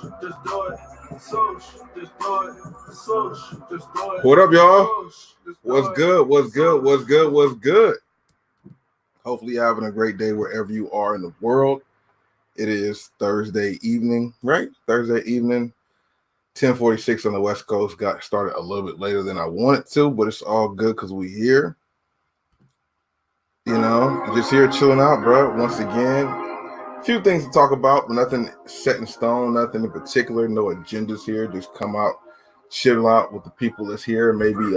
Just do it. Swoosh. Just do it. Swoosh. Just do it. What up, y'all? Swoosh. Just do What's it. good? What's good? What's good? What's good? Hopefully, you're having a great day wherever you are in the world. It is Thursday evening, right? Thursday evening, 10:46 on the West Coast. Got started a little bit later than I wanted to, but it's all good because we here. You know, just here chilling out, bro. Once again, a few things to talk about, but nothing set in stone, nothing in particular, no agendas here. Just come out, chill out with the people that's here. Maybe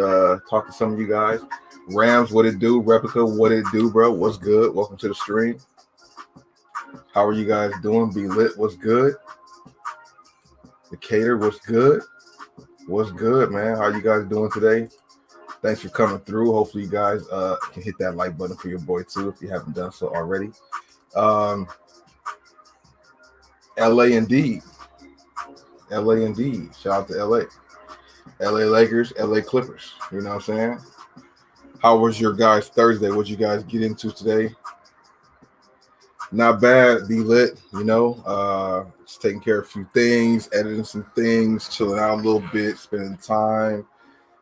talk to some of you guys. Rams, what it do? Replica, what it do, bro? What's good? Welcome to the stream. How are you guys doing? Be lit, what's good? Decatur, what's good? What's good, man? How you guys doing today? Thanks for coming through. Hopefully you guys can hit that like button for your boy too if you haven't done so already. LA indeed. LA indeed. Shout out to LA. LA Lakers, LA Clippers. You know what I'm saying? How was your guys' Thursday? What'd you guys get into today? Not bad. Be lit, you know. Just taking care of a few things, editing some things, chilling out a little bit, spending time,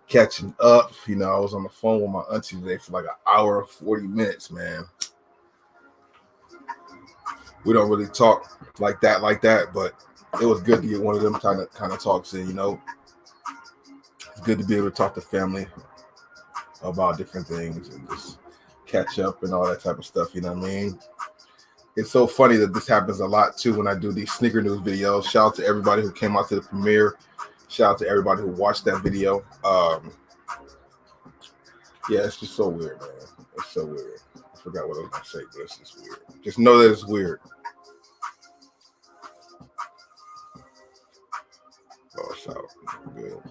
catching up. You know, I was on the phone with my auntie today for like an hour and 40 minutes, man. We don't really talk like that, but it was good to get one of them kind of talks in, you know. It's good to be able to talk to family about different things and just catch up and all that type of stuff, you know what I mean? It's so funny that this happens a lot too when I do these sneaker news videos. Shout out to everybody who came out to the premiere. Shout out to everybody who watched that video. Yeah, it's just so weird, man. It's so weird. I forgot what I was gonna say, but it's just weird. Just know that it's weird. Oh, it's out. Good.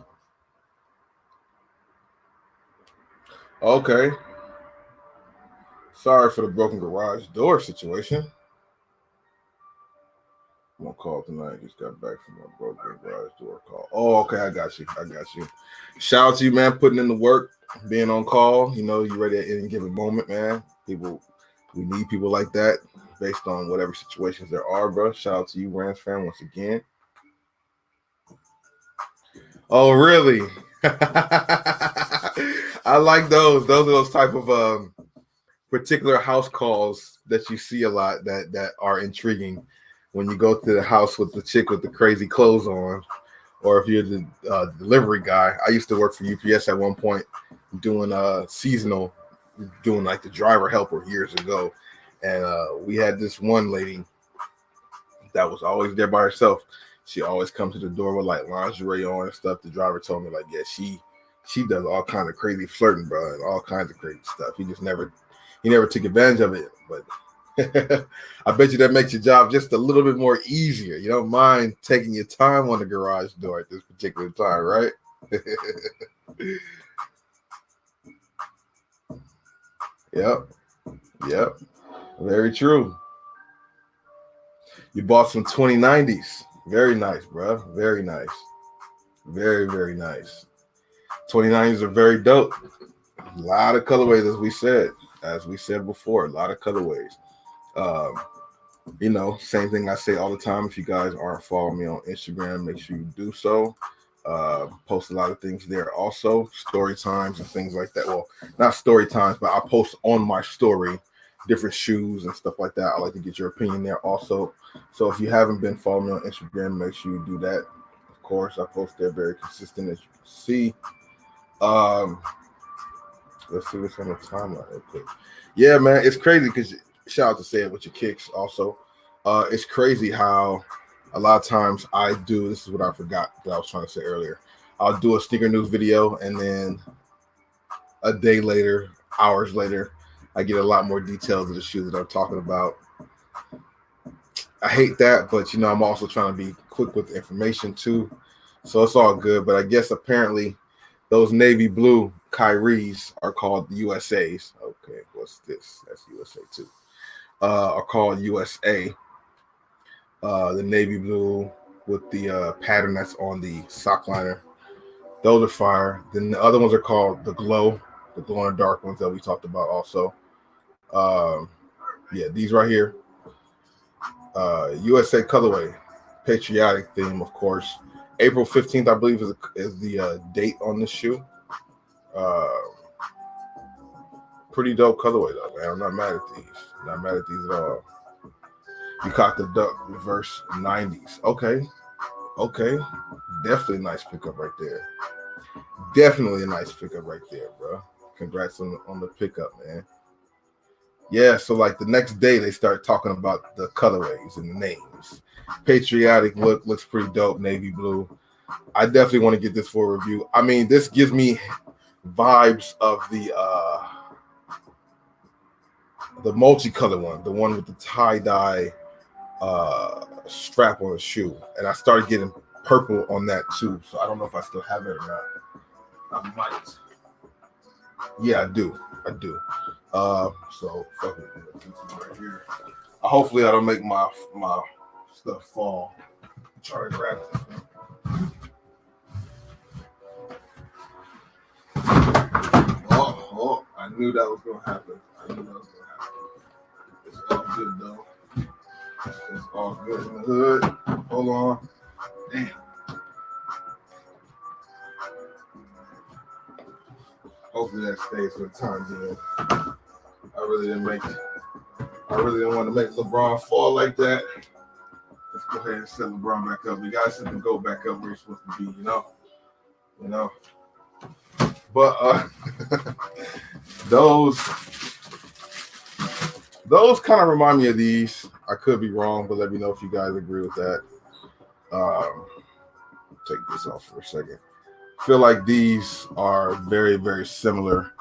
Okay. Sorry for the broken garage door situation. I'm gonna call tonight. Just got back from my broken garage door call. Oh, okay. I got you. Shout out to you, man, putting in the work, being on call. You know, you ready at any given moment, man. We need people like that based on whatever situations there are, bro. Shout out to you, Rams fan, once again. Oh, really? I like those. Those are those type of particular house calls that you see a lot that are intriguing. When you go to the house with the chick with the crazy clothes on, or if you're the delivery guy. I used to work for UPS at one point doing seasonal, doing like the driver helper years ago. And we had this one lady that was always there by herself. She always comes to the door with like lingerie on and stuff. The driver told me like, yeah, she does all kind of crazy flirting, bro, and all kinds of crazy stuff. He never took advantage of it, but I bet you that makes your job just a little bit more easier. You don't mind taking your time on the garage door at this particular time, right? Yep. Very true. You bought some 2090s. Very nice, bro. Very nice. Very, very nice. 2090s are very dope. A lot of colorways, as we said before, a lot of colorways. You know, same thing I say all the time. If you guys aren't following me on Instagram, make sure you do so. Post a lot of things there also, story times and things like that. Well, not story times, but I post on my story different shoes and stuff like that. I like to get your opinion there also. So if you haven't been following me on Instagram, make sure you do that. Of course, I post there very consistent, as you can see. Let's see what's on the timeline real quick. Yeah, man, it's crazy because shout out to Say It With Your Kicks also. It's crazy how a lot of times I do, this is what I forgot that I was trying to say earlier. I'll do a sneaker news video and then a day later, hours later, I get a lot more details of the shoes that I'm talking about. I hate that, but you know, I'm also trying to be quick with the information too. So it's all good. But I guess apparently those navy blue Kyries are called USAs. Okay, what's this? That's USA too. Are called USA. The navy blue with the pattern that's on the sock liner. Those are fire. Then the other ones are called the glow in the dark ones that we talked about also. Yeah, these right here. USA colorway. patriotic theme, of course. April 15th, I believe, is the date on this shoe. Pretty dope colorway though, man. I'm not mad at these. Not mad at these at all. You caught the duck reverse 90s. Okay. Definitely a nice pickup right there. Definitely a nice pickup right there, bro. Congrats on the pickup, man. Yeah, so like the next day they start talking about the colorways and the names. Patriotic looks pretty dope, navy blue. I definitely want to get this for a review. I mean, this gives me vibes of the multicolor one, the one with the tie-dye strap on the shoe. And I started getting purple on that too. So I don't know if I still have it or not. I might. Yeah, I do. So fuck it. Right here. Hopefully I don't make my stuff fall. Try to grab this thing. Oh, I knew that was gonna happen. It's all good though. It's all good in the hood. Hold on. Damn. Hopefully that stays for the time being. I really didn't want to make LeBron fall like that. Let's go ahead and set LeBron back up. We gotta set the GOAT back up where he's supposed to be, you know. But those kind of remind me of these. I could be wrong, but let me know if you guys agree with that. Take this off for a second. Feel like these are very, very similar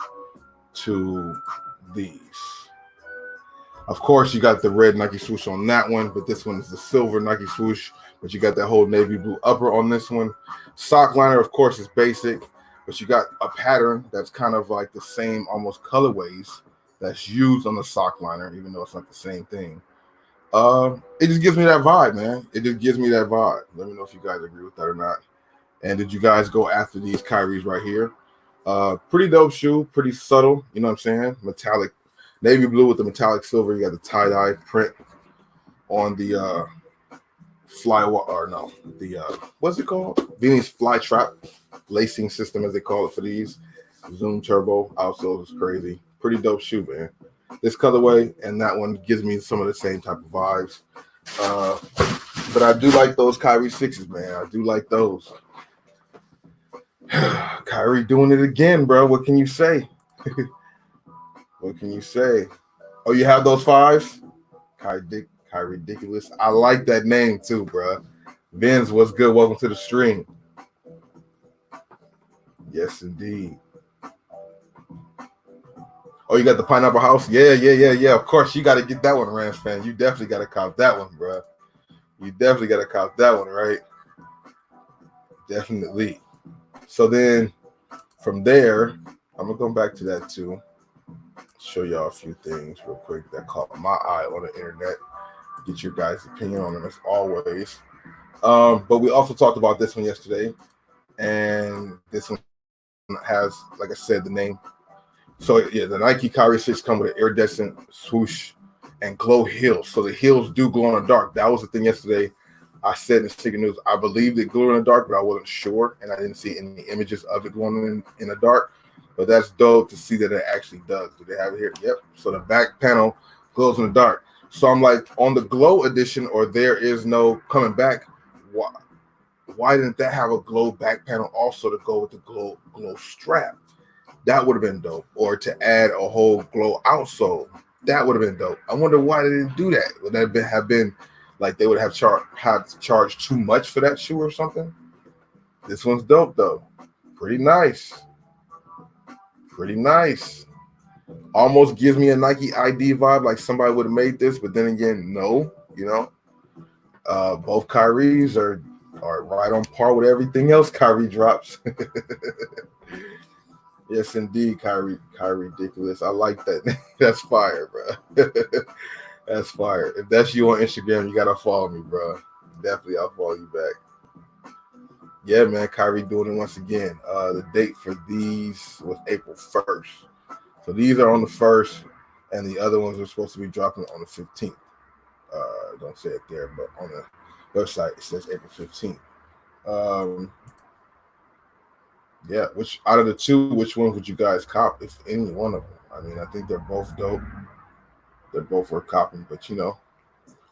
to these. Of course, you got the red Nike swoosh on that one, but this one is the silver Nike swoosh, but you got that whole navy blue upper on this one. Sock liner, of course, is basic, but you got a pattern that's kind of like the same almost colorways that's used on the sock liner, even though it's not the same thing. It just gives me that vibe, man. It just gives me that vibe. Let me know if you guys agree with that or not. And did you guys go after these Kyries right here? Pretty dope shoe, pretty subtle, you know what I'm saying? Metallic, navy blue with the metallic silver. You got the tie-dye print on the what's it called? Venus fly trap lacing system, as they call it for these. Zoom turbo outsoles is crazy. Pretty dope shoe, man. This colorway and that one gives me some of the same type of vibes. But I do like those Kyrie 6s, man. I do like those. Kyrie doing it again, bro. What can you say? What can you say? Oh, you have those 5s? Kyrie ridiculous. I like that name too, bro. Vince, what's good? Welcome to the stream. Yes, indeed. Oh, you got the Pineapple House? Yeah. Of course, you got to get that one, Rams fan. You definitely got to cop that one, bro. You definitely got to cop that one, right? Definitely. So then from there, I'm going to go back to that too. Show y'all a few things real quick that caught my eye on the internet. Get your guys' opinion on them as always. But we also talked about this one yesterday. And this one has, like I said, the name. So yeah, the Nike Kyrie 6 come with an iridescent swoosh and glow heels. So the heels do glow in the dark. That was the thing yesterday. I said in Secret News, I believed it glowed in the dark, but I wasn't sure, and I didn't see any images of it glowing in the dark. But that's dope to see that it actually does. Do they have it here? Yep. So the back panel glows in the dark. So I'm like, on the glow edition, or there is no coming back, why didn't that have a glow back panel also to go with the glow strap? That would have been dope. Or to add a whole glow outsole. That would have been dope. I wonder why they didn't do that. Would that have been like they would have charged too much for that shoe or something? This one's dope though. Pretty nice. Almost gives me a Nike ID vibe, like somebody would have made this, but then again, no. You know, both Kyries are right on par with everything else Kyrie drops. Yes, indeed, Kyrie ridiculous. I like that. That's fire, bro. That's fire. If that's you on Instagram, you gotta follow me, bro. Definitely, I'll follow you back. Yeah, man, Kyrie doing it once again. The date for these was April 1st. So these are on the 1st, and the other ones are supposed to be dropping on the 15th. Don't say it there, but on the website, it says April 15th. Yeah, which out of the two, which one would you guys cop, if any one of them? I mean, I think they're both dope. They're both worth copying, but you know.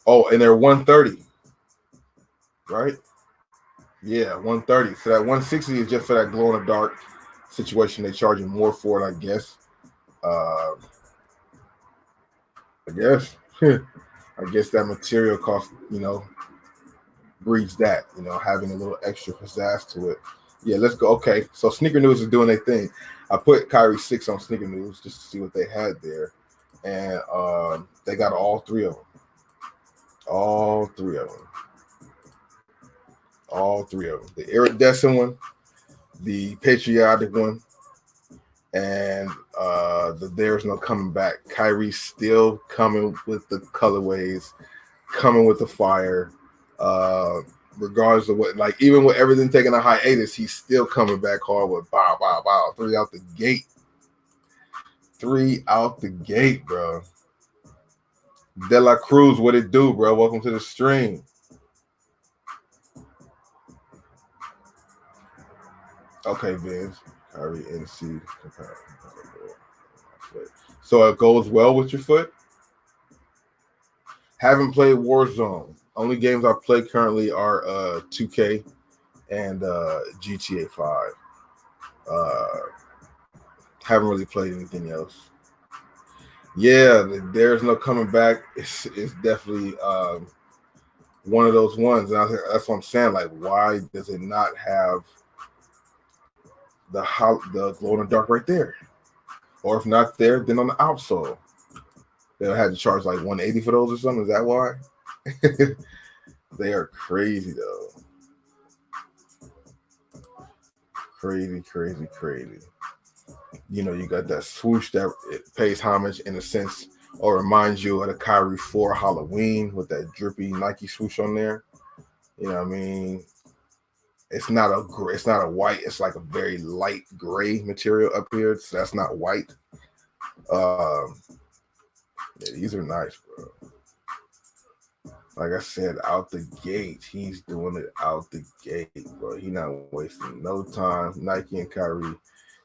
Oh, and they're 130, right? Yeah, 130. So that 160 is just for that glow in the dark situation. They're charging more for it, I guess. I guess. I guess that material cost, you know, breeds that, you know, having a little extra pizzazz to it. Yeah, let's go. Okay, so Sneaker News is doing their thing. I put Kyrie 6 on Sneaker News just to see what they had there. And they got all three of them. All three of them. All three of them. The iridescent one, the patriotic one, and the There's No Coming Back. Kyrie still coming with the colorways, coming with the fire. Regardless of what, like, even with everything taking a hiatus, he's still coming back hard with bow, bow, bow. 3 out the gate. 3 out the gate, bro. De La Cruz, what it do, bro? Welcome to the stream. Okay, Vince. Kyrie NC. So it goes well with your foot? Haven't played Warzone. Only games I play currently are 2K and GTA 5. Haven't really played anything else. Yeah, There's No Coming Back. It's definitely one of those ones. And that's what I'm saying. Like, why does it not have the glow in the dark right there? Or if not there, then on the outsole. They'll have to charge like $180 for those or something. Is that why? They are crazy though. Crazy. You know, you got that swoosh that it pays homage in a sense, or reminds you of the Kyrie 4 Halloween with that drippy Nike swoosh on there. You know what I mean? It's not a white. It's like a very light gray material up here. So that's not white. Yeah, these are nice, bro. Like I said, out the gate, he's doing it out the gate, bro. He not wasting no time. Nike and Kyrie,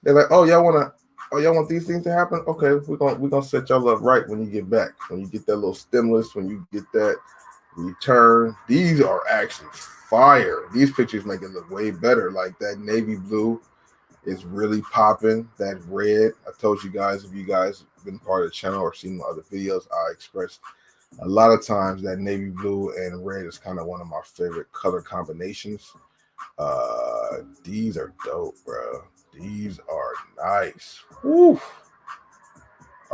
they're like, y'all want these things to happen? Okay, we're gonna set y'all up right when you get back. When you get that little stimulus, when you get that return. These are actually fire. These pictures make it look way better. Like that navy blue is really popping. That red, I told you guys, if you guys been part of the channel or seen my other videos, I expressed a lot of times that navy blue and red is kind of one of my favorite color combinations. These are dope, bro. These are nice. Woo.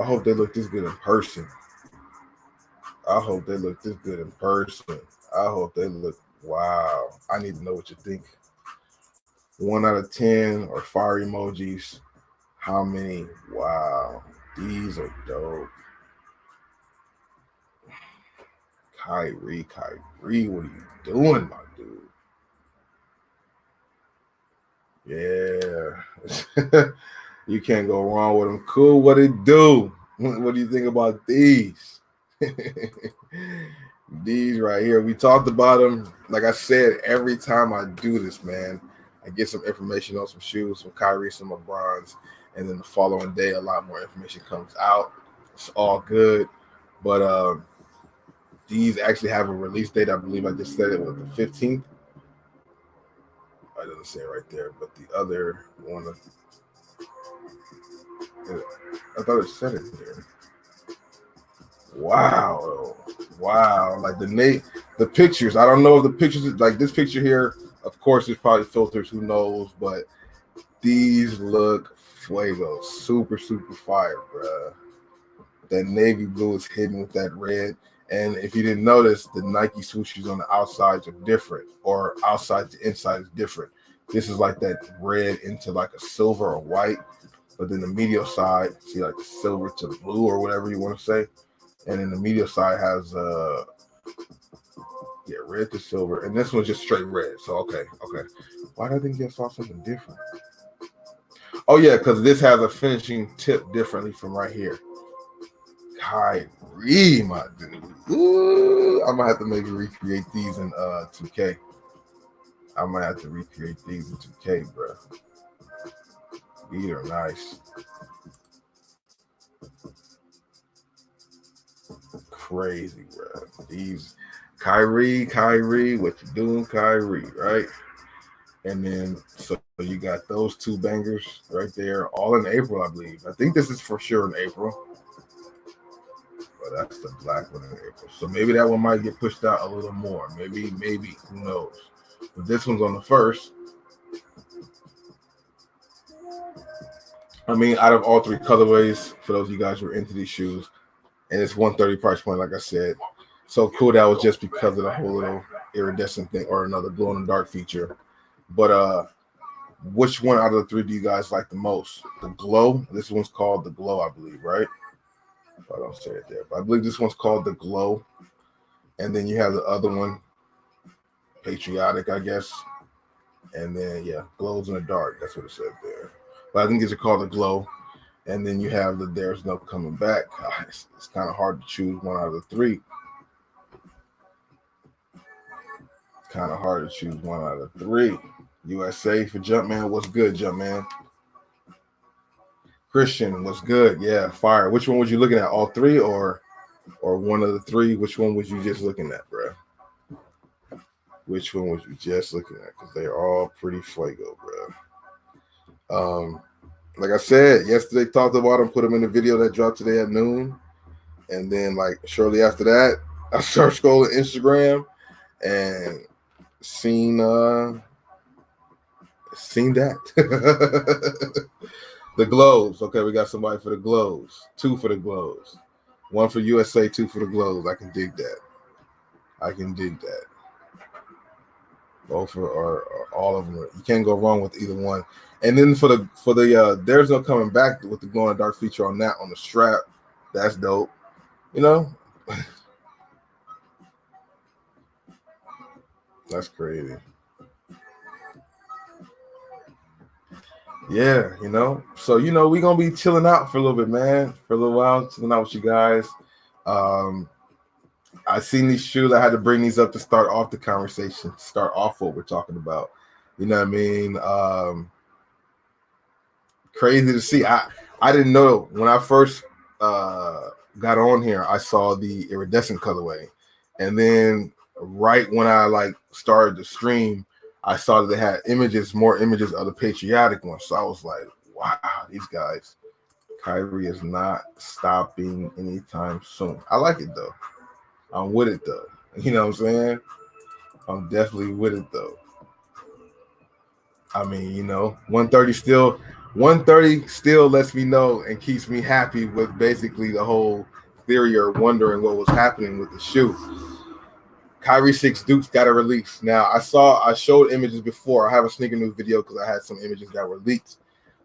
I hope they look this good in person. I hope they look wow. I need to know what you think. 1 out of 10 or fire emojis. How many? Wow. These are dope. Kyrie, what are you doing, my dude? Yeah. You can't go wrong with them. Cool, what it do? What do you think about these? These right here. We talked about them. Like I said, every time I do this, man, I get some information on some shoes, some Kyrie, some LeBrons, and then the following day, a lot more information comes out. It's all good. But these actually have a release date. I believe I just said it was the 15th. I didn't say it right there, but the other one, I thought it said it there. Wow. Like the pictures. I don't know if the pictures, like this picture here, of course, there's probably filters, who knows, but these look fuego. Super fire, bro. That navy blue is hidden with that red. And if you didn't notice, the Nike swooshes on the outsides are different, or outside to inside is different. This is like that red into like a silver or white, but then the medial side, see, like the silver to blue or whatever you want to say. And then the medial side has red to silver, and this one's just straight red. So okay. Why do I think you saw something different? Oh yeah, because this has a finishing tip differently from right here. Kyrie, my dude. Ooh, I might have to maybe recreate these in 2K. I might have to recreate these in 2K, bro. These are nice. Crazy, bro. These Kyrie, what you doing, Kyrie, right? And then so you got those two bangers right there, all in April, I believe. I think this is for sure in April. But that's the black one in April. So maybe that one might get pushed out a little more. Maybe, who knows? But this one's on the 1st. I mean, out of all three colorways, for those of you guys who are into these shoes, and it's 130 price point, like I said. So cool that was just because of the whole little iridescent thing or another glow in the dark feature. But which one out of the three do you guys like the most? The glow. This one's called the glow, I believe, right? If I don't say it there, but I believe this one's called the glow. And then you have the other one, patriotic, I guess. And then glows in the dark. That's what it says there. But I think these are called the glow. And then you have the there's no coming back. It's kind of hard to choose one out of the three. Kind of hard to choose one out of the three. USA for Jumpman. What's good, Jumpman? Christian, what's good? Yeah, fire. Which one was you looking at? All three or one of the three? Which one was you just looking at, bro? Which one was you just looking at? Because they're all pretty fuego, bro. Like I said, yesterday talked about them, put them in the video that dropped today at noon. And then like shortly after that, I started scrolling Instagram and seen that. The glows. Okay, we got somebody for the glows. 2 for the glows. 1 for USA, 2 for the glows. I can dig that. Both or all of them. You can't go wrong with either one. And then for the there's no coming back with the glow in the dark feature on that on the strap. That's dope. You know? That's crazy. Yeah, So we're gonna be chilling out for a little bit, man. For a little while, chilling out with you guys. I seen these shoes. I had to bring these up to start off the conversation, start off what we're talking about. You know what I mean? Crazy to see. I didn't know when I first got on here, I saw the iridescent colorway. And then right when I started to stream, I saw that they had more images of the patriotic one. So I was like, wow, these guys, Kyrie is not stopping anytime soon. I like it though. I'm with it though. You know what I'm saying? I'm definitely with it though. I mean, 130 still lets me know and keeps me happy with basically the whole theory or wondering what was happening with the shoe. Kyrie 6 Dukes got a release. Now, I showed images before. I have a sneaker news video because I had some images that were leaked.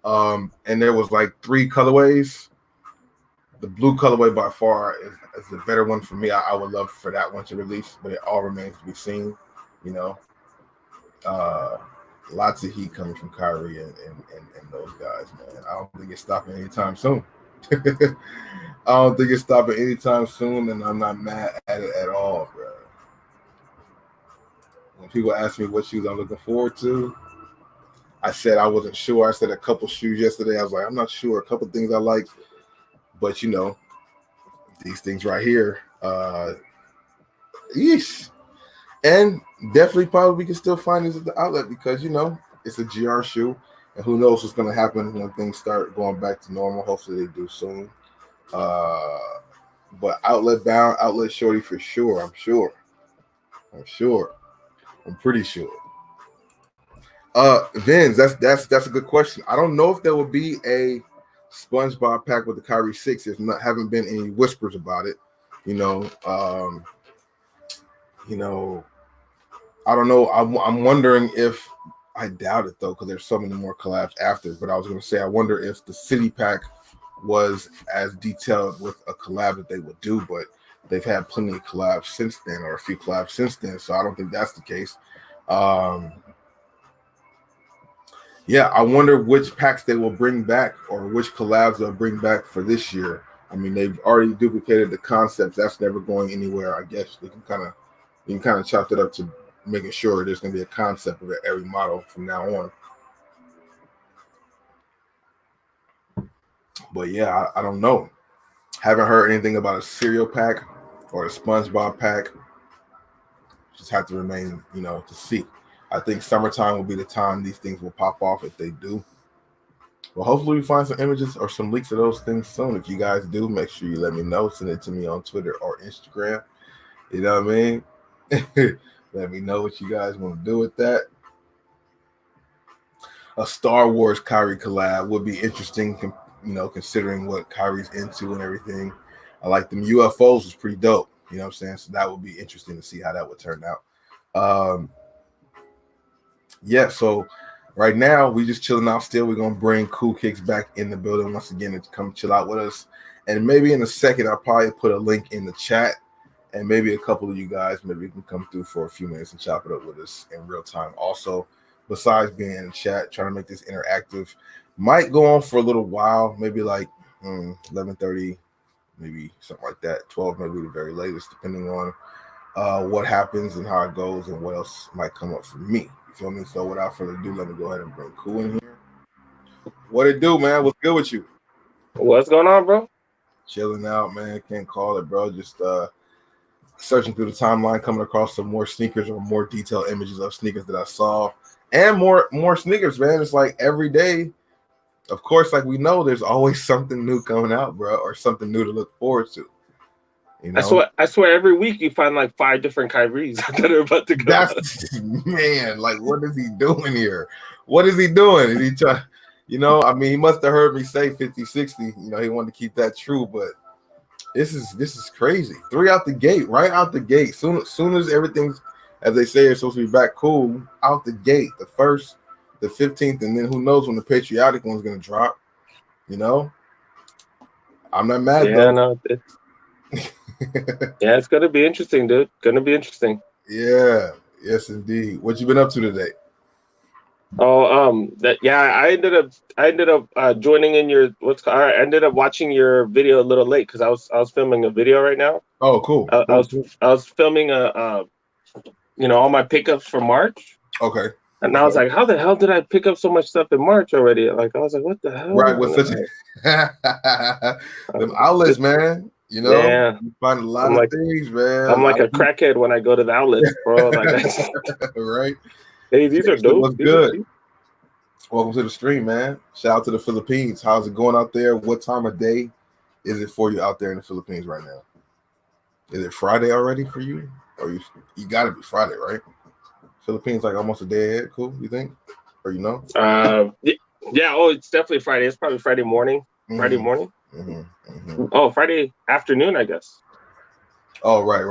And there was 3 colorways. The blue colorway by far is the better one for me. I would love for that one to release, but it all remains to be seen. Lots of heat coming from Kyrie and those guys, man. I don't think it's stopping anytime soon. And I'm not mad at it at all, bro. When people ask me what shoes I'm looking forward to, I said I wasn't sure. I said a couple shoes yesterday. I was like, I'm not sure. A couple things I like, but these things right here, yeesh. And definitely probably we can still find this at the outlet because it's a GR shoe, and who knows what's going to happen when things start going back to normal. Hopefully they do soon. But outlet bound, outlet shorty for sure. I'm pretty sure. Vince, that's a good question. I don't know if there will be a SpongeBob pack with the Kyrie 6. There's haven't been any whispers about it. I don't know. I'm wondering if I doubt it though, because there's so many more collabs after. But I was gonna say I wonder if the City pack was as detailed with a collab that they would do, but they've had plenty of collabs since then, or a few collabs since then. So I don't think that's the case. Yeah, I wonder which packs they will bring back or which collabs they'll bring back for this year. I mean, they've already duplicated the concepts. That's never going anywhere. I guess you can kind of chop it up to making sure there's going to be a concept of every model from now on. But yeah, I don't know. Haven't heard anything about a cereal pack or a SpongeBob pack. Just have to remain, to see. I think summertime will be the time these things will pop off if they do. Well, hopefully we find some images or some leaks of those things soon. If you guys do, make sure you let me know. Send it to me on Twitter or Instagram. You know what I mean? Let me know what you guys want to do with that. A Star Wars Kyrie collab would be interesting, considering what Kyrie's into and everything. I like them UFOs was pretty dope. You know what I'm saying? So that would be interesting to see how that would turn out. So right now we just chilling out still. We're going to bring Cool Kicks back in the building once again to come chill out with us. And maybe in a second, I'll probably put a link in the chat. And maybe a couple of you guys maybe can come through for a few minutes and chop it up with us in real time. Also, besides being in the chat, trying to make this interactive, might go on for a little while, maybe like 11:30, maybe something like that, 12 maybe the very latest, depending on what happens and how it goes and what else might come up for me. You feel me? So without further ado, let me go ahead and bring Cool in here. What it do, man? What's good with you? What's going on, bro? Chilling out, man. Can't call it, bro. Just searching through the timeline, coming across some more sneakers or more detailed images of sneakers that I saw, and more sneakers, man. It's like every day, of course, like we know, there's always something new coming out, bro, or something new to look forward to. You know? I swear, every week you find like 5 different Kyries that are about to go. Man, like what is he doing here? What is he doing? Is he trying? I mean, he must have heard me say 50, 60. He wanted to keep that true, but. This is crazy. 3 out the gate, right out the gate. Soon as everything's, as they say, it's supposed to be back cool, out the gate. The 1st, the 15th, and then who knows when the patriotic one's gonna drop. I'm not mad though. No, yeah, it's gonna be interesting, dude. Gonna be interesting. Yeah, yes indeed. What you been up to today? I ended up joining in your I ended up watching your video a little late because I was filming a video right now. Oh, cool. I was filming all my pickups for March. Okay. And I was like, how the hell did I pick up so much stuff in March already? Like I was like, what the hell? Right, with such them outlets, man. Yeah. You find a lot of things, man. I'm like a crackhead when I go to the outlets, bro. Like, right. Hey, these are dope. What's good? Welcome to the stream, man. Shout out to the Philippines. How's it going out there? What time of day is it for you out there in the Philippines right now? Is it Friday already for you? Or you got to be Friday, right? Philippines like almost a day ahead. Cool, you think? Or Yeah. Oh, it's definitely Friday. It's probably Friday morning. Mm-hmm. Friday morning. Mm-hmm. Mm-hmm. Oh, Friday afternoon, I guess. Oh, right.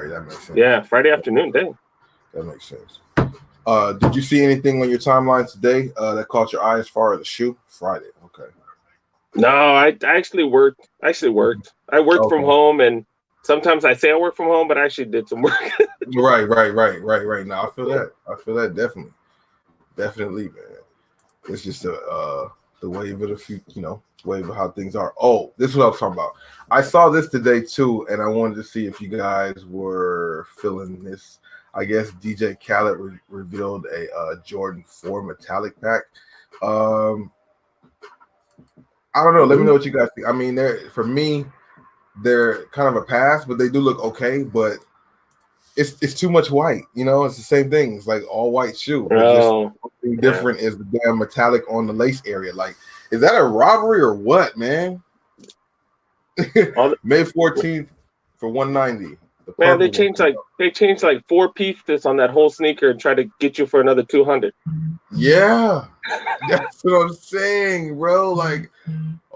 That makes sense. Yeah, Friday afternoon. Dang. That makes sense. Did you see anything on your timeline today that caught your eye as far as the shoe? Friday. Okay. No, I actually worked. I worked from home, and sometimes I say I work from home, but I actually did some work. Right. Now I feel that definitely, man. It's just the wave of the future, wave of how things are. Oh, this is what I was talking about. I saw this today too, and I wanted to see if you guys were feeling this. I guess DJ Khaled revealed a Jordan 4 metallic pack. I don't know. Let me know what you guys think. I mean, for me, they're kind of a pass, but they do look okay. But it's too much white. It's the same thing. It's like all white shoe. Oh, just different is the damn metallic on the lace area. Like, is that a robbery or what, man? May 14th for $190. Man, they changed like 4 pieces on that whole sneaker and try to get you for another $200. Yeah, that's what I'm saying, bro. Like,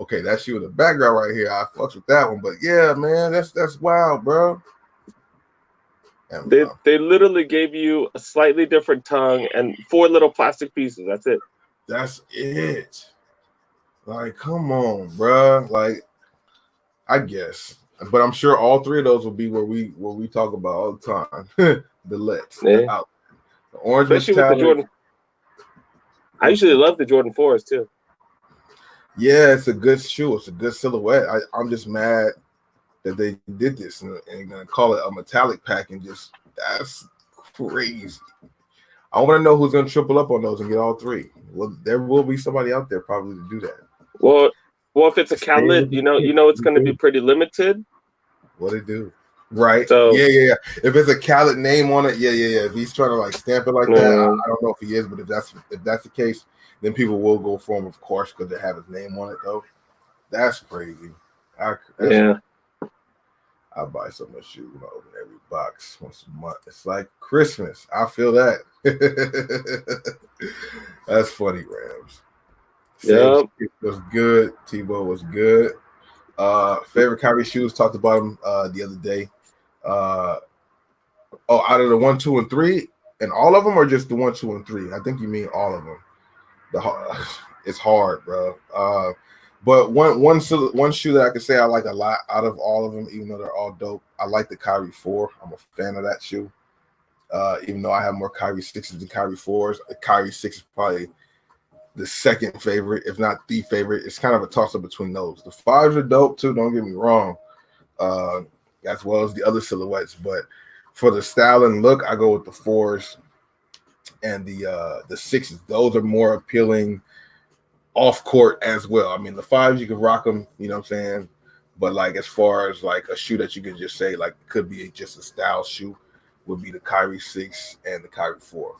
okay, that shoe in the background right here, I fucks with that one, but yeah, man, that's wild, bro. They literally gave you a slightly different tongue and 4 little plastic pieces. That's it. That's it. Like, come on, bro. Like, I guess. But I'm sure all 3 of those will be where we talk about all the time. The Lex, the orange, especially with the Jordan. I usually love the Jordan 4s too. Yeah, it's a good shoe. It's a good silhouette. I'm just mad that they did this and gonna call it a metallic pack and just that's crazy. I want to know who's gonna triple up on those and get all three. Well, there will be somebody out there probably to do that. Well, if it's a Khaled, you know it's going to be pretty limited. What it do? Right. So Yeah. If it's a Khaled name on it, yeah. If he's trying to like stamp it like that, I don't know if he is, but if that's the case, then people will go for him, of course, because they have his name on it though. That's crazy. I buy so much shoes when I open every box once a month. It's like Christmas. I feel that. That's funny, Rams. Yeah, was good. Tebow was good. Favorite Kyrie shoes. Talked about them the other day. Out of the 1, 2, and 3, and all of them, or just the 1, 2, and 3? I think you mean all of them. It's hard, bro. But one shoe that I can say I like a lot out of all of them, even though they're all dope. I like the Kyrie 4. I'm a fan of that shoe. Even though I have more Kyrie 6s than Kyrie 4s, the Kyrie 6 is probably the second favorite, if not the favorite. It's kind of a toss-up between those. The 5s are dope too, don't get me wrong, as well as the other silhouettes. But for the style and look, I go with the 4s and the 6s. Those are more appealing off court as well. I mean, the 5s, you can rock them, you know what I'm saying? But like as far as like a shoe that you can just say like could be just a style shoe would be the Kyrie 6 and the Kyrie 4.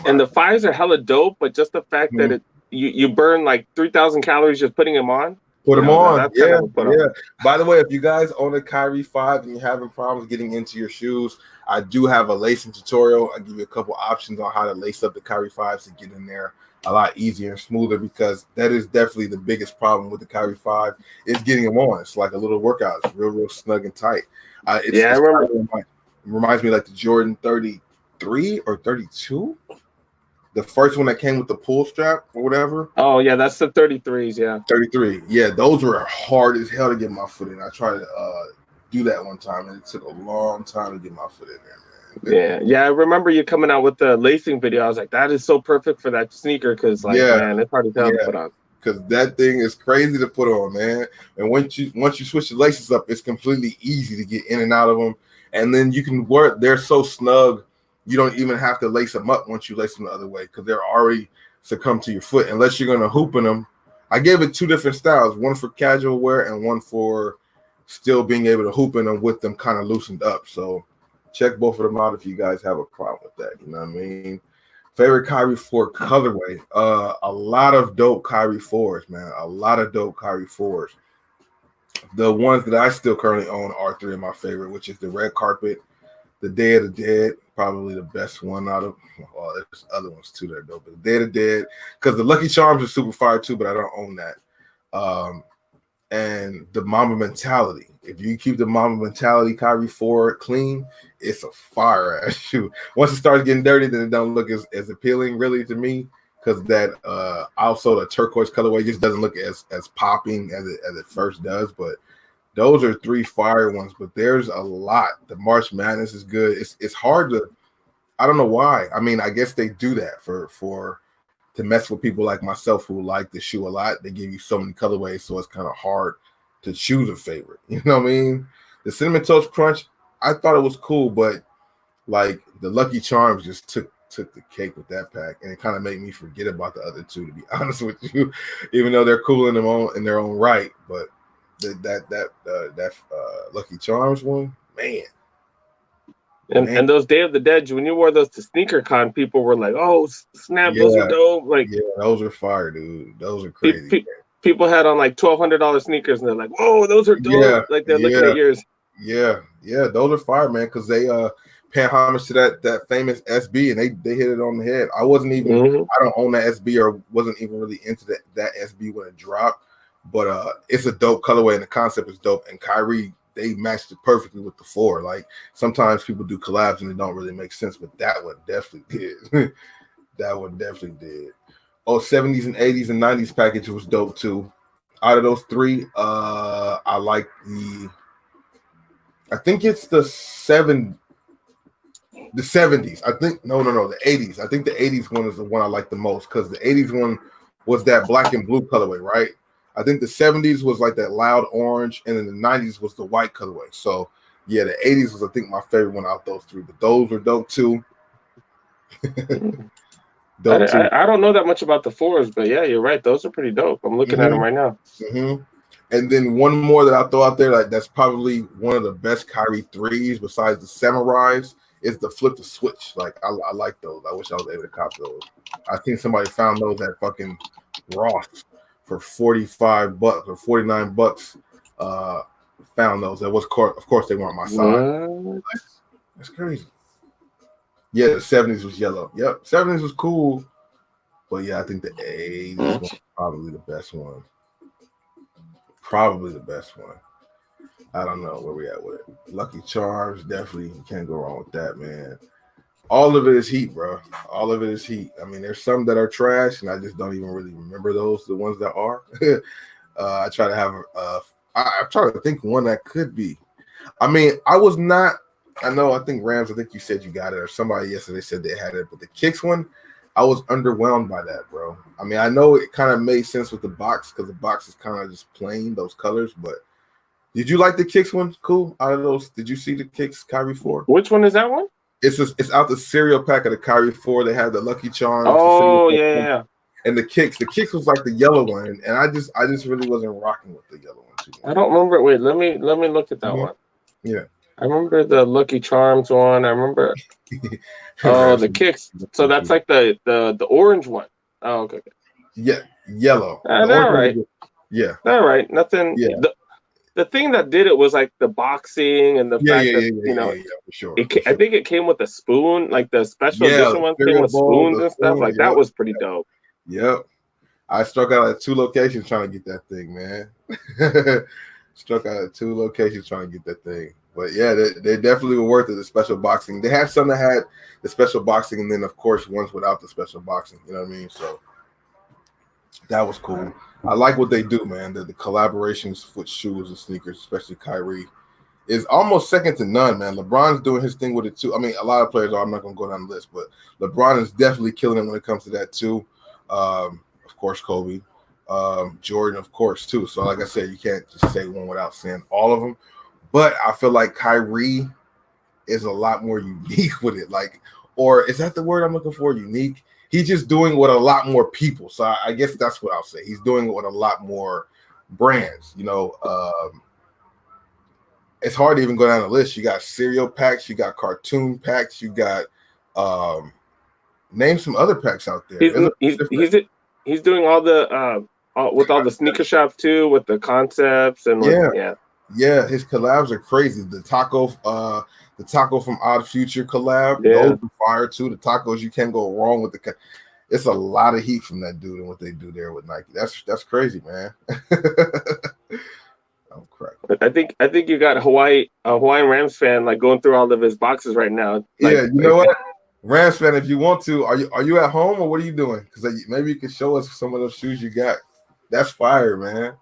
And the 5s are hella dope, but just the fact that you burn like 3,000 calories just putting them on. Put them on. Yeah. By the way, if you guys own a Kyrie 5 and you're having problems getting into your shoes, I do have a lacing tutorial. I give you a couple options on how to lace up the Kyrie 5s to get in there a lot easier and smoother, because that is definitely the biggest problem with the Kyrie 5 is getting them on. It's like a little workout. It's real snug and tight. I remember. It reminds me like the Jordan 33 or 32. The first one that came with the pull strap or whatever. Oh, yeah, that's the 33s, yeah. 33. Yeah, those were hard as hell to get my foot in. I tried to do that one time, and it took a long time to get my foot in there, man. Yeah, I remember you coming out with the lacing video. I was like, that is so perfect for that sneaker because, like, man, it's hard to tell to put on. Because that thing is crazy to put on, man. And once you switch the laces up, it's completely easy to get in and out of them. And then you can wear – they're so snug, you don't even have to lace them up once you lace them the other way because they're already succumb to your foot unless you're going to hoop in them. I gave it 2 different styles, one for casual wear and one for still being able to hoop in them with them kind of loosened up. So check both of them out if you guys have a problem with that. You know what I mean? Favorite Kyrie 4 colorway. A lot of dope Kyrie 4s, man. A lot of dope Kyrie 4s. The ones that I still currently own are 3 of my favorite, which is the red carpet, the Day of the Dead, probably the best one out of. Well, there's other ones too that are dope. But the Day of the Dead, because the Lucky Charms are super fire too, but I don't own that. And the Mamba Mentality. If you keep the Mamba Mentality Kyrie 4 clean, it's a fire ass shoe. Once it starts getting dirty, then it don't look as appealing really to me, because that also the turquoise colorway just doesn't look as popping as it first does. But those are 3 fire ones, but there's a lot. The March Madness is good. It's hard to, I don't know why. I mean, I guess they do that for to mess with people like myself who like the shoe a lot. They give you so many colorways, so it's kind of hard to choose a favorite. You know what I mean? The Cinnamon Toast Crunch, I thought it was cool, but like the Lucky Charms just took the cake with that pack, and it kind of made me forget about the other 2, to be honest with you, even though they're cool in their own right. But that Lucky Charms one, man. And those Day of the Dead, when you wore those to SneakerCon, people were like, "Oh, snap, those are dope!" Like, yeah, those are fire, dude. Those are crazy. People had on like $1,200 sneakers, and they're like, "Whoa, those are dope!" Yeah, like they're looking at yours. Yeah, those are fire, man. Because they paying homage to that famous SB, and they hit it on the head. I wasn't even, I don't own that SB, or wasn't even really into that SB when it dropped. But it's a dope colorway, and the concept is dope. And Kyrie, they matched it perfectly with the 4. Like sometimes people do collabs and it don't really make sense, but that one definitely did. That one definitely did. Oh, 70s and 80s and 90s package was dope too. Out of those 3, I like I think it's the 70s. I think no, the 80s. I think the 80s one is the one I like the most, because the 80s one was that black and blue colorway, right? I think the 70s was like that loud orange, and then the 90s was the white colorway. So yeah, the 80s was I think my favorite one out those three, but those were dope too. Dope too. I don't know that much about the fours, but yeah, you're right. Those are pretty dope. I'm looking at them right now. And then one more that I'll throw out there, like that's probably one of the best Kyrie threes besides the Samurais, is the flip the switch. Like I like those. I wish I was able to cop those. I think somebody found those at fucking Ross for $45 or $49. Found those. That was of course they weren't my size. That's crazy. Yeah, the 70s was yellow. Yep, 70s was cool. But yeah, I think the 80s was probably the best one. Probably the best one. I don't know where we at with it. Lucky Charms, definitely. You can't go wrong with that, man. All of it is heat, bro. All of it is heat. I mean, there's some that are trash, and I just don't even really remember those, the ones that are. I try to have I'm trying to think one that could be. I mean, I was not, I think Rams, I think you said you got it, or somebody yesterday said they had it, but the Kicks one, I was underwhelmed by that, bro. I mean, I know it kind of made sense with the box because the box is kind of just plain, those colors, but did you like the Kicks one? Cool. Out of those, did you see the Kicks Kyrie 4? Which one is that one? It's out the cereal pack of the Kyrie 4. They had the Lucky Charms. Oh, yeah. And the Kicks was like the yellow one, and I just really wasn't rocking with the yellow one too much. I don't remember. Wait, let me look at that one. Yeah. I remember the Lucky Charms one. I remember the Kicks. So that's like the orange one. Oh, okay. Yeah, yellow. All right. Yeah. All right. Nothing. Yeah. The thing that did it was like the boxing and the fact that for sure. I think it came with a spoon, like the special edition one came with spoons and stuff. Like that was pretty dope. Yep. I struck out at 2 locations trying to get that thing, man. Struck out at 2 locations trying to get that thing. But yeah, they definitely were worth it, the special boxing. They had some that had the special boxing, and then of course ones without the special boxing. You know what I mean? So that was cool. I like what they do, man. The collaborations with shoes and sneakers, especially Kyrie, is almost second to none, man. LeBron's doing his thing with it too. I mean, a lot of players are. I'm not going to go down the list, but LeBron is definitely killing it when it comes to that too. Of course, Kobe, Jordan, of course, too. So, like I said, you can't just say one without saying all of them. But I feel like Kyrie is a lot more unique with it. Like, or is that the word I'm looking for? Unique. He's just doing it with a lot more people. So I guess that's what I'll say. He's doing it with a lot more brands. You know, it's hard to even go down the list. You got cereal packs, you got cartoon packs, you got name some other packs out there. He's doing all the with all the sneaker shops too, with the concepts and yeah. His collabs are crazy. The taco from Odd Future collab, those are fire too. The tacos, you can't go wrong with the. It's a lot of heat from that dude and what they do there with Nike. That's crazy, man. I'm cracked. I think you got a Hawaiian Rams fan like going through all of his boxes right now. Yeah, you know what? Rams fan, if you want to, are you at home or what are you doing? Because maybe you can show us some of those shoes you got. That's fire, man.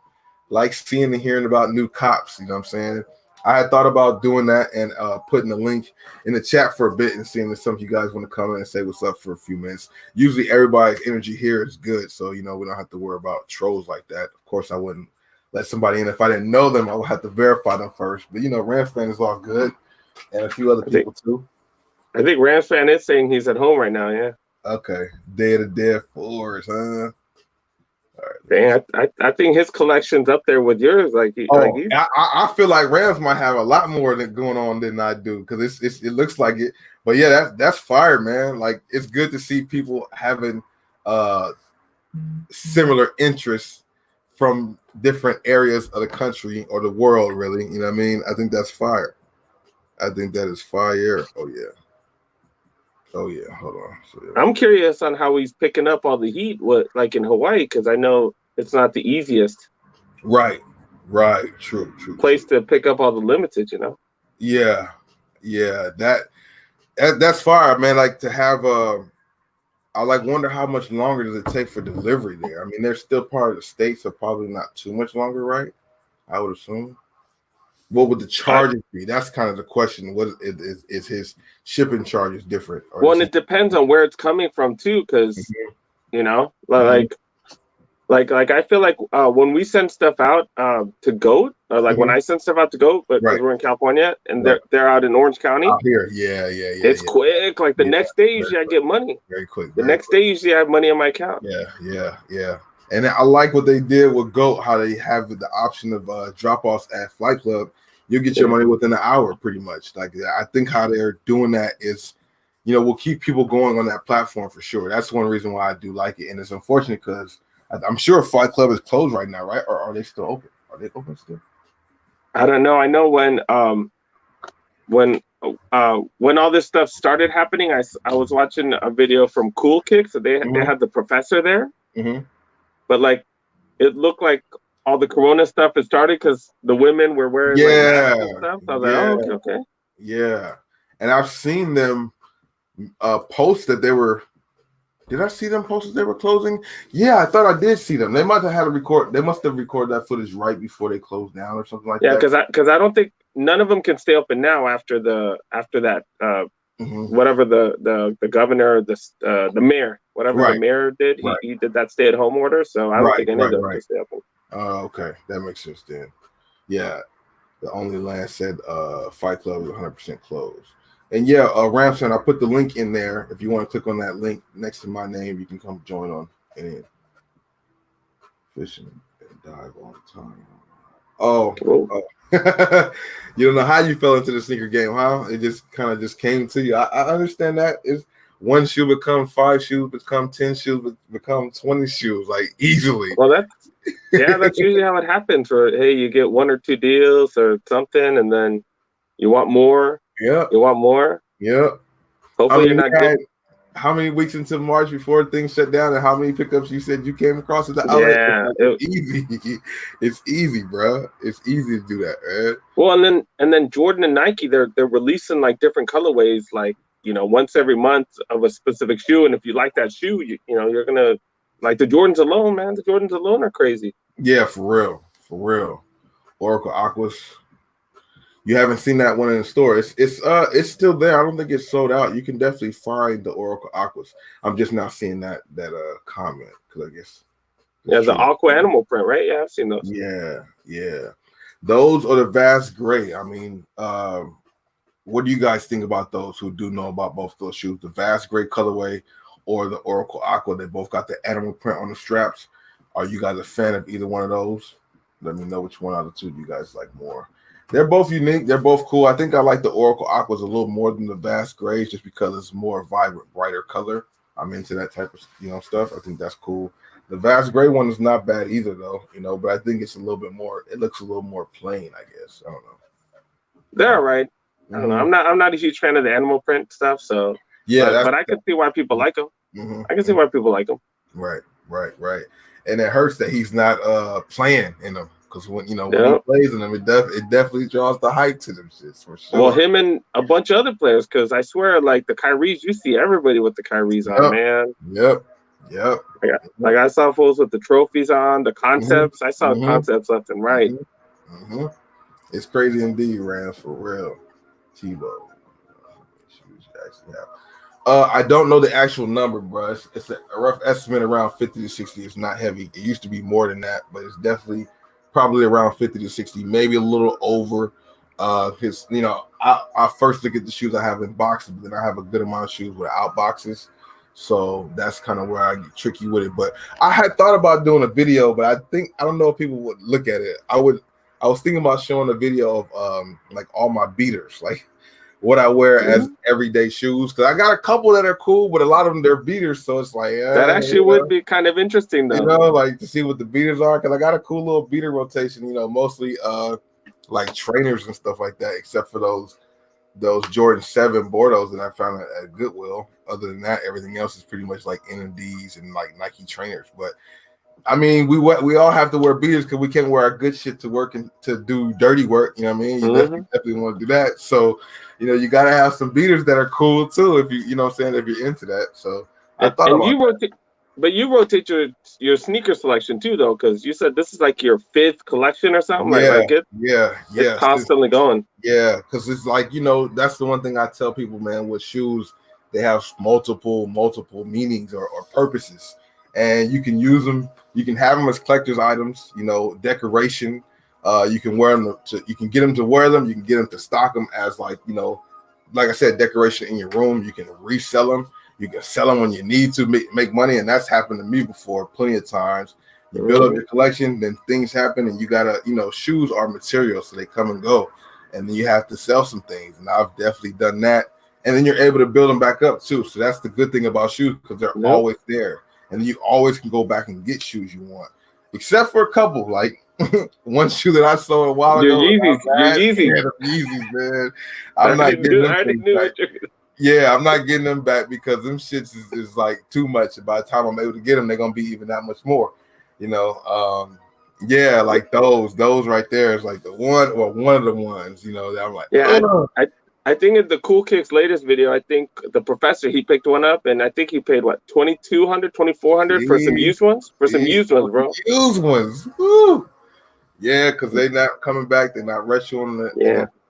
Like seeing and hearing about new cops, you know what I'm saying? I had thought about doing that and putting the link in the chat for a bit and seeing if some of you guys want to come in and say what's up for a few minutes. Usually everybody's energy here is good, so we don't have to worry about trolls like that. Of course, I wouldn't let somebody in if I didn't know them. I would have to verify them first. But Rams fan is all good, and a few other people too. I think Rams fan is saying he's at home right now. Yeah. Okay. Day of the Dead Fours, huh? All right. Dang, I think his collection's up there with yours. I feel like Rams might have a lot more going on than I do because it looks like it. But yeah, that's fire, man. Like it's good to see people having similar interests from different areas of the country or the world, really. You know what I mean? I think that's fire. I think that is fire. Oh yeah. Hold on. I'm curious on how he's picking up all the heat, like in Hawaii, because I know it's not the easiest. Right. True. Place to pick up all the limited, Yeah. That's fire, man. Like to have I wonder how much longer does it take for delivery there? I mean, they're still part of the state, so probably not too much longer, right? I would assume. What would the charges be? That's kind of the question. What is his shipping charges different? Well, and it depends on where it's coming from too, because like Like I feel like when we send stuff out to Goat, or like when Mhm. I send stuff out to Goat, but because Right. we're in California and Right. they're out in Orange County, Out here. Yeah. it's quick. Like the Yeah. next day, Very usually I quick. get money. Very quick. The Very next quick. day, usually I have money in my account. Yeah. And I like what they did with Goat, how they have the option of drop-offs at Flight Club. You get your money within an hour, pretty much. Like I think how they're doing that is, will keep people going on that platform for sure. That's one reason why I do like it, and it's unfortunate because I'm sure Flight Club is closed right now, right? Or are they still open? Are they open still? I don't know. I know when all this stuff started happening, I was watching a video from Cool Kick, so they had the professor there, but like it looked like all the Corona stuff had started because the women were wearing like masks and stuff. So I was like, oh, okay. Yeah, and I've seen them post that they were. Did I see them post that they were closing? Yeah, I thought I did see them. They must have had a record. They must have recorded that footage right before they closed down or something like that. Yeah, because I don't think none of them can stay open now after that whatever the governor, the mayor, whatever the mayor did, he did that stay at home order. So I don't think any of them can stay open. Okay, that makes sense then. Yeah, the only land said Fight Club is 100% closed. And yeah, Ramson, I put the link in there. If you want to click on that link next to my name, you can come join on and fishing and dive all the time. Oh. You don't know how you fell into the sneaker game, huh? It just kind of just came to you. I understand that. It's one shoe become 5 shoes, become 10 shoes, become 20 shoes, like easily. Well, that's usually how it happens. Or hey, you get 1 or 2 deals or something, and then you want more. Yeah. You want more. Yeah. Hopefully you're not good. How many weeks into March before things shut down, and how many pickups you said you came across at the outlet? Yeah, it's easy. It's easy, bro. It's easy to do that, man. Well, and then Jordan and Nike, they're releasing like different colorways, like once every month of a specific shoe. And if you like that shoe, you're gonna like the Jordans alone, man. The Jordans alone are crazy. Yeah, for real. Oracle Aquas. You haven't seen that one in the store. It's still there. I don't think it's sold out. You can definitely find the Oracle Aquas. I'm just not seeing that comment because I guess the aqua animal print, right? Yeah, I've seen those. Yeah. Those are the Vast Gray. I mean, what do you guys think about those who do know about both those shoes? The Vast Gray colorway or the Oracle Aqua? They both got the animal print on the straps. Are you guys a fan of either one of those? Let me know which one out of the two you guys like more. They're both unique. They're both cool. I think I like the Oracle Aquas a little more than the Vast Grays just because it's more vibrant, brighter color. I'm into that type of stuff. I think that's cool. The Vast Gray one is not bad either, though. But I think it's a little bit more. It looks a little more plain, I guess. I don't know. They're all right. I don't know. I'm not a huge fan of the animal print stuff. So yeah, but I can see why people like them. I can see why people like them. Right. And it hurts that he's not playing in them. Because when he plays in them, it definitely draws the hype to them shits for sure. Well, him and a bunch of other players, because I swear, like the Kyries, you see everybody with the Kyries on, man. Yep. Like I saw fools with the trophies on, the concepts. I saw concepts left and right. It's crazy indeed, Ram, for real. Tebow. I don't know the actual number, bro. It's a rough estimate around 50 to 60. It's not heavy. It used to be more than that, but it's definitely probably around 50 to 60, maybe a little over. His, I first look at the shoes I have in boxes, but then I have a good amount of shoes without boxes. So that's kind of where I get tricky with it. But I had thought about doing a video, but I don't know if people would look at it. I was thinking about showing a video of like all my beaters, like what I wear as everyday shoes. Because I got a couple that are cool, but a lot of them they're beaters. So it's like that actually would be kind of interesting, though. Like to see what the beaters are. Because I got a cool little beater rotation. Mostly like trainers and stuff like that, except for those Jordan 7 Bordeaux that I found at Goodwill. Other than that, everything else is pretty much like NMDs and like Nike trainers. But I mean, we all have to wear beaters because we can't wear our good shit to work and to do dirty work. You know what I mean? You definitely want to do that. So, you got to have some beaters that are cool too. If you know what I'm saying, if you're into that. So I thought about that. But you rotate your sneaker selection too, though, because you said this is like your 5th collection or something. It's constantly going. Yeah, because it's like that's the one thing I tell people, man. With shoes, they have multiple meanings or purposes, and you can use them. You can have them as collector's items, you know, decoration. You can wear them you can get them to wear them. You can get them to stock them as, like, you know, like I said, decoration in your room. You can resell them. You can sell them when you need to make money, and that's happened to me before plenty of times. You build up your collection, then things happen, and you gotta, you know, shoes are material, so they come and go, and then you have to sell some things. And I've definitely done that, and then you're able to build them back up too. So that's the good thing about shoes, because they're always there, and you always can go back and get shoes you want, except for a couple, like one shoe that I sold a while ago. Your Yeezys, man. I'm not getting them back. Yeah, I'm not getting them back because them shits is like too much. By the time I'm able to get them, they're gonna be even that much more. You know, yeah, like those right there is like the one or one of the ones. You know, that I'm like, I think in the Cool Kicks latest video, I think the professor, he picked one up, and I think he paid what, $2,200, $2,400 for some used ones, used ones, bro. Used ones, woo. Yeah, because they're not coming back. They're not retroing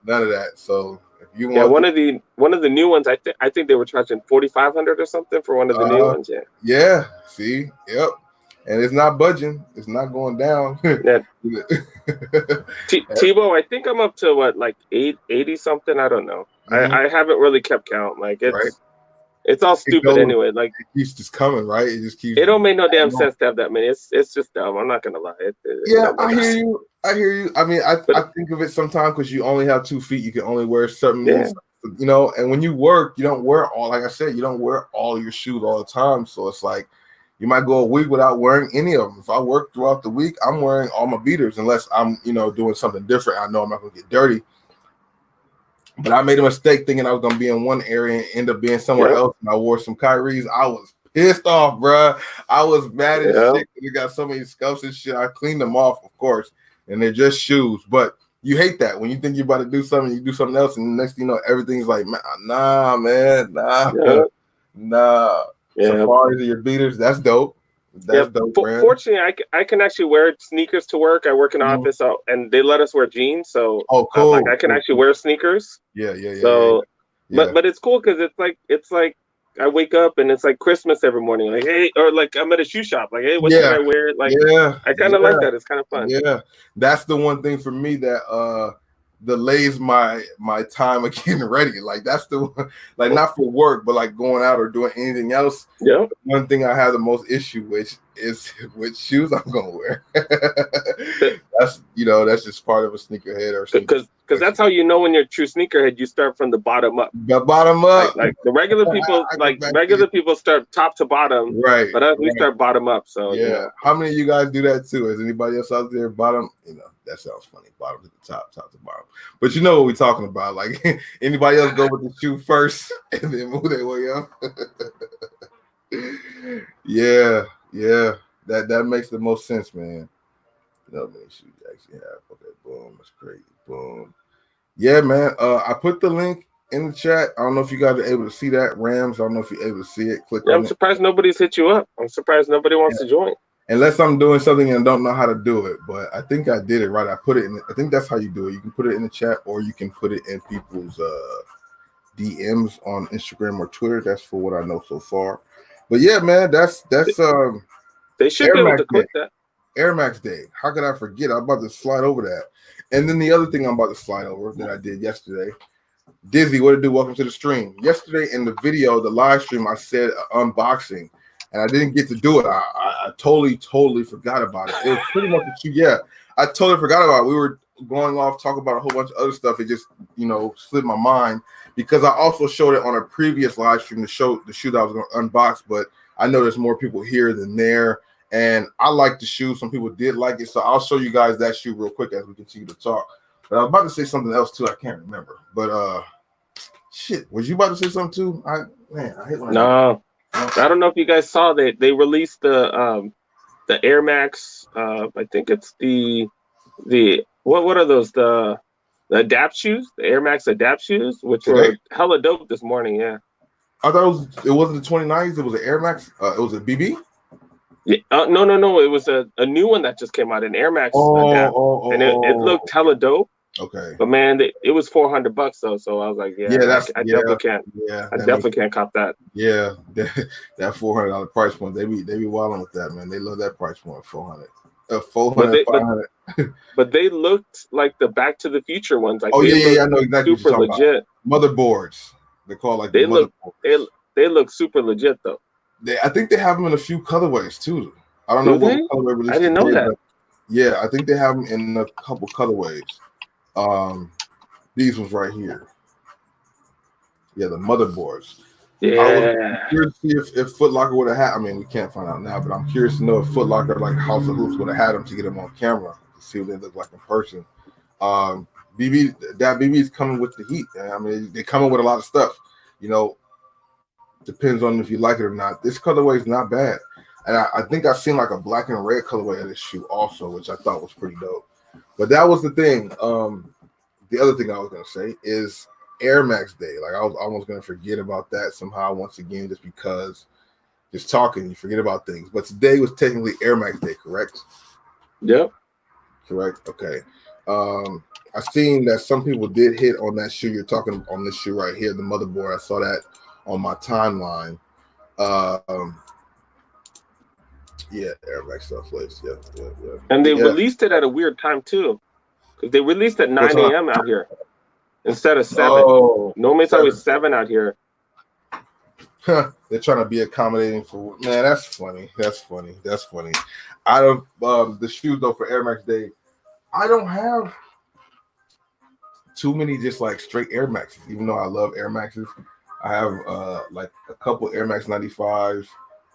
none of that. So. You want one of the new ones, I think they were charging $4,500 or something for one of the new ones. Yeah. See, yep. And it's not budging. It's not going down. Yeah. Tebow, I think I'm up to what, like 80 something. I don't know. I haven't really kept count. Like it's all stupid anyway. Like it keeps just coming, right? It just keeps. It don't make no damn sense to have that many. It's just dumb. I'm not gonna lie. I hear you. I mean, I think of it sometimes because you only have 2 feet. You can only wear certain, you know. And when you work, you don't wear all. Like I said, you don't wear all your shoes all the time. So it's like you might go a week without wearing any of them. If I work throughout the week, I'm wearing all my beaters unless I'm, you know, doing something different. I know I'm not gonna get dirty. But I made a mistake thinking I was gonna be in one area and end up being somewhere else. And I wore some Kyrie's. I was pissed off, bro. I was mad as shit. We got so many scuffs and shit. I cleaned them off, of course, and they're just shoes. But you hate that when you think you're about to do something, you do something else, and the next thing you know, everything's like, nah, man, nah. Safaris or your beaters, that's dope. That's dope, man. Fortunately, I can actually wear sneakers to work. I work in an office, and they let us wear jeans, so cool. Like I can actually wear sneakers. Yeah. So, but it's cool because it's like I wake up and it's like Christmas every morning. Like, hey, or like I'm at a shoe shop. Like, hey, what should I wear? Like, I kind of like that. It's kind of fun. Yeah, that's the one thing for me that delays my time of getting ready. Like that's the one, like not for work, but like going out or doing anything else. Yeah. One thing I have the most issue with is which shoes I'm gonna wear. That's just part of a sneakerhead or something. Because that's how you know when you're a true sneakerhead. You start from the bottom up. The bottom up. Like the regular people, regular people start top to bottom. Right. But us, we start bottom up. So yeah. You know. How many of you guys do that too? Is anybody else out there bottom? You know, that sounds funny. Bottom to the top, top to bottom. But you know what we're talking about. Like anybody else go with the shoe first and then move their way up. Yeah. That makes the most sense, man. No many shoes you actually have. Okay, boom. That's crazy. Boom. Yeah, man. I put the link in the chat. I don't know if you guys are able to see that. Rams, I don't know if you're able to see it. Click on it. I'm surprised nobody's hit you up. I'm surprised nobody wants to join. Unless I'm doing something and don't know how to do it. But I think I did it right. I put it in. I think that's how you do it. You can put it in the chat or you can put it in people's DMs on Instagram or Twitter. That's for what I know so far. But yeah, man, that's they should be able to click that. Air Max Day. How could I forget? I'm about to slide over that. And then the other thing I'm about to slide over that I did yesterday. Dizzy, what to do? Welcome to the stream. Yesterday in the video, the live stream, I said unboxing, and I didn't get to do it. I totally forgot about it. It was pretty much I totally forgot about it. We were going off talking about a whole bunch of other stuff. It just slipped my mind because I also showed it on a previous live stream to show the shoe that I was going to unbox, but I know there's more people here than there. And I like the shoe. Some people did like it. So I'll show you guys that shoe real quick as we continue to talk. But I was about to say something else too. I can't remember. But shit, was you about to say something too? I hate when I don't know if you guys saw they released the Air Max. I think it's the what are those? The Adapt shoes, the Air Max Adapt shoes, which were hella dope this morning. Yeah. I thought it wasn't the 29s. It was an Air Max. It was a BB. Yeah, no. It was a new one that just came out, an Air Max Adapt, and it looked hella dope. Okay. But man, it was $400 though, so I was like, yeah, I definitely can't. Yeah, I definitely can't cop that. Yeah, that $400 price point. They be wilding with that, man. They love that price point, 400, 400, 500. But they looked like the Back to the Future ones. Like, oh yeah, I know exactly super what you're legit. About. Motherboards. They call like they the look motherboards. they look super legit though. I think they have them in a few colorways too. I don't know what colorway released. I didn't know that. Yeah, I think they have them in a couple colorways. These ones right here. Yeah, the motherboards. Yeah. I was curious to see if Foot Locker would have had. I mean, we can't find out now, but I'm curious to know if Foot Locker, like House of Hoops, would have had them to get them on camera to see what they look like in person. BB is coming with the heat. I mean, they're coming with a lot of stuff. You know, depends on if you like it or not. This colorway is not bad, and I think I've seen like a black and red colorway of this shoe also, which I thought was pretty dope. But that was the thing. The other thing I was gonna say is Air Max Day. Like, I was almost gonna forget about that somehow once again, just because just talking, you forget about things. But today was technically Air Max Day, correct? Yep. Correct. Okay. I've seen that some people did hit on that shoe. You're talking on this shoe right here, the motherboard. I saw that on my timeline. Yeah, Air Max stuff place. Yeah. And they released it at a weird time too, because they released at 9 a.m. out here instead of 7. Oh, normally it's always 7 out here. They're trying to be accommodating for, man. That's funny. Out of the shoes though for Air Max Day, I don't have too many just like straight Air Maxes. Even though I love Air Maxes, I have like a couple Air Max 95s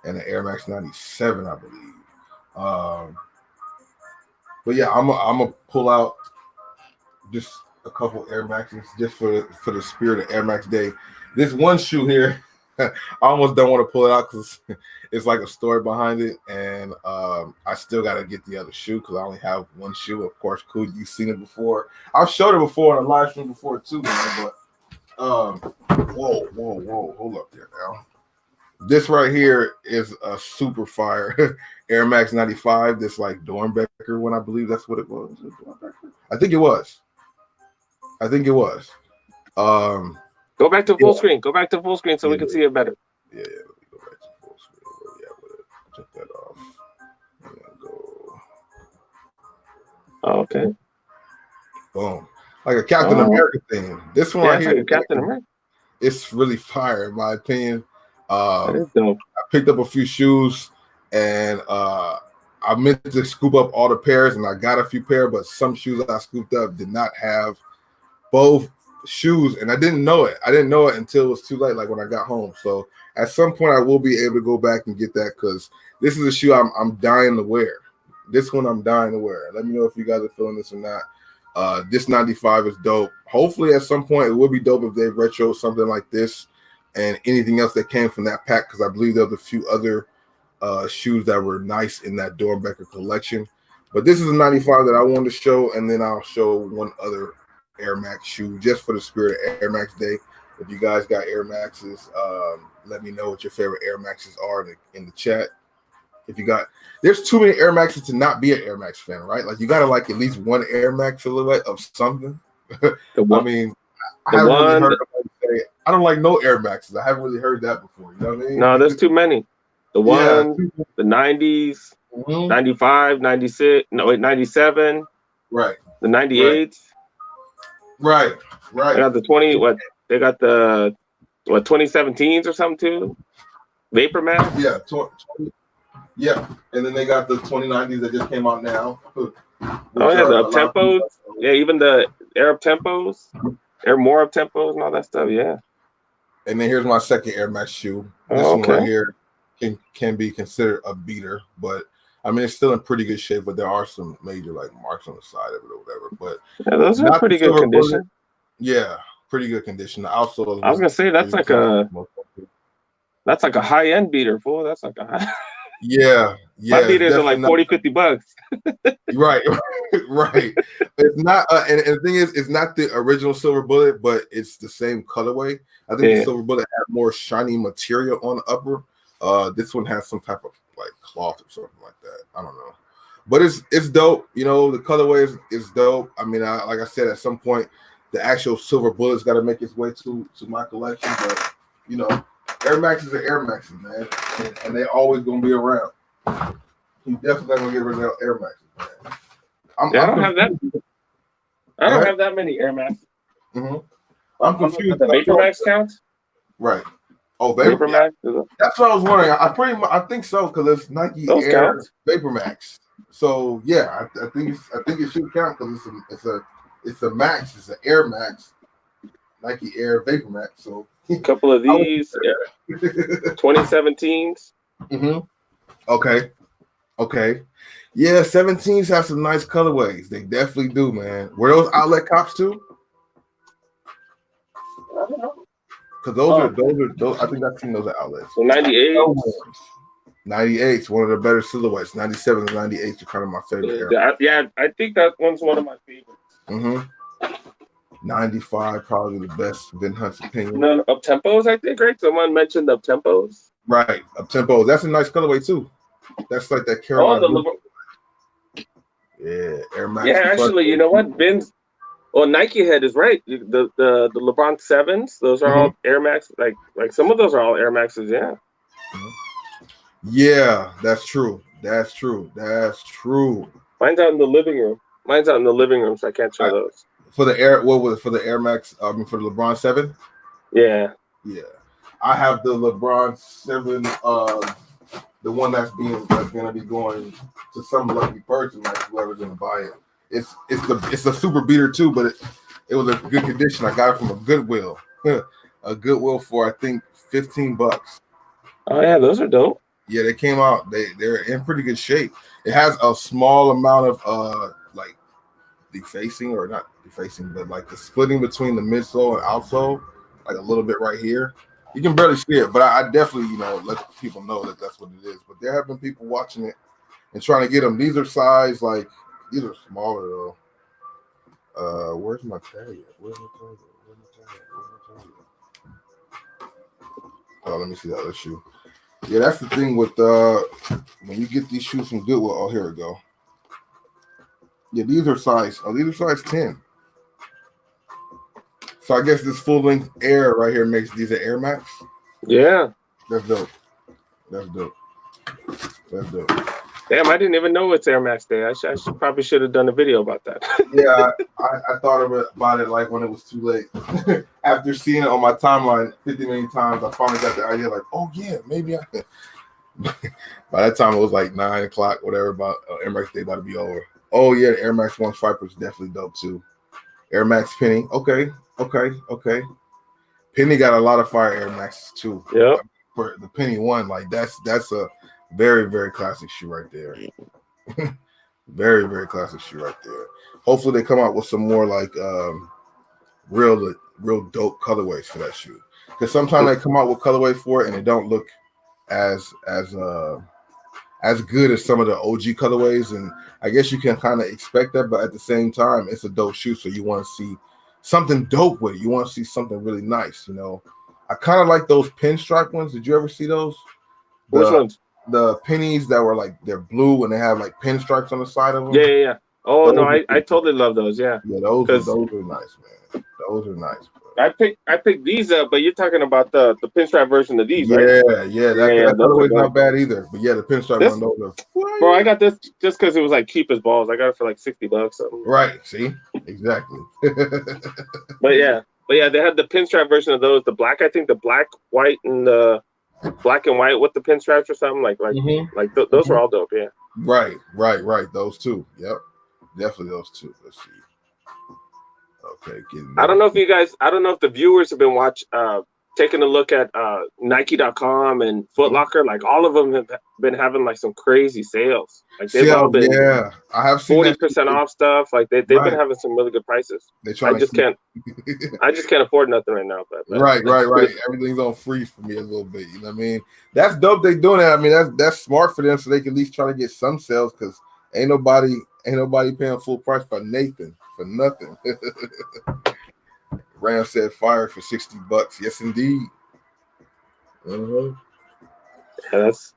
and an Air Max 97, I believe. But yeah, I'm gonna pull out just a couple Air Maxes just for the spirit of Air Max Day. This one shoe here, I almost don't want to pull it out because it's like a story behind it, and I still got to get the other shoe because I only have one shoe. Of course, cool. You've seen it before. I've showed it before on a live stream before too, man. But whoa, hold up there now. This right here is a super fire Air Max 95. This like Dornbecker one, I believe that's what it was. I think it was. Go back to full screen. Go back to full screen so we can see it better. Yeah, let me go back to full screen. Yeah, with it. Check that off. And then go. Oh, okay. Boom. Like a Captain America thing. This one right here, like Captain America. It's really fire in my opinion. That is dope. I picked up a few shoes and I meant to scoop up all the pairs and I got a few pair, but some shoes I scooped up did not have both shoes, and I didn't know it. I didn't know it until it was too late, like when I got home. So at some point I will be able to go back and get that because this is a shoe I'm dying to wear. This one I'm dying to wear. Let me know if you guys are feeling this or not. This 95 is dope. Hopefully at some point it would be dope if they retro something like this and anything else that came from that pack, because I believe there's a few other shoes that were nice in that Dornbecker collection. But this is a 95 that I wanted to show, and then I'll show one other Air Max shoe just for the spirit of Air Max Day. If you guys got Air Maxes, let me know what your favorite Air Maxes are in the chat. If you got, there's too many Air Maxes to not be an Air Max fan, right? Like you gotta like at least one Air Max silhouette of something. I mean, I haven't really heard nobody say I don't like no Air Maxes. I haven't really heard that before. You know what I mean? No, there's too many. The one, the 90s, 95, 96, 97, right? The 98s. Right. They got the 20. What they got the 2017s or something too. Vapor Max. Yeah. Yeah, and then they got the 2090s that just came out now. Oh yeah, the up tempos. Yeah, even the Air up tempos, more up tempos, and all that stuff. Yeah. And then here's my second Air Max shoe. This one right here can be considered a beater, but I mean it's still in pretty good shape. But there are some major like marks on the side of it or whatever. But yeah, those are pretty good condition. Yeah, pretty good condition. Also, I was gonna say that's like a high end beater, fool. That's like a high. Yeah. My beaters are like $40-$50. Right. It's not, and the thing is, it's not the original Silver Bullet, but it's the same colorway. I think the Silver Bullet had more shiny material on the upper. This one has some type of like cloth or something like that. I don't know. But it's dope. You know, the colorway is dope. I mean, like I said, at some point, the actual silver bullet's got to make its way to my collection. But you know, Air Maxes are Air Maxes, man, and they always gonna be around. You definitely not gonna get rid of Air Maxes, man. I don't have that. I don't have that many Air Max. Mm-hmm. I'm confused. The Vapor Max count? Right. Oh, Vapor Max. That's what I was wondering. I think so because it's Nike Those Air count. Vapor Max. So yeah, I think it should count because it's a Max. It's an Air Max. Nike Air Vapor Max. So a couple of these 2017s. Mm-hmm. Okay. Yeah, 17s have some nice colorways. They definitely do, man. Were those outlet cops too? I don't know. Because those. I think I've seen those at outlets. So 98. 98's one of the better silhouettes. 97 and 98 are kind of my favorite era. Yeah, I think that one's one of my favorites. Mm-hmm. 95 probably the best. Ben Hunt's opinion. No, up tempos, I think, right? Someone mentioned up tempos. Right, up tempo. That's a nice colorway too. That's like that Carolina. Yeah, Air Max. Yeah, actually, you know what? Nike Head is right. The LeBron 7s, those are all Air Max. Like some of those are all Air Maxes. Yeah. Yeah, that's true. That's true. Mine's out in the living room. So I can't show those. For the Air, what was it? For the Air Max? For the LeBron 7. Yeah. I have the LeBron 7. The one that's gonna be going to some lucky person, like whoever's gonna buy it. It's a super beater too, but it was a good condition. I got it from a Goodwill. A Goodwill for I think $15. Oh yeah, those are dope. Yeah, they came out. They're in pretty good shape. It has a small amount of like defacing, or not defacing, but like the splitting between the midsole and outsole, like a little bit right here. You can barely see it, but I definitely, let people know that that's what it is. But there have been people watching it and trying to get them. These are size these are smaller though. Where's my tag at? Oh, let me see the other shoe. Yeah, that's the thing with when you get these shoes from Goodwill. Oh, here we go. Yeah, these are size 10. So I guess this full length Air right here makes these an Air Max. Yeah, that's dope. Damn, I didn't even know it's Air Max Day. I probably should have done a video about that. Yeah, I thought about it like when it was too late. After seeing it on my timeline 50 million times, I finally got the idea like, oh yeah, maybe I can. By that time it was like 9 o'clock, whatever, about Air Max Day about to be over. Oh yeah, the Air Max 1 Striper is definitely dope too. Air Max Penny, okay. Penny got a lot of fire Air Maxes too. Yeah. For the Penny 1, like that's a very, very classic shoe right there. Very, very classic shoe right there. Hopefully they come out with some more like real dope colorways for that shoe. Because sometimes they come out with colorway for it and they don't look as good as some of the OG colorways. And I guess you can kind of expect that, but at the same time, it's a dope shoe, so you want to see something dope with it. You want to see something really nice, I kind of like those pinstripe ones. Did you ever see those? Which ones? The pennies that were like, they're blue and they have like pinstripes on the side of them. Yeah. Oh, no, I totally love those. Yeah. Yeah, those are nice, man. Those are nice. Bro. I picked these up, but you're talking about the pinstripe version of these, right? Yeah. That colorway's not bad either. But yeah, the pinstripe one, those are. Bro, I got this just because it was like cheap as balls. I got it for like $60. Something. Right. See, exactly. But yeah, they had the pinstripe version of those. The black, I think the black, white, and the black and white with the pinstripes or something those were all dope. Yeah. Right. Those two. Yep. Definitely those two. Let's see. Okay. I don't know if the viewers have been taking a look at Nike.com and Foot Locker. Like all of them have been having like some crazy sales. Like they've all been I have seen 40% off stuff. Like they've been having some really good prices. I just can't afford nothing right now. But right. Everything's on freeze for me a little bit. You know what I mean? That's dope. They doing that. I mean, that's smart for them, so they can at least try to get some sales because ain't nobody paying full price for Nathan for nothing. Ram said fire for $60. Yes, indeed. Yes.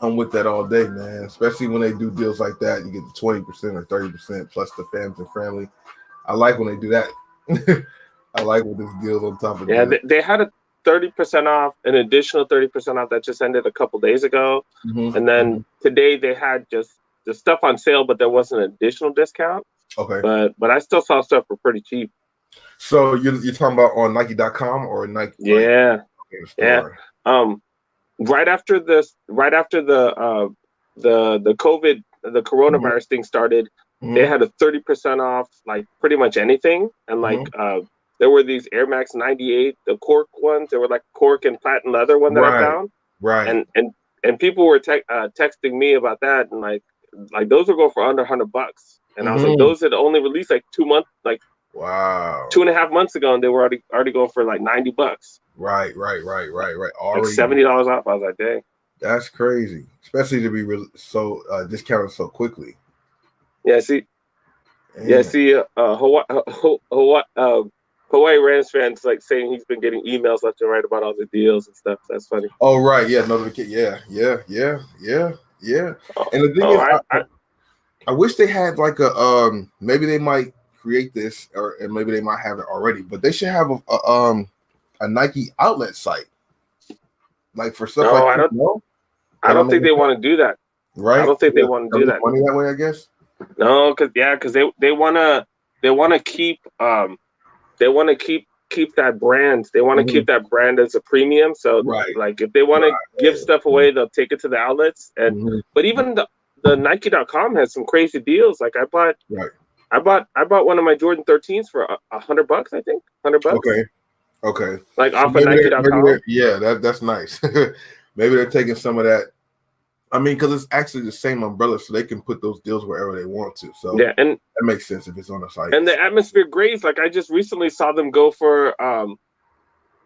I'm with that all day, man. Especially when they do deals like that, you get the 20% or 30% plus the fans and family. I like when they do that. I like when this deals on top of they had a 30% off, an additional 30% off that just ended a couple days ago, and then today they had just the stuff on sale, but there wasn't an additional discount. Okay, but I still saw stuff for pretty cheap. So you're talking about on Nike.com or Nike? Yeah, yeah. Right after the COVID, the coronavirus thing started, they had a 30% off like pretty much anything, and like there were these Air Max 98, the cork ones. There were like cork and platinum leather one that I found. Right. And people were texting me about that, and like those would go for under $100. And I was like, those had only released like 2 months, like 2.5 months ago, and they were already going for like $90. Right. Already like $70 off. I was like, dang, that's crazy, especially to be so discounted so quickly. Yeah, see, Hawaii Rams fans like saying he's been getting emails left and right about all the deals and stuff. That's funny. Oh right, yeah, yeah. And the thing is, I wish they had like a maybe they might create this, and maybe they might have it already, but they should have a Nike outlet site, like for stuff. I don't think they want to do that. Right? I don't think they want to do that. Money that way, I guess. No, because they want to keep keep that brand. They want to keep that brand as a premium. So like if they want to give stuff away, they'll take it to the outlets. And but even the Nike.com has some crazy deals. Like I bought one of my Jordan 13s for $100. I think $100. Okay. Like off of Nike.com. Yeah, that's nice. Maybe they're taking some of that. I mean, because it's actually the same umbrella, so they can put those deals wherever they want to. So yeah, and that makes sense if it's on the site. And the Atmosphere Grays, like I just recently saw them go for.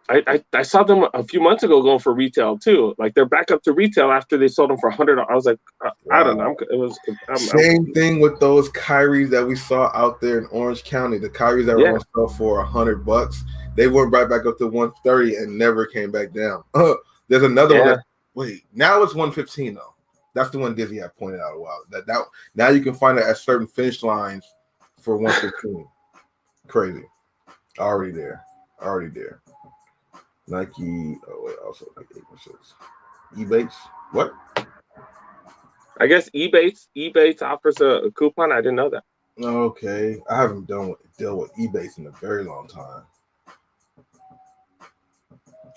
I saw them a few months ago going for retail too. Like they're back up to retail after they sold them for $100. I was like, I don't know. Same thing with those Kyries that we saw out there in Orange County. The Kyries that were on sale for $100, they went right back up to 130 and never came back down. There's another one. Wait, now it's 115 though. That's the one Dizzy had pointed out a while. That now you can find it at certain finish lines for 115. Crazy. Already there. Nike. Oh wait, also like 8%. Ebates. What? I guess Ebates offers a coupon. I didn't know that. Okay, I haven't dealt with Ebates in a very long time.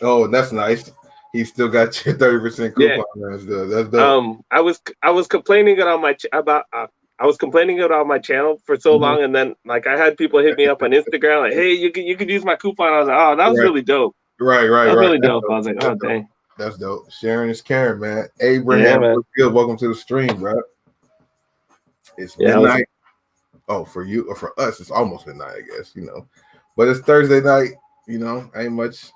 Oh, that's nice. He still got your 30% coupon. Yeah. That's dope. I was complaining it on my channel for so long, and then like I had people hit me up on Instagram like, "Hey, you could use my coupon." I was like, "Oh, that was really dope." Right. That was really dope. I was like, "Oh, dang." That's dope. Sharon is Karen, man. Abraham, good. Welcome to the stream, bro. It's midnight. Oh, for you or for us, it's almost midnight, I guess. But it's Thursday night. Ain't much.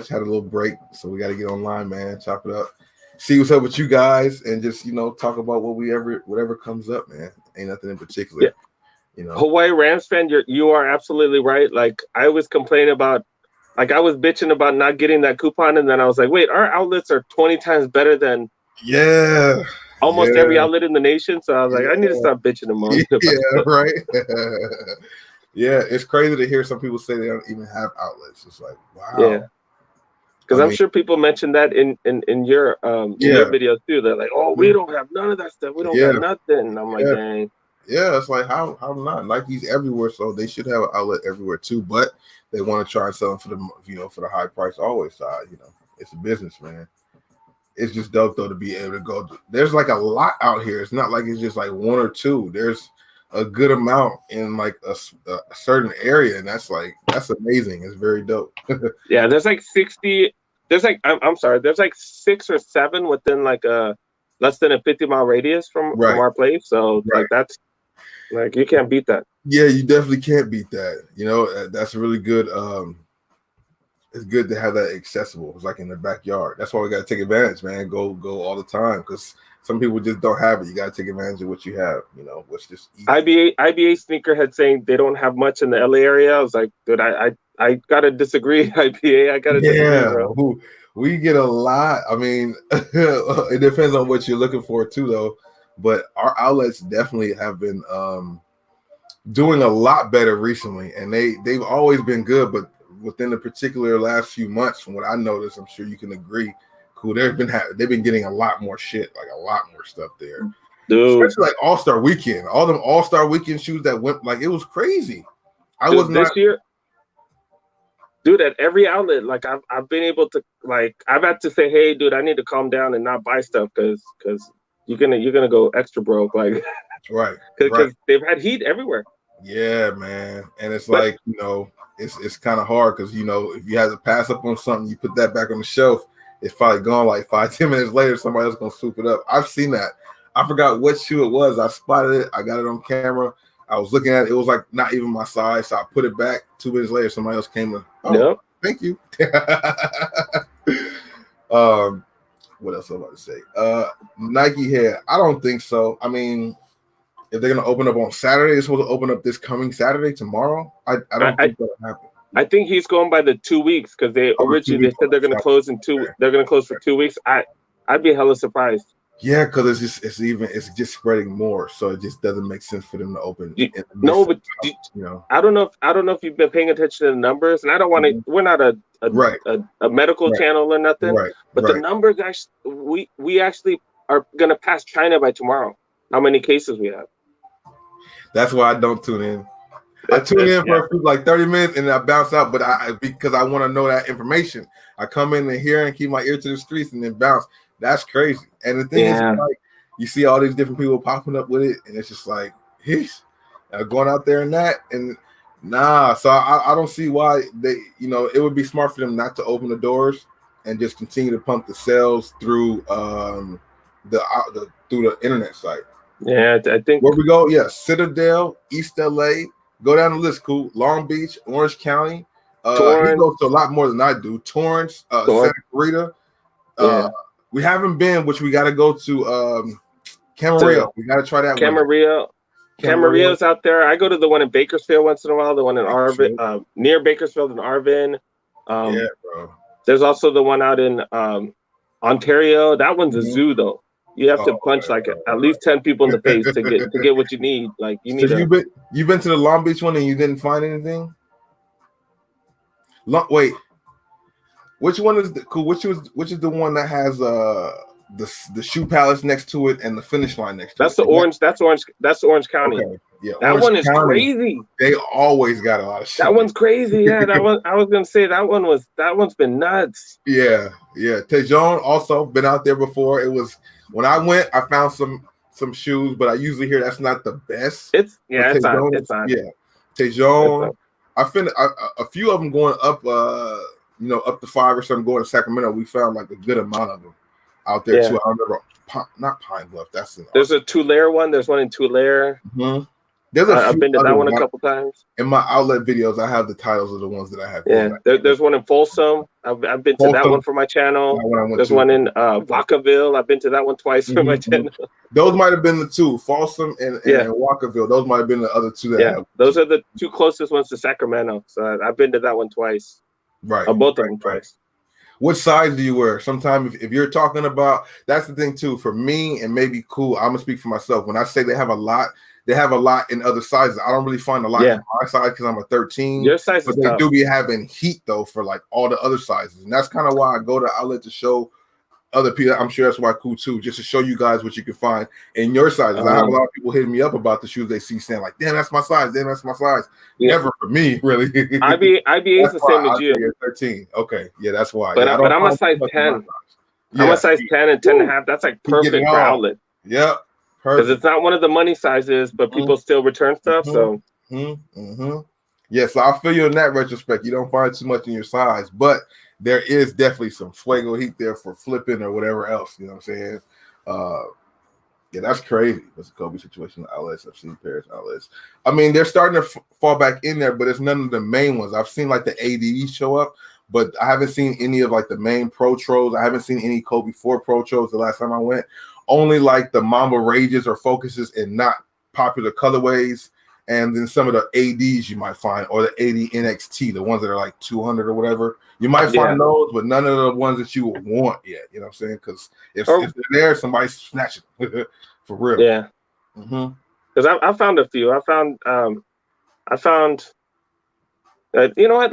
Had a little break, so we got to get online, man. Chop it up, see what's up with you guys, and just talk about whatever comes up, man. Ain't nothing in particular. Yeah. Hawaii Rams fan, you are absolutely right. Like I was complaining about, like I was bitching about not getting that coupon, and then I was like, wait, our outlets are 20 times better than almost every outlet in the nation. So I was like, I need to stop bitching and moaning. Right. Yeah, it's crazy to hear some people say they don't even have outlets. It's like, wow. Yeah. Because I'm sure people mentioned that in your videos too. They're like, "Oh, we don't have none of that stuff. We don't have nothing." And I'm like, "Dang." Yeah, it's like how not? Nike's everywhere, so they should have an outlet everywhere too. But they want to try and sell them for the for the high price always side. It's a business, man. It's just dope though to be able to go. There's like a lot out here. It's not like it's just like one or two. There's a good amount in like a certain area, and that's amazing. It's very dope. Yeah, there's like 60. There's like there's like 6 or 7 within like a less than a 50-mile radius from our place. So like that's like you can't beat that. Yeah, you definitely can't beat that. That's really good. It's good to have that accessible. It's like in the backyard. That's why we got to take advantage, man. Go all the time because some people just don't have it. You got to take advantage of what you have, what's just easy. IBA Sneakerhead saying they don't have much in the LA area. I was like, dude, I got to disagree, IBA. I got to disagree, bro. We get a lot. I mean, it depends on what you're looking for too, though. But our outlets definitely have been doing a lot better recently, and they've always been good. But within the particular last few months, from what I noticed, I'm sure you can agree. Cool, they've been getting a lot more shit, like a lot more stuff there. Dude. Especially like All-Star Weekend, all them All-Star Weekend shoes that went like it was crazy. This year. Dude, at every outlet, like I've been able to, like, I've had to say, hey, dude, I need to calm down and not buy stuff because you're gonna go extra broke, like, right? Because they've had heat everywhere. Yeah, man, and it's like, you know, it's kind of hard because, you know, if you have to pass up on something, you put that back on the shelf, it's probably gone like 5-10 minutes later. Somebody else gonna swoop it up. I've seen that. I forgot what shoe it was. I spotted it. I got it on camera. I was looking at it. It was like not even my size. So I put it back. 2 minutes later, somebody else came in. Oh, Thank you. What else am I about to say? Nike hair. I don't think so. I mean, if they're gonna open up on Saturday, they're supposed to open up this coming Saturday, tomorrow. I don't think that'll happen. I think he's going by the 2 weeks because they originally said they're gonna close in two. They're gonna close for 2 weeks. I'd be hella surprised. Yeah, because it's just spreading more, so it just doesn't make sense for them to open. But you know, I don't know if you've been paying attention to the numbers, and I don't want to. We're not a medical channel or nothing, but the numbers actually, we actually are gonna pass China by tomorrow. How many cases we have? That's why I don't tune in. I tune in for like 30 minutes and I bounce out, but because I want to know that information. I come in and hear and keep my ear to the streets and then bounce. That's crazy. And the thing is, like, you see all these different people popping up with it, and it's just like, going out there and that, and nah. So I don't see why they, you know, it would be smart for them not to open the doors and just continue to pump the sales through through the internet site. Yeah, I think where we go. Yeah, Citadel, East LA. Go down the list. Cool. Long Beach, Orange County. He goes to a lot more than I do. Torrance, Santa Clarita. We haven't been, which we got to go to Camarillo. We got to try that one. Camarillo's out there. I go to the one in Bakersfield once in a while, the one in Arvin, near Bakersfield in Arvin. Yeah, bro. There's also the one out in Ontario. That one's a zoo, though. You have to punch at least 10 people in the face to get what you need. Like you need. So you've been to the Long Beach one and you didn't find anything? Wait. Which one is cool? Which is the one that has the shoe palace next to it and the finish line next to it? That's Orange County. Okay. Yeah, that Orange one is County, crazy. They always got a lot of shit. That one's crazy. Yeah, that one. I was gonna say that one's been nuts. Yeah. Tejon also been out there before. It was when I went, I found some shoes, but I usually hear that's not the best. It's on. Yeah, Tejon. I found a few of them going up. Up to 5 or something going to Sacramento. We found like a good amount of them out there too. I remember not Pine Bluff. There's a Tulare one. There's one in Tulare. Mm-hmm. I've been to that one a couple times. In my outlet videos, I have the titles of the ones that I have. Yeah, there's one in Folsom. I've been to that one for my channel. There's one in Vacaville. I've been to that one twice for my channel. Those might have been the two, Folsom and Vacaville. Those might have been the other two that those are the two closest ones to Sacramento. So I've been to that one twice. Right. Both of them twice. What size do you wear? Sometimes if you're talking about, that's the thing too, for me and maybe cool, I'm gonna speak for myself. When I say they have a lot in other sizes. I don't really find a lot in my size because I'm a 13. Your size but they do be having heat though for like all the other sizes. And that's kind of why I go to outlet to show other people. I'm sure that's why cool too, just to show you guys what you can find in your sizes. I have a lot of people hitting me up about the shoes they see saying like, damn, that's my size. Yeah. Never for me, really. IBA is the same as you. 13. Okay. Yeah, that's why. But I'm a size 10. I'm a size 10 and 10 and a half. That's like perfect for outlet. Yep. Because it's not one of the money sizes, but people still return stuff. So yeah, so I feel you in that retrospect. You don't find too much in your size, but there is definitely some fuego heat there for flipping or whatever else. You know what I'm saying? Yeah, that's crazy. That's a Kobe situation. Outlets, I've seen Paris outlets. I mean, they're starting to fall back in there, but it's none of the main ones. I've seen like the ADE show up, but I haven't seen any of like the main Pro Tros. I haven't seen any Kobe 4 Pro Tros the last time I went. Only like the Mamba Rages or Focuses and not popular colorways and then some of the ADs you might find, or the AD NXT, the ones that are like 200 or whatever. You might find those, but none of the ones that you would want yet. You know what I'm saying? Because if they're there, somebody snatch it for real. Yeah. Because I found a few. I found. You know what?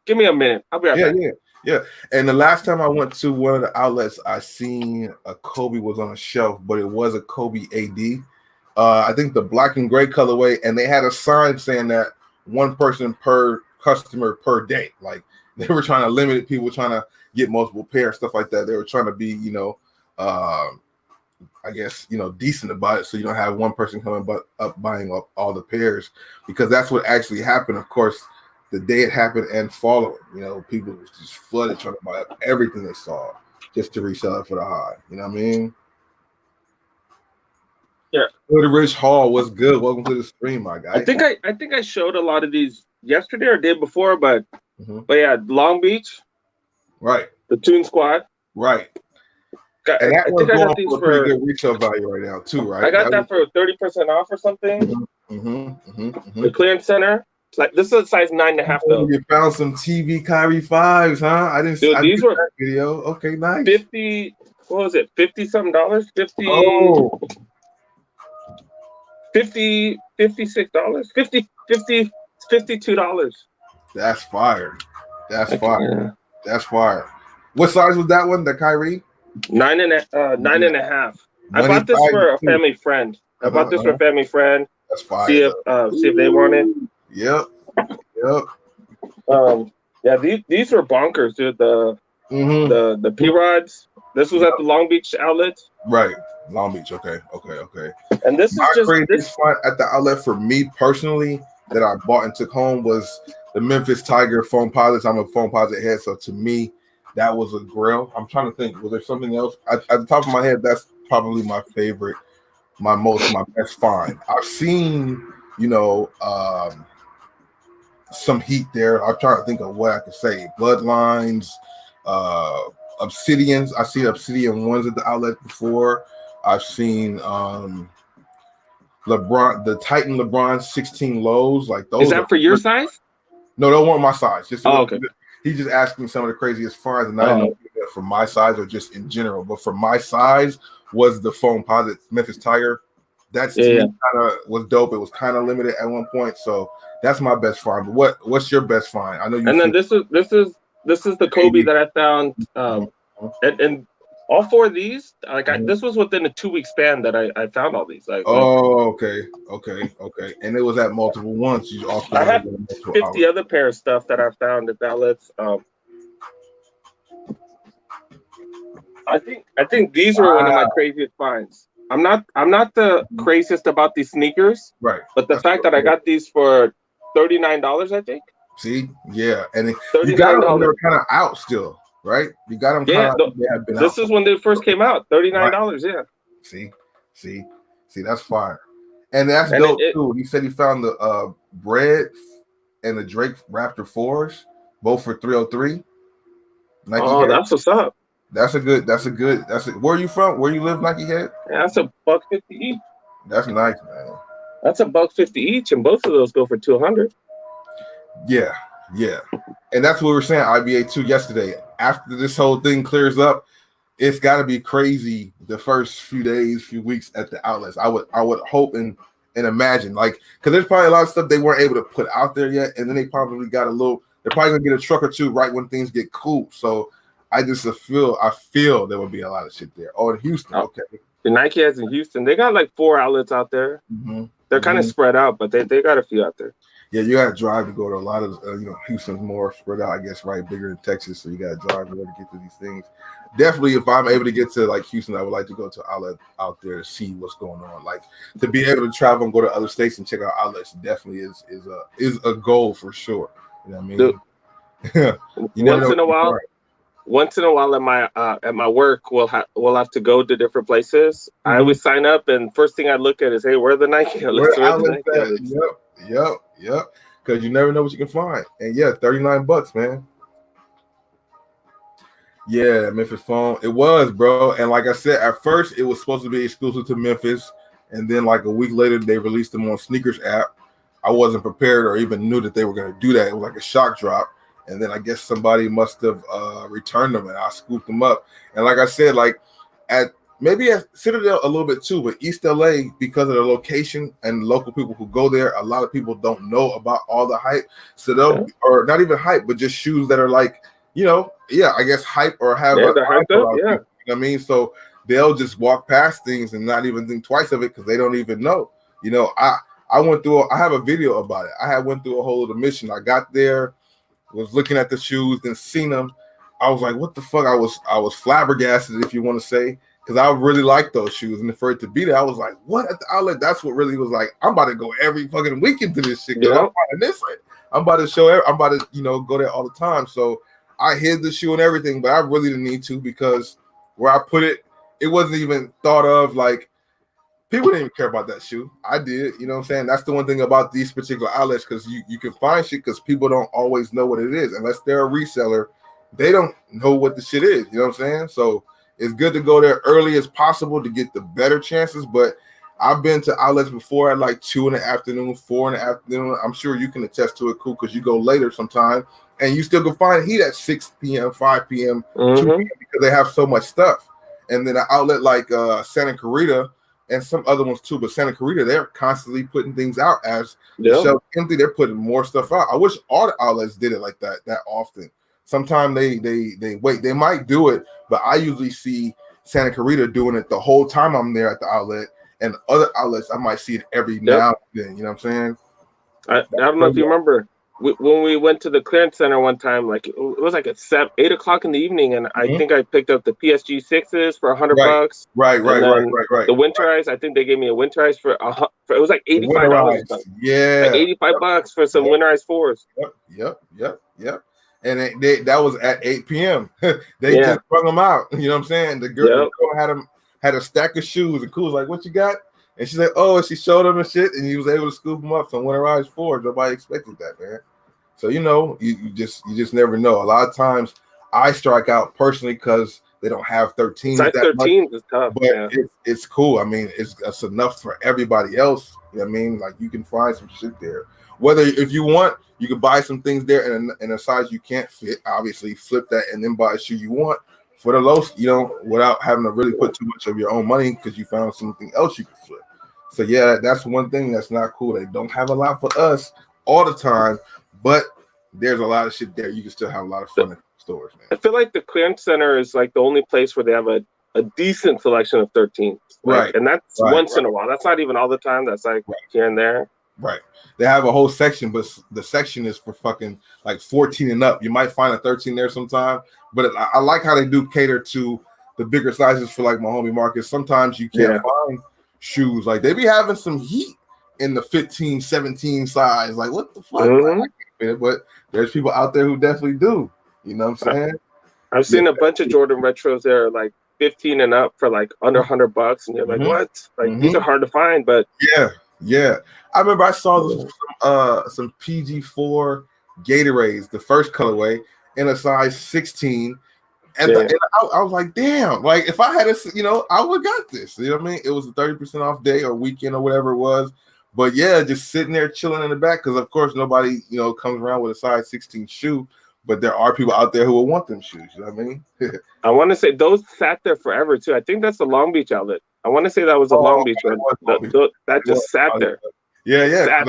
Give me a minute. I'll be right back. Yeah. And the last time I went to one of the outlets, I seen a Kobe was on a shelf, but it was a Kobe AD. I think the black and gray colorway, and they had a sign saying that one person per customer per day. Like they were trying to limit it, people trying to get multiple pairs, stuff like that. They were trying to be, I guess, decent about it, so you don't have one person coming up buying up all the pairs, because that's what actually happened. Of course, the day it happened and following, people was just flooded trying to buy up everything they saw just to resell it for the high. You know what I mean? Yeah. Rich Hall was good. Welcome to the stream, my guy. I think I showed a lot of these yesterday or day before, but yeah, Long Beach, right? The Toon Squad, right? And that one's going for a pretty good retail value right now too, right? I got that for 30% off or something. The clearance center. It's like this is a size 9.5 though. You found some TV Kyrie 5s, huh? I didn't. Dude, these were that video. Okay, nice. 50. What was it? $50-something. 50. Oh. $56. $52. That's fire. That's fire. Yeah. That's fire. What size was that one? The Kyrie? 9.5. I bought this for a family friend. That's fire. See if they want it. Yep. Yeah, these were bonkers, dude. The P-Rods. This was at the Long Beach outlet. Right. Long Beach. Okay. And this is this find at the outlet for me personally that I bought and took home was the Memphis Tiger foam posits. I'm a foam posit head, so to me, that was a grail. I'm trying to think. Was there something else? At the top of my head, that's probably my favorite, my best find. I've seen, some heat there. I'm trying to think of what I could say. Bloodlines, Obsidians. I've seen Obsidian ones at the outlet before. I've seen LeBron, the Titan LeBron 16 lows. Like those. Is that for your size? No, those weren't my size. Just okay. He just asked me some of the craziest finds, and I didn't know if that for my size or just in general. But for my size was the foam posit Memphis Tiger. That's to me kind of was dope. It was kind of limited at one point, so that's my best find. But what's your best find? I know you. And then this is the Kobe that I found, and all four of these, this was within a 2-week span that I found all these. Okay. And it was at multiple ones. You also I had 50 other pair of stuff that I found at the outlets. I think these were one of my craziest finds. I'm not the craziest about these sneakers, right? But the fact that I got these for $39, I think. See, yeah, and you got them when they're kind of out still, right? You got them. This is when they first came out. $39, yeah. See, that's fire, and that's dope too. He said he found the Bread and the Drake Raptor 4s, both for $303. Nike that's what's up. That's a good. Where are you from? Where you live, Nike Head? Yeah, that's $150 each. That's nice, man. That's $150 each, and both of those go for $200. Yeah, and that's what we were saying IBA 2 yesterday. After this whole thing clears up, it's got to be crazy the first few days, few weeks at the outlets. I would hope and imagine, because there's probably a lot of stuff they weren't able to put out there yet, and then they probably got they're probably gonna get a truck or two right when things get cool. So I feel there would be a lot of shit there. Oh, in Houston, okay. The Nike has in Houston, they got 4 outlets out there. They're kind of spread out, but they got a few out there. Yeah, you got to drive to go to a lot of, Houston's more spread out, I guess, right? Bigger than Texas, so you got to drive to get to these things. Definitely, if I'm able to get to Houston, I would like to go to outlet out there to see what's going on. To be able to travel and go to other states and check out outlets definitely is a goal for sure. You know what I mean? Once in a while at my work, we'll have to go to different places. I always sign up, and first thing I look at is, hey, where are the Nike outlets? Yep. Because you never know what you can find. And yeah, $39, man. Yeah, Memphis phone. It was, bro. And like I said, at first it was supposed to be exclusive to Memphis, and then like a week later they released them on Sneakers app. I wasn't prepared or even knew that they were going to do that. It was like a shock drop, and then I guess somebody must have returned them, and I scooped them up. And like I said, like at Citadel a little bit too, but East LA, because of the location and local people who go there, a lot of people don't know about all the hype. So they'll, or not even hype, but just shoes that are like, you know, I guess hype or have they're hyped up, you know what I mean? So they'll just walk past things and not even think twice of it because they don't even know. You know, I went through, I have a video about it. I went through a whole other mission. I got there, was looking at the shoes, then seen them. I was like, what the fuck? I was flabbergasted, if you want to say, because I really like those shoes. And for it to be there, I was like, what at the outlet? That's what really was like, I'm about to go every fucking weekend to this shit. I'm about to show, I'm about to, you know, go there all the time. So I hid the shoe and everything, but I really didn't need to because where I put it, it wasn't even thought of. Like, people didn't even care about that shoe. I did, you know what I'm saying? That's the one thing about these particular outlets, because you can find shit because people don't always know what it is. Unless they're a reseller, they don't know what the shit is, you know what I'm saying? So it's good to go there early as possible to get the better chances. But I've been to outlets before at like 2 in the afternoon, 4 in the afternoon. I'm sure you can attest to it, cool, because you go later sometime and you still can find heat at 6 p.m., 5 p.m., 2 p.m. because they have so much stuff. And then an outlet like Santa Clarita and some other ones too, but Santa Clarita, they're constantly putting things out as the shelf empty. They're putting more stuff out. I wish all the outlets did it like that often. Sometimes they wait. They might do it, but I usually see Santa Clarita doing it the whole time I'm there at the outlet, and other outlets I might see it every now and then. You know what I'm saying? I don't know if you remember when we went to the clearance center one time. Like it was like at 8 o'clock in the evening, and I think I picked up the PSG 6s for $100. Right. The winterized, I think they gave me a winterized for it was like $85. Yeah, like $85 for some winterized 4s. Yep. And that was at 8 p.m. They just brought them out. You know what I'm saying? The girl had a stack of shoes, and Cool was like, "What you got?" And she's like, "Oh," and she showed him and shit, and he was able to scoop them up. Some winterized 4s. Nobody expected that, man. So you know, you just never know. A lot of times, I strike out personally because they don't have 13s. Size 13 is tough, but it's cool. I mean, it's enough for everybody else. You know what I mean? Like you can find some shit there. Whether if you want, you can buy some things there in a size you can't fit. Obviously, flip that and then buy a shoe you want for the low, you know, without having to really put too much of your own money because you found something else you can flip. So yeah, that's one thing that's not cool. They don't have a lot for us all the time, but there's a lot of shit there. You can still have a lot of fun in stores, man. I feel like the clearance center is like the only place where they have a decent selection of 13s. Right. And that's once in a while. That's not even all the time. That's like here and there. Right. They have a whole section, but the section is for fucking like 14 and up. You might find a 13 there sometime, but I like how they do cater to the bigger sizes for like my homie Marcus. Sometimes you can't find shoes. Like they be having some heat in the 15, 17 size. Like what the fuck? Like, but there's people out there who definitely do. You know what I'm saying? I've seen a bunch of Jordan retros that are like 15 and up for like under $100, and you're like, what? Like these are hard to find, but yeah. I remember I saw some PG4 Gatorades, the first colorway, in a size 16. And, and I was like, damn, like if I had I would have got this. You know what I mean? It was a 30% off day or weekend or whatever it was. But yeah, just sitting there chilling in the back because of course nobody, comes around with a size 16 shoe. But there are people out there who will want them shoes. You know what I mean? I want to say those sat there forever too. I think that's the Long Beach outlet. I want to say that was a Long Beach one. That just sat there. Yeah.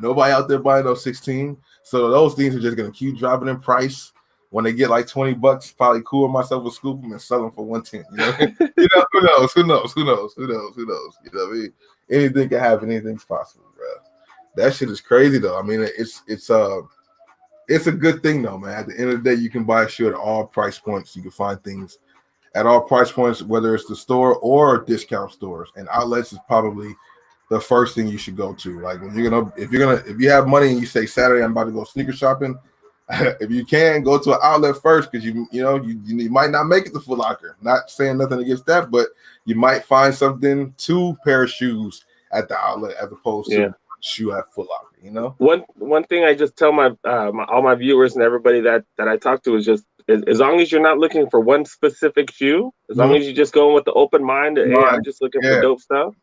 Nobody out there buying those 16. So those things are just gonna keep dropping in price. When they get like $20, probably Cool myself will scoop them and sell them for $110. Who knows? Who knows? You know what I mean? Anything can happen. Anything's possible, bro. That shit is crazy though. I mean, it's a good thing though, man. At the end of the day, you can buy a shoe at all price points. You can find things at all price points, whether it's the store or discount stores. And outlets is probably the first thing you should go to. Like when if you have money and you say Saturday I'm about to go sneaker shopping, if you can go to an outlet first, because you might not make it to Foot Locker. Not saying nothing against that, but you might find something, 2 pair of shoes at the outlet as opposed to shoe at Foot Locker. One thing I just tell my all my viewers and everybody that I talk to is just as long as you're not looking for one specific shoe, as long as you just go in with the open mind, hey, I'm just looking for dope stuff.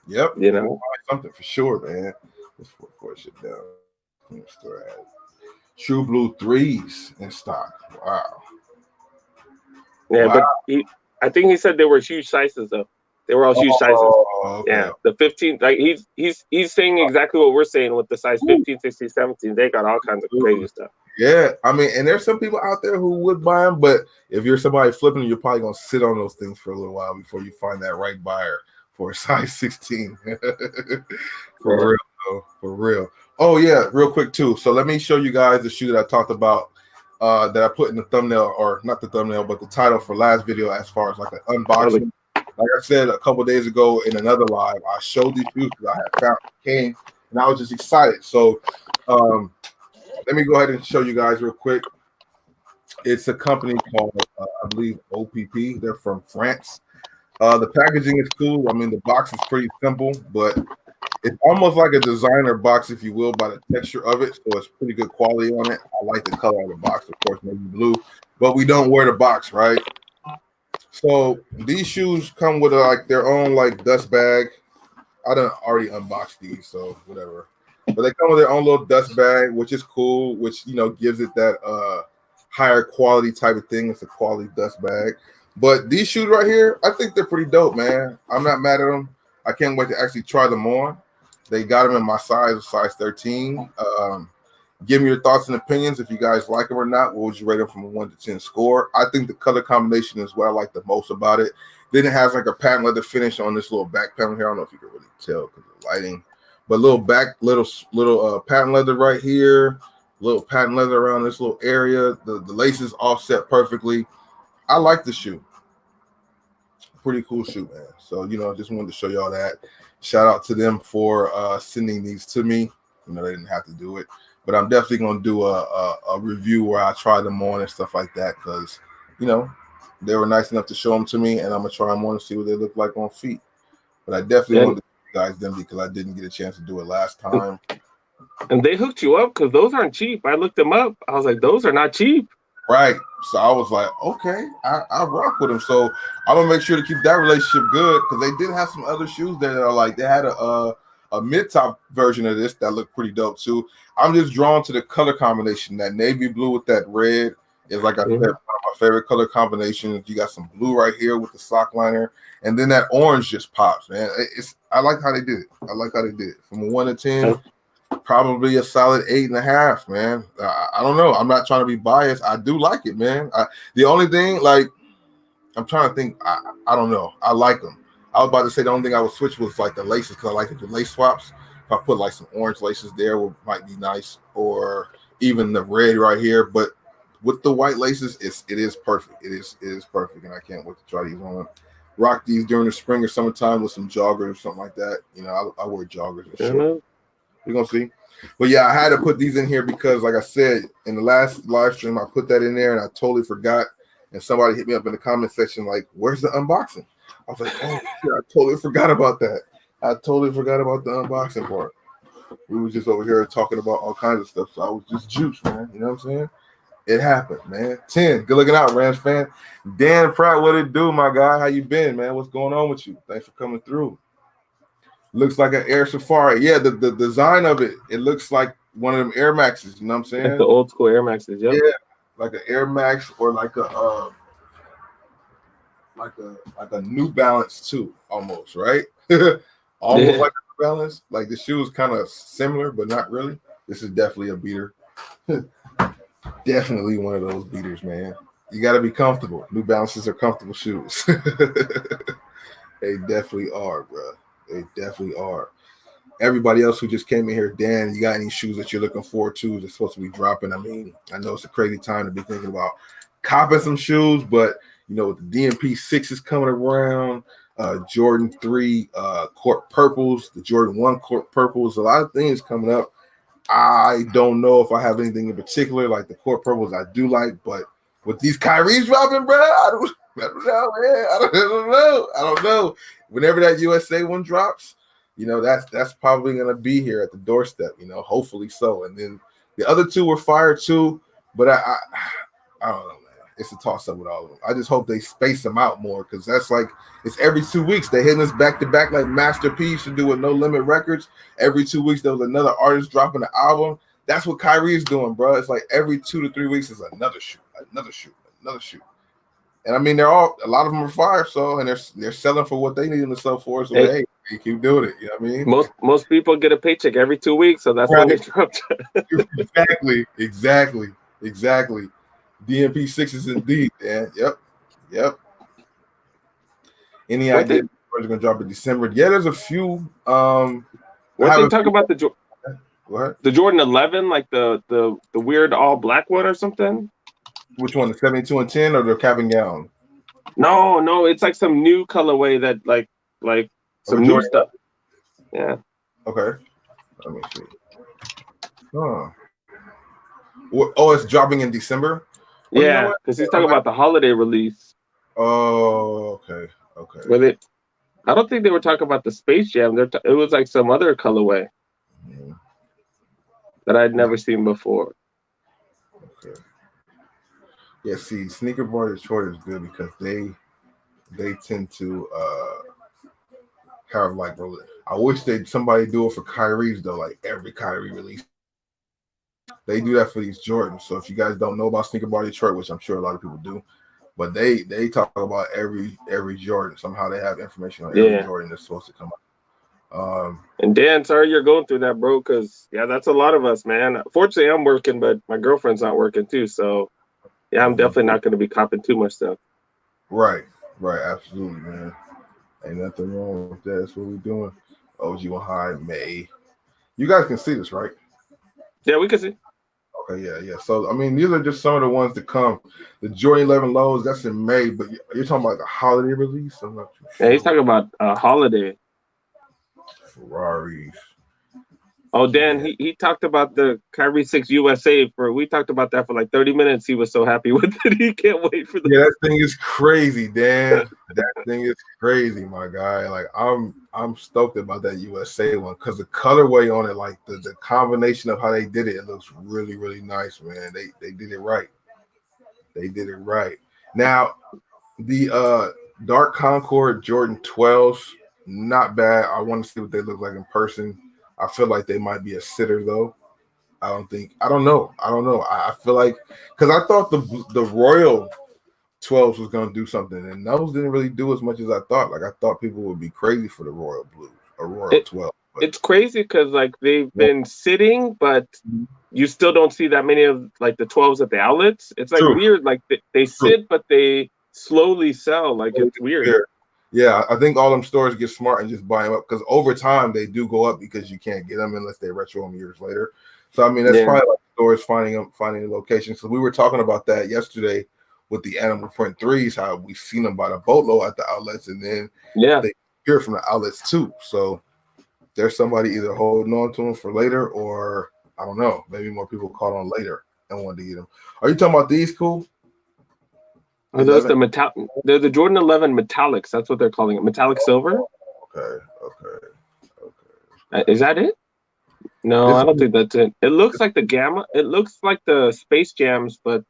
Yep. You know, Something for sure, man. Let's put shit down. True Blue 3s in stock. Wow. yeah, but I think he said they were huge sizes though. They were all huge sizes. Okay. Yeah, the 15, like he's saying exactly what we're saying with the size 15, 16, 17. They got all kinds of crazy stuff. Yeah, I mean, and there's some people out there who would buy them, but if you're somebody flipping, you're probably gonna sit on those things for a little while before you find that right buyer for a size 16. For real, though. For real. Oh yeah, real quick too. So let me show you guys the shoe that I talked about that I put in the thumbnail, or not the thumbnail, but the title for last video as far as like an unboxing. Like I said a couple days ago in another live, I showed these shoes because I had found came and I was just excited. So let me go ahead and show you guys real quick. It's a company called, I believe, OPP. They're from France. The packaging is cool. I mean, the box is pretty simple, but it's almost like a designer box, if you will, by the texture of it. So it's pretty good quality on it. I like the color of the box, of course, maybe blue, but we don't wear the box, right? So these shoes come with like their own like dust bag. I done already unboxed these, so whatever. But they come with their own little dust bag, which is cool, which, you know, gives it that higher quality type of thing. It's a quality dust bag. But these shoes right here, I think they're pretty dope, man. I'm not mad at them. I can't wait to actually try them on. They got them in my size 13. Give me your thoughts and opinions if you guys like them or not. What would you rate them from a 1 to 10 score? I think the color combination is what I like the most about it. Then it has like a patent leather finish on this little back panel here. I don't know if you can really tell because of the lighting, but little patent leather right here, little patent leather around this little area. The laces offset perfectly. I like the shoe. Pretty cool shoe, man. So, you know, just wanted to show y'all that. Shout out to them for sending these to me. You know, they didn't have to do it, but I'm definitely going to do a review where I try them on and stuff like that because, you know, they were nice enough to show them to me, and I'm going to try them on and see what they look like on feet. But I definitely wanted to show you guys them because I didn't get a chance to do it last time. And they hooked you up because those aren't cheap. I looked them up. I was like, those are not cheap. Right. So I was like, okay, I rock with them. So I'm gonna make sure to keep that relationship good because they did have some other shoes there that are like they had a mid-top version of this that looked pretty dope too. I'm just drawn to the color combination. That navy blue with that red is, like I said, one of my favorite color combinations. You got some blue right here with the sock liner, and then that orange just pops, man. I like how they did it. I like how they did it. From a 1 to 10. Probably a solid 8.5, man. I don't know. I'm not trying to be biased. I do like it, man. The only thing, like, I'm trying to think. I don't know. I like them. I was about to say the only thing I would switch was like the laces because I like the lace swaps. If I put like some orange laces there, might be nice, or even the red right here. But with the white laces, it is perfect. It is perfect, and I can't wait to try these on. Rock these during the spring or summertime with some joggers or something like that. You know, I wear joggers and shit. We're gonna see. But yeah, I had to put these in here because, like I said, in the last live stream, I put that in there and I totally forgot. And somebody hit me up in the comment section like, "Where's the unboxing?" I was like, "Oh, shit, I totally forgot about that. I totally forgot about the unboxing part." We was just over here talking about all kinds of stuff, so I was just juiced, man. You know what I'm saying? It happened, man. 10. Good looking out, Rams fan. Dan Pratt, what it do, my guy? How you been, man? What's going on with you? Thanks for coming through. Looks like an Air Safari. Yeah, the design of it looks like one of them Air Maxes. You know what I'm saying? Like the old school Air Maxes. Yep. Yeah, like an Air Max or like a New Balance too, almost, right? Almost like a New Balance. Like the shoe is kind of similar, but not really. This is definitely a beater. Definitely one of those beaters, man. You got to be comfortable. New Balances are comfortable shoes. They definitely are, bro. They definitely are. Everybody else who just came in here, Dan, you got any shoes that you're looking forward to that's supposed to be dropping? I mean, I know it's a crazy time to be thinking about copping some shoes, but you know, with the DMP 6 is coming around, Jordan 3 court purples, the Jordan 1 court purples, a lot of things coming up. I don't know if I have anything in particular, like the court purples I do like, but with these Kyrie's dropping, bro, I don't know, man. I don't know. Whenever that USA one drops, you know, that's probably gonna be here at the doorstep, you know, hopefully so. And then the other two were fire too, but I don't know, man. it's a toss up with all of them. I just hope they space them out more because that's like it's every 2 weeks. They hitting us back to back like Master P used to do with No Limit Records. Every 2 weeks there was another artist dropping an album. That's what Kyrie is doing, bro. It's like every 2 to 3 weeks is another shoot. And I mean, a lot of them are fire, so and they're selling for what they need them to sell for. So hey, they keep doing it. You know what I mean? Most people get a paycheck every 2 weeks, so that's when they drop. Exactly. DMP 6 indeed, man. Yep. Any idea when they're gonna drop in December? Yeah, there's a few. What they talk about the Jordan 11, like the weird all black one or something? Which one, the 72 and 10 or the cap and gown? No, it's like some new colorway that like some new stuff. Yeah. Okay. Let me see. Oh, it's dropping in December? Well, yeah, because he's talking about the holiday release. Oh, okay. With I don't think they were talking about the Space Jam. It was like some other colorway that I'd never seen before. Okay. Yeah, see, Sneaker Bar Detroit is good because they tend to have like I wish somebody do it for Kyrie's though, like every Kyrie release. They do that for these Jordans. So if you guys don't know about Sneaker Bar Detroit, which I'm sure a lot of people do, but they talk about every Jordan. Somehow they have information on every Jordan that's supposed to come out. And Dan, sorry you're going through that, bro, because that's a lot of us, man. Fortunately, I'm working, but my girlfriend's not working too, so yeah, I'm definitely not going to be copping too much stuff. Right, absolutely, man. Ain't nothing wrong with that. That's what we're doing. OG on High May. You guys can see this, right? Yeah, we can see. Okay, yeah. So I mean, these are just some of the ones to come. The Jordan 11 lows, that's in May, but you're talking about like a holiday release. I'm not too sure. Yeah, he's talking about a holiday. Ferraris. Oh, Dan, he talked about the Kyrie 6 USA we talked about that for like 30 minutes. He was so happy with it. He can't wait for that thing is crazy, Dan. That thing is crazy, my guy. Like I'm stoked about that USA one because the colorway on it, like the combination of how they did it, it looks really, really nice, man. They did it right. They did it right. Now, the Dark Concord Jordan 12s, not bad. I want to see what they look like in person. I feel like they might be a sitter though. I don't know. I feel like because I thought the Royal 12s was gonna do something, and those didn't really do as much as I thought. Like I thought people would be crazy for the Royal Blue or Royal 12. It's crazy because like they've been sitting, but you still don't see that many of like the 12s at the outlets. It's like weird. Like they sit, but they slowly sell. Like it's weird. Yeah, I think all them stores get smart and just buy them up because over time they do go up because you can't get them unless they retro them years later. So I mean that's probably like stores finding the location. So we were talking about that yesterday with the Animal Print 3s, how we've seen them by the boatload at the outlets, and then they hear from the outlets too. So there's somebody either holding on to them for later, or I don't know, maybe more people caught on later and wanted to get them. Are you talking about these, Cool? Are those they're the Jordan 11 metallics. That's what they're calling it. Metallic silver. Okay. Is that it? No, I don't think that's it. It looks like the Gamma. It looks like the Space Jams, but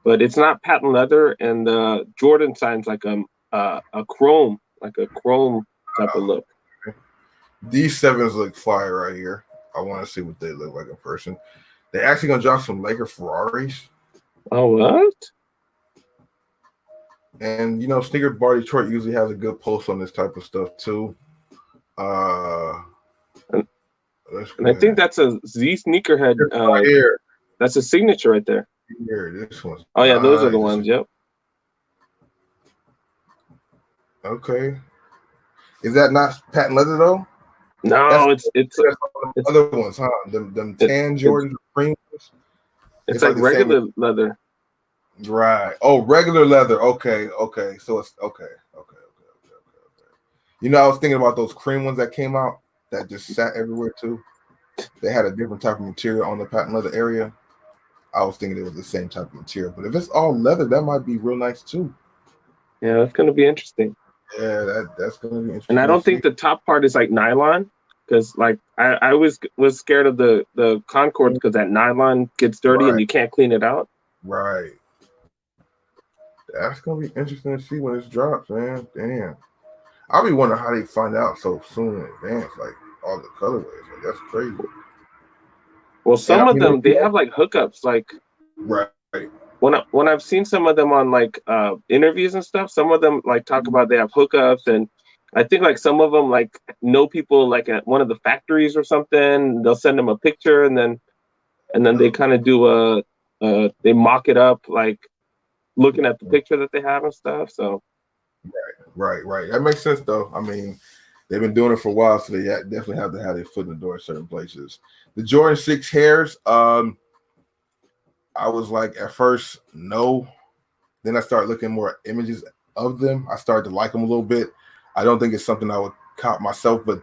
it's not patent leather, and the Jordan sign's like a chrome, like a chrome type of look. These 7s look fire right here. I want to see what they look like in person. They're actually gonna drop some Laker Ferraris. Oh, what? And Sneaker Bar Detroit usually has a good pulse on this type of stuff too. And I think that's a Z sneakerhead. Here. That's a signature right there. Here, this one. Oh yeah, those are the ones. Yep. Okay. Is that not patent leather though? No, it's other ones, huh? Them tan Jordans, cream. It's like regular leather. Right. Oh, regular leather. Okay. So it's okay. I was thinking about those cream ones that came out that just sat everywhere too. They had a different type of material on the patent leather area. I was thinking it was the same type of material, but if it's all leather, that might be real nice too. Yeah, that's gonna be interesting. Yeah, that's gonna be interesting. And I don't think the top part is like nylon, because like I was scared of the Concord because that nylon gets dirty and you can't clean it out. Right. That's gonna be interesting to see when this drops, man. Damn. I'll be wondering how they find out so soon in advance, like all the colorways. Like, that's crazy. Well, some of them they have like hookups, like right. When I've seen some of them on like interviews and stuff, some of them like talk about they have hookups, and I think like some of them like know people like at one of the factories or something. They'll send them a picture, and then they kind of do they mock it up, like looking at the picture that they have and stuff. So right. That makes sense though. I mean, they've been doing it for a while, so they definitely have to have their foot in the door at certain places. The Jordan 6 hairs, I was like at first no, then I started looking more at images of them. I started to like them a little bit. I don't think it's something I would cop myself, but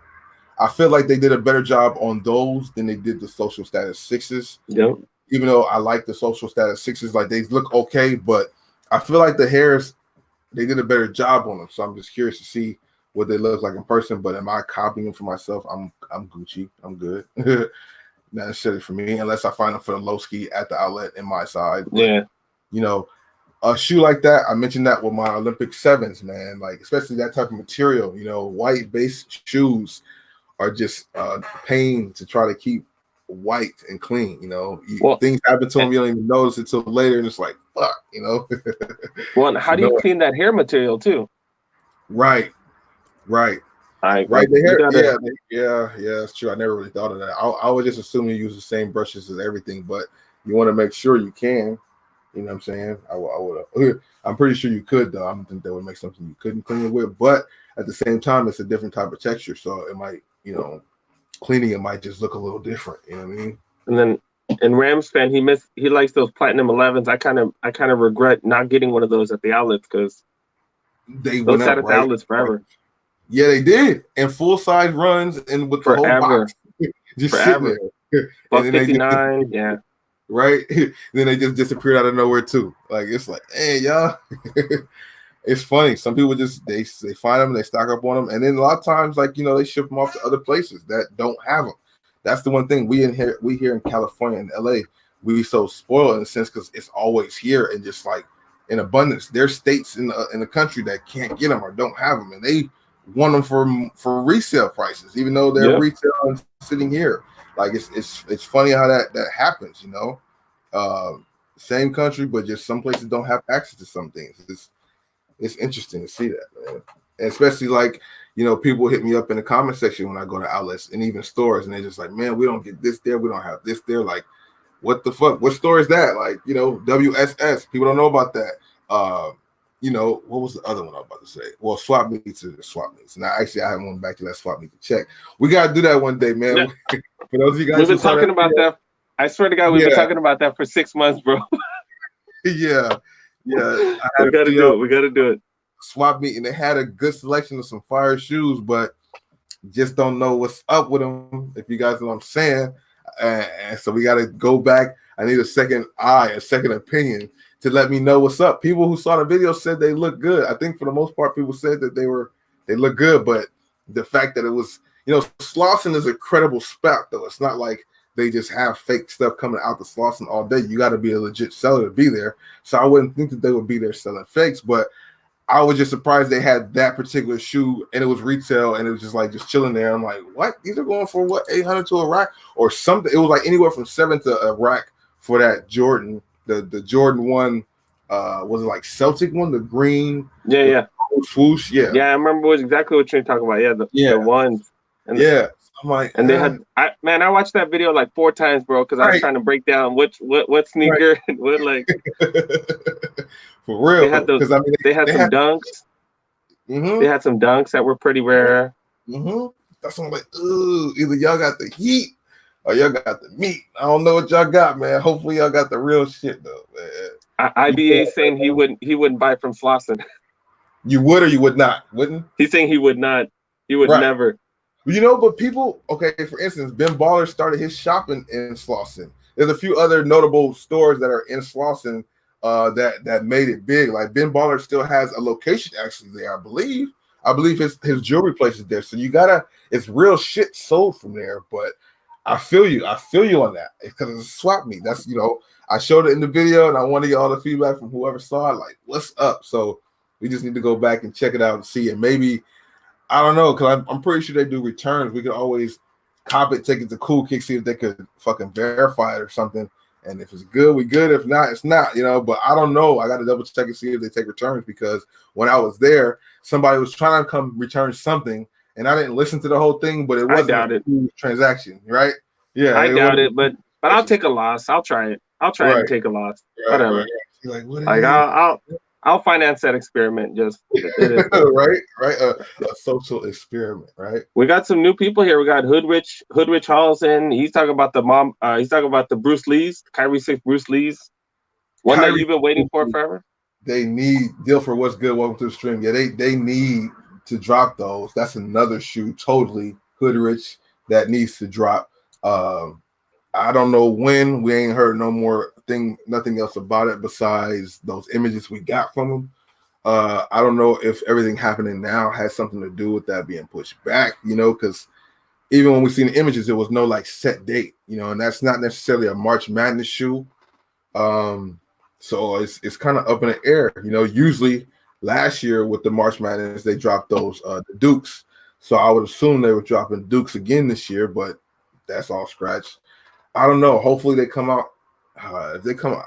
I feel like they did a better job on those than they did the social status 6s. Yep. Even though I like the social status 6s, like they look okay, but I feel like the hairs, they did a better job on them. So I'm just curious to see what they look like in person. But am I copying them for myself? I'm Gucci. I'm good. Not necessarily for me, unless I find them for the low ski at the outlet in my side. But, yeah. You know, a shoe like that, I mentioned that with my Olympic 7s, man. Like, especially that type of material, you know, white base shoes are just pain to try to keep white and clean, you know. Things happen to them, you don't even notice it till later, and it's like, fuck, you know. Well, and how do you clean that hair material too? Right. The hair, yeah, it's true. I never really thought of that. I would just assume you use the same brushes as everything, but you want to make sure you can. You know what I'm saying? I would. I'm pretty sure you could, though. I don't think that would make something you couldn't clean it with. But at the same time, it's a different type of texture, so it might, you know, cleaning it might just look a little different. You know what I mean? And then, in Rams fan, he likes those Platinum 11s. I kind of regret not getting one of those at the outlets because they those sat at the outlets forever. Yeah, they did, and full size runs and with forever. The whole box, just forever. Sitting there. And then 59, yeah. Right? Then they just disappeared out of nowhere too. Like it's like, hey, y'all. It's funny. Some people just they find them, they stock up on them, and then a lot of times, like, you know, they ship them off to other places that don't have them. That's the one thing we here in California and LA, we so spoiled in a sense because it's always here and just like in abundance. There's states in the country that can't get them or don't have them, and they want them for resale prices, even though they're retail and sitting here. Like it's funny how that happens, you know. Same country, but just some places don't have access to some things. It's interesting to see that, man. And especially like, you know, people hit me up in the comment section when I go to outlets and even stores, and they're just like, man, we don't get this there, we don't have this there. Like, what the fuck? What store is that? Like, you know, WSS. People don't know about that. You know, what was the other one I was about to say? Well, swap meets are swap meets. Now, actually, I haven't went back to that swap meet to check. We got to do that one day, man. Yeah. For those of you guys, we've been talking about that. I swear to God, we've been talking about that for 6 months, bro. Yeah. We got to do it. We got to do it. Swap meet, and they had a good selection of some fire shoes, but just don't know what's up with them, if you guys know what I'm saying. And so we got to go back. I need a second opinion to let me know what's up. People who saw the video said they look good. I think for the most part, people said that they look good, but the fact that it was, you know, Slauson is a credible spec, though. It's not like they just have fake stuff coming out the Slauson all day. You got to be a legit seller to be there. So I wouldn't think that they would be there selling fakes, but I was just surprised they had that particular shoe and it was retail and it was just chilling there. I'm like, what? These are going for what, 800 to a rack or something? It was like anywhere from 7 to a rack for that Jordan. The Jordan 1, was it like Celtic one, the green? Yeah. Swoosh, yeah. Yeah, I remember exactly what you're talking about. Yeah, the ones. And I'm like, and they had, I watched that video like 4 times, bro, because I was trying to break down what sneaker and what like. For real, they had those. They had some dunks. Mm-hmm. They had some dunks that were pretty rare. Mm-hmm. That's what I'm like. Ooh, either y'all got the heat or y'all got the meat. I don't know what y'all got, man. Hopefully y'all got the real shit though, man. IBA saying he wouldn't buy from Slauson. You would or you would not? Wouldn't? He's saying he would not. He would never. You know, but people, okay, for instance, Ben Baller started his shopping in Slauson. There's a few other notable stores that are in Slauson that made it big. Like Ben Baller still has a location actually there, I believe. I believe his jewelry place is there. So it's real shit sold from there. But I feel you on that because it's a swap meet. That's I showed it in the video and I want to get all the feedback from whoever saw it. Like, what's up? So we just need to go back and check it out and see it. Maybe I don't know because I'm pretty sure they do returns. We could always cop it, take it to Cool Kick, see if they could fucking verify it or something. And if it's good, we good. If not, it's not. But I don't know. I got to double check and see if they take returns because when I was there, somebody was trying to come return something. And I didn't listen to the whole thing, but it wasn't a transaction, right? Yeah, I doubt it, but I'll take a loss. I'll try it. I'll try and take a loss. Whatever. Right. Like I'll finance that experiment. Just right. A social experiment, right? We got some new people here. We got Hoodrich Hall's in. He's talking about the mom. He's talking about the Bruce Lee's, Kyrie 6 Bruce Lee's. One that you've been waiting for forever. They need deal for what's good. Welcome to the stream. Yeah, they need to drop those. That's another shoe totally Hoodrich that needs to drop. I don't know when. We ain't heard nothing else about it besides those images we got from them. I don't know if everything happening now has something to do with that being pushed back, because even when we seen the images, there was no like set date, and that's not necessarily a March Madness shoe. So it's kind of up in the air, usually last year with the March Madness, they dropped those the Dukes. So I would assume they were dropping Dukes again this year, but that's all scratch. I don't know. Hopefully they come out. If they come out,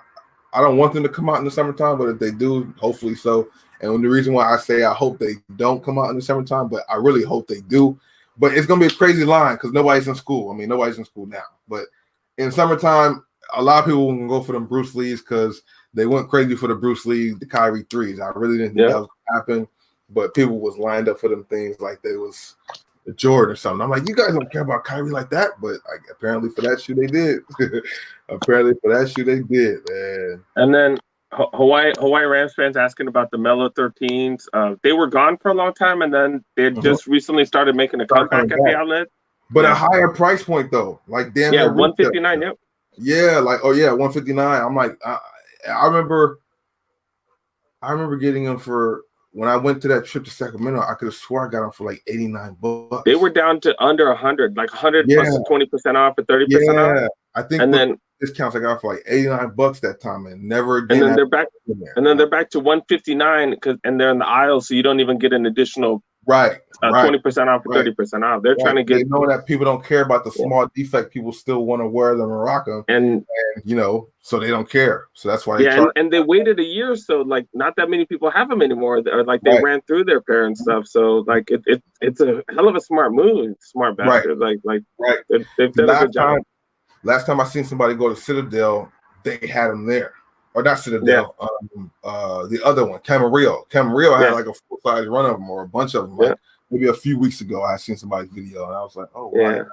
I don't want them to come out in the summertime, but if they do, hopefully so. And the reason why I say I hope they don't come out in the summertime, but I really hope they do. But it's going to be a crazy line because nobody's in school. I mean, nobody's in school now. But in summertime, a lot of people will go for them Bruce Lees because they went crazy for the Bruce Lee, the Kyrie 3s. I really didn't think that was going to happen. But people was lined up for them things like they was the Jordan or something. I'm like, you guys don't care about Kyrie like that. But apparently for that shoe, they did. Man. And then Hawaii Rams fans asking about the Melo 13s. They were gone for a long time, and then they just recently started making a comeback at the outlet. But a higher price point though, like damn. Yeah, $159. Yep. Yeah, like $159. I'm like, I remember getting them for when I went to that trip to Sacramento. I could have swore I got them for like $89. They were down to under 100, like 100 plus 20% off or 30% off. I think. And then discounts I got for like $89 that time, and never again. And then they're back. And then they're back to $159 and they're in the aisle, so you don't even get an additional 20% off or 30% off. They're trying to get. They know that people don't care about the small defect. People still want to wear them and rock them, and so they don't care. So that's why. And they waited a year, so like not that many people have them anymore. Or like they ran through their pair and stuff. So like it's a hell of a smart move, smart bastard. They've done a good job. Last time I seen somebody go to Citadel, they had them there. Or not Citadel, the other one, Camarillo. Camarillo had like a full-size run of them or a bunch of them. Like maybe a few weeks ago, I seen somebody's video and I was like, oh, wow.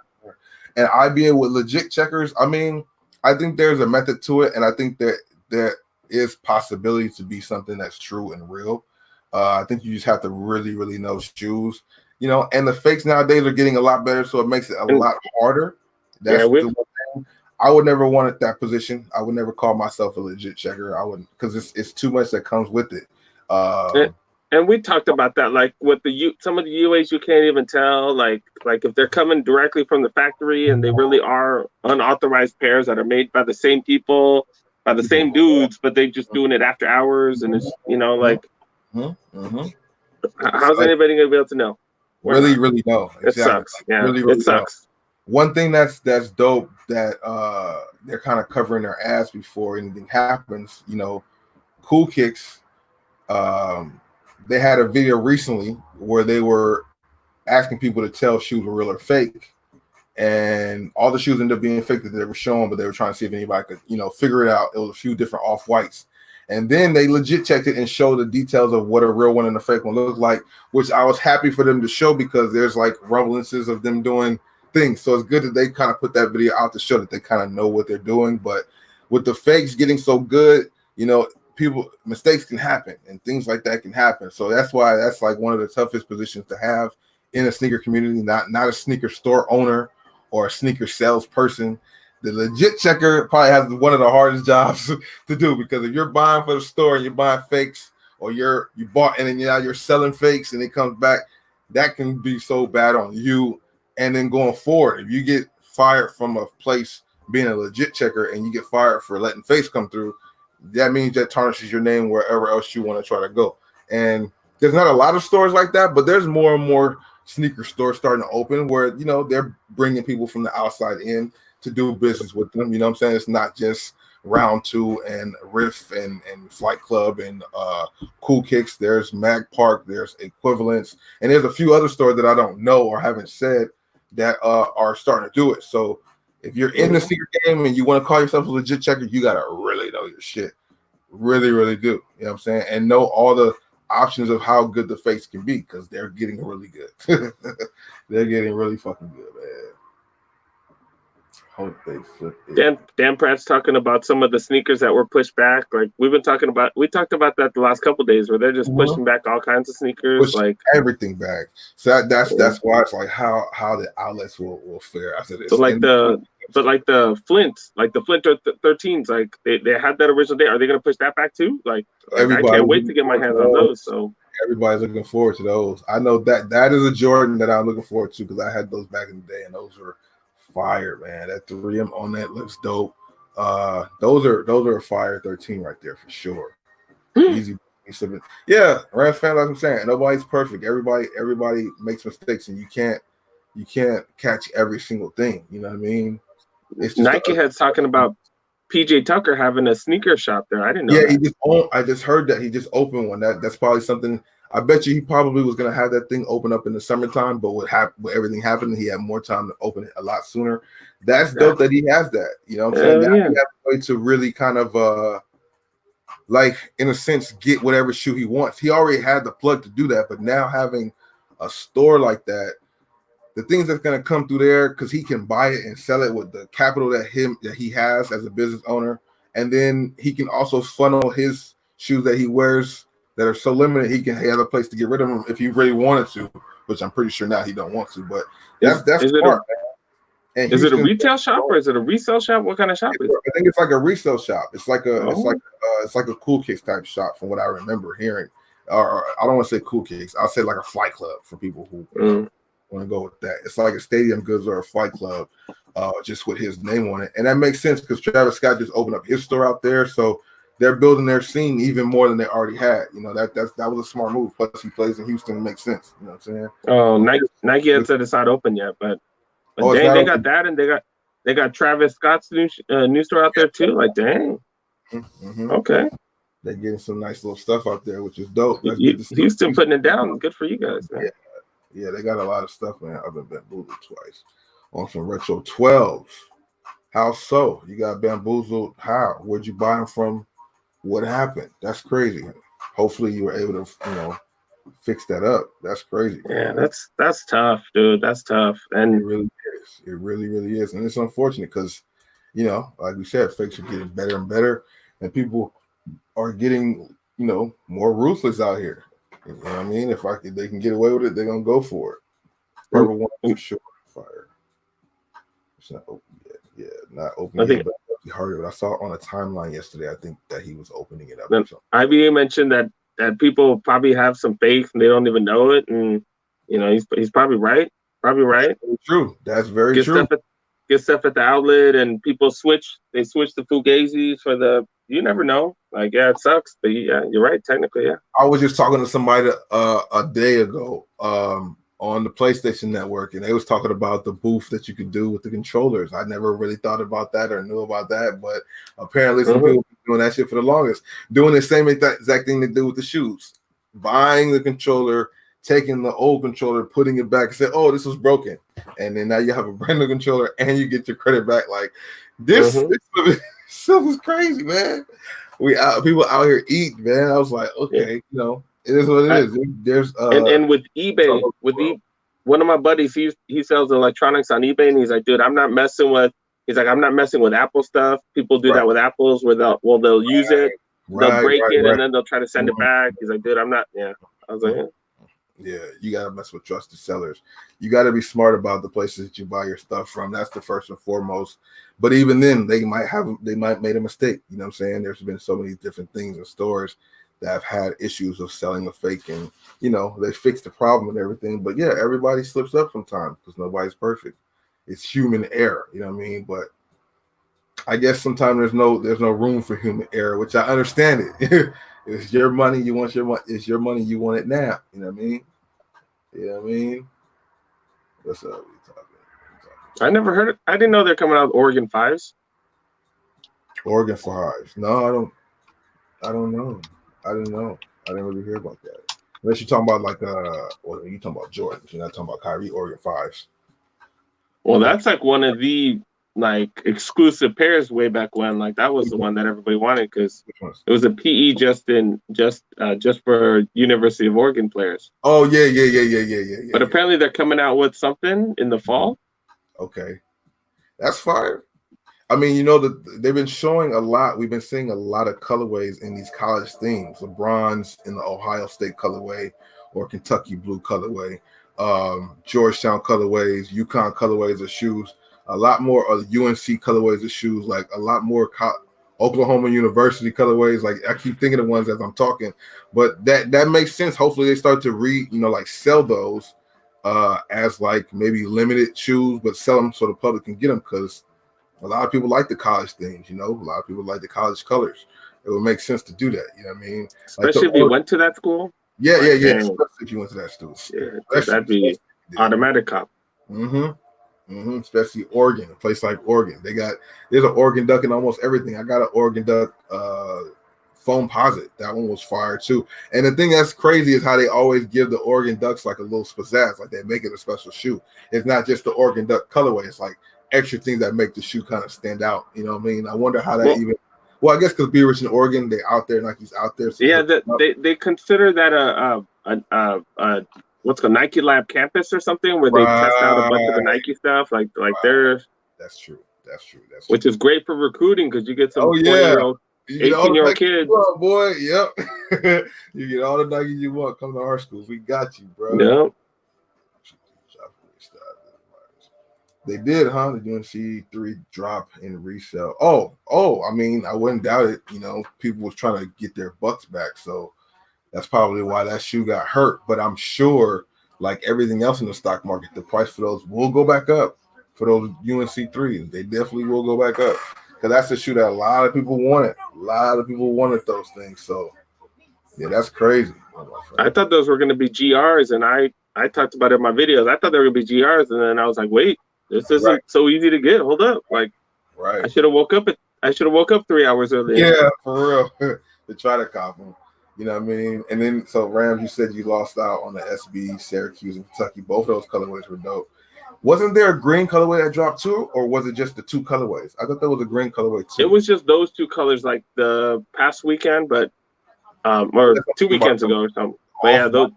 And IBA with legit checkers, I mean, I think there's a method to it, and I think that there is possibility to be something that's true and real. I think you just have to really, really know shoes. And the fakes nowadays are getting a lot better, so it makes it a lot harder. That's the one thing. I would never want that position. I would never call myself a legit checker. I wouldn't, because it's too much that comes with it. And we talked about that, like with some of the UAs, you can't even tell, like if they're coming directly from the factory and they really are unauthorized pairs that are made by the same people, by the same dudes, but they just doing it after hours, and it's how's anybody gonna be able to know? Really know. Exactly. It sucks. Yeah, really it sucks. Know. One thing that's dope that they're kind of covering their ass before anything happens. Cool Kicks. They had a video recently where they were asking people to tell if shoes were real or fake, and all the shoes ended up being fake that they were showing, but they were trying to see if anybody could, figure it out. It was a few different off-whites, and then they legit checked it and showed the details of what a real one and a fake one looked like, which I was happy for them to show because there's like rumblances of them doing things. So it's good that they kind of put that video out to show that they kind of know what they're doing. But with the fakes getting so good, mistakes can happen and things like that can happen. So that's why that's like one of the toughest positions to have in a sneaker community, not a sneaker store owner or a sneaker salesperson. The legit checker probably has one of the hardest jobs to do, because if you're buying for the store and you're buying fakes, or you bought and then now you're selling fakes and it comes back, that can be so bad on you. And then going forward, if you get fired from a place being a legit checker and you get fired for letting face come through, that means that tarnishes your name wherever else you want to try to go. And there's not a lot of stores like that, but there's more and more sneaker stores starting to open where, you know, they're bringing people from the outside in to do business with them. You know what I'm saying? It's not just Round 2 and Riff and Flight Club and Cool Kicks. There's Mag Park, there's Equivalents, and there's a few other stores that I don't know or haven't said that are starting to do it. So if you're in the sneaker game and you want to call yourself a legit checker, you gotta really know your shit. Really, really do. You know what I'm saying? And know all the options of how good the fakes can be, because they're getting really good. They're getting really fucking good, man. Hope they flip it. Dan Pratt's talking about some of the sneakers that were pushed back. Like we talked about that the last couple of days, where they're just pushing back all kinds of sneakers, push like everything back. So that's why it's like how the outlets will fare after this. So like the Flints, like the Flint 13s, like they had that original day. Are they gonna push that back too? Like I can't wait to get my hands on those. So everybody's looking forward to those. I know that is a Jordan that I'm looking forward to, because I had those back in the day and those were fire, man. That 3M on that looks dope. Those are a fire 13 right there for sure. Easy. Yeah, Rams fan, like I'm saying, nobody's perfect. Everybody makes mistakes, and you can't catch every single thing. You know what I mean? It's just Nike Head's talking about PJ Tucker having a sneaker shop there. I didn't know. Yeah, I just heard that he just opened one. That's probably something. I bet you he probably was gonna have that thing open up in the summertime, but with everything happening, he had more time to open it a lot sooner. That's dope that he has that. You know what I'm saying? Now he has a way to really kind of like, in a sense, get whatever shoe he wants. He already had the plug to do that, but now having a store like that, the things that's gonna come through there, because he can buy it and sell it with the capital that he has as a business owner, and then he can also funnel his shoes that he wears that are so limited, he have a place to get rid of them if he really wanted to, which I'm pretty sure now he don't want to. But that's smart. Is it a retail shop or is it a resale shop? What kind of shop is it? I think it's like a resale shop. It's like a Cool Kicks type shop from what I remember hearing. Or I don't want to say Cool Kicks. I'll say like a Flight Club for people who want to go with that. It's like a Stadium Goods or a Flight Club, just with his name on it, and that makes sense because Travis Scott just opened up his store out there, so they're building their scene even more than they already had. You know, that was a smart move. Plus, he plays in Houston. It makes sense. You know what I'm saying? Oh, Nike had said it's not open yet, but dang, they got that, and they got Travis Scott's new store out there too. Like, dang. Mm-hmm. Okay. They're getting some nice little stuff out there, which is dope. Houston putting it down. Good for you guys, man. Yeah, they got a lot of stuff, man. I've been bamboozled twice on some retro 12s. How so? You got bamboozled? How? Where'd you buy them from? What happened? That's crazy. Hopefully you were able to, fix that up. That's crazy. Yeah, that's tough, dude. That's tough. And it really is. It really, really is. And it's unfortunate because, like we said, fakes are getting better and better, and people are getting, more ruthless out here. You know what I mean? If they can get away with it, they're gonna go for it. Forever One for sure. Fire. It's not open yet. Yeah, not open yet. But I heard it. I saw it on a timeline yesterday. I think that he was opening it up. IBA mentioned that people probably have some fakes and they don't even know it, and he's probably right. Probably right. That's true. That's very true. Get stuff at the outlet, and people switch. They switch the Fugazis for the. You never know. Like, yeah, it sucks, but yeah, you're right. Technically, yeah. I was just talking to somebody a day ago on the PlayStation Network, and they was talking about the booth that you could do with the controllers. I never really thought about that or knew about that, but apparently some people been doing that shit for the longest. Doing the same exact thing they do with the shoes. Buying the controller, taking the old controller, putting it back, and say, "Oh, this was broken," and then now you have a brand new controller and you get your credit back. Like this stuff is crazy, man. People out here eat, man. I was like, okay, it is what it is. There's and with eBay, one of my buddies, he sells electronics on eBay, and he's like, dude, I'm not messing with Apple stuff. People do that with Apples, where they'll use it, they'll break it, and then they'll try to send it back. He's like, dude, I'm not. Yeah, I was like, yeah, you gotta mess with trusted sellers. You gotta be smart about the places that you buy your stuff from. That's the first and foremost. But even then, they might made a mistake. You know what I'm saying? There's been so many different things in stores that have had issues of selling a fake, and they fixed the problem and everything. But yeah, everybody slips up sometimes because nobody's perfect. it's human error. You know what I mean? But I guess sometimes there's no room for human error, which I understand it. It's your money, you want your money. It's your money, you want it now. You know what I mean? You know what I mean? What's up? I never heard it. I didn't know they're coming out with Oregon 5s. Oregon 5s. No, I don't know. I didn't know. I didn't really hear about that. Unless you're talking about like well, you're talking about Jordan. You're not talking about Kyrie. Oregon 5s. Well, that's like one of the like exclusive pairs way back when. Like that was the one that everybody wanted because it was a PE just for University of Oregon players. Oh yeah. But apparently they're coming out with something in the fall. Okay, that's fire. I mean, you know that they've been showing a lot. We've been seeing a lot of colorways in these college themes. LeBron's in the Ohio State colorway or Kentucky blue colorway, Georgetown colorways, UConn colorways of shoes. A lot more of UNC colorways of shoes. Like a lot more Oklahoma University colorways. Like I keep thinking of ones as I'm talking, but that makes sense. Hopefully they start to sell those as like maybe limited shoes, but sell them so the public can get them because a lot of people like the college themes, a lot of people like the college colors. It would make sense to do that. You know what I mean? Especially if you went to that school. Yeah. Especially if you went to that school. Yeah, that'd be automatic cop. Especially Oregon, a place like Oregon. There's an Oregon Duck in almost everything. I got an Oregon Duck foam posit. That one was fire too. And the thing that's crazy is how they always give the Oregon Ducks like a little pizzazz, like they make it a special shoe. It's not just the Oregon Duck colorway. It's like extra things that make the shoe kind of stand out. You know what I mean? I wonder how that Well, I guess because Be Rich in Oregon, they out there, Nike's out there. So yeah, they consider that a what's called Nike Lab campus or something where they test out a bunch of the Nike stuff. Like they're That's true. Which is great for recruiting because you get some 20-year-old, 18-year-old kids. Want, boy, yep. You get all the Nike you want. Come to our school. We got you, bro. Yep. They did, huh? The UNC3 drop in resale. Oh, I mean, I wouldn't doubt it. People was trying to get their bucks back. So that's probably why that shoe got hurt. But I'm sure, like everything else in the stock market, the price for those will go back up. For those UNC3s, they definitely will go back up. Because that's the shoe that a lot of people wanted. A lot of people wanted those things. So, yeah, that's crazy. I thought those were going to be GRs. And I talked about it in my videos. I thought they were going to be GRs. And then I was like, wait. This isn't so easy to get. Hold up. Like, I should have woke up 3 hours earlier. Yeah, for real. To try to cop them. You know what I mean? And then, so Rams, you said you lost out on the SB, Syracuse, and Kentucky. Both of those colorways were dope. Wasn't there a green colorway that dropped too, or was it just the two colorways? I thought there was a green colorway too. It was just those two colors, like the past weekend, but or 2 weekends ago or something. But yeah, those.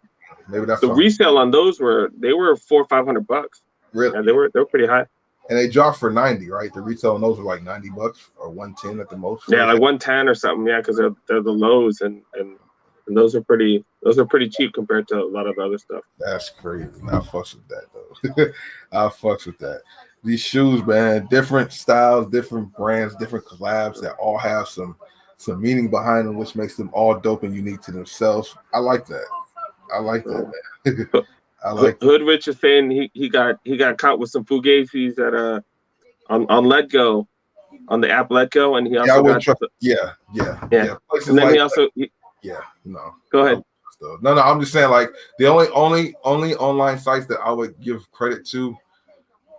Maybe that's the resale on those were $400 or $500. Really? Yeah, they were pretty high. And they dropped for $90, right? The retail on those were like $90 or $110 at the most. Yeah, like $110 or something. Yeah, because they're the lows, and those are pretty cheap compared to a lot of the other stuff. That's crazy. I fucks with that though. I fucks with that. These shoes, man, different styles, different brands, different collabs that all have some meaning behind them, which makes them all dope and unique to themselves. I like that. Man. Hoodrich is saying he got caught with some fugazis at on Letgo, on the app Letgo, and he also yeah. And then No. Go ahead. No, I'm just saying, like, the only online sites that I would give credit to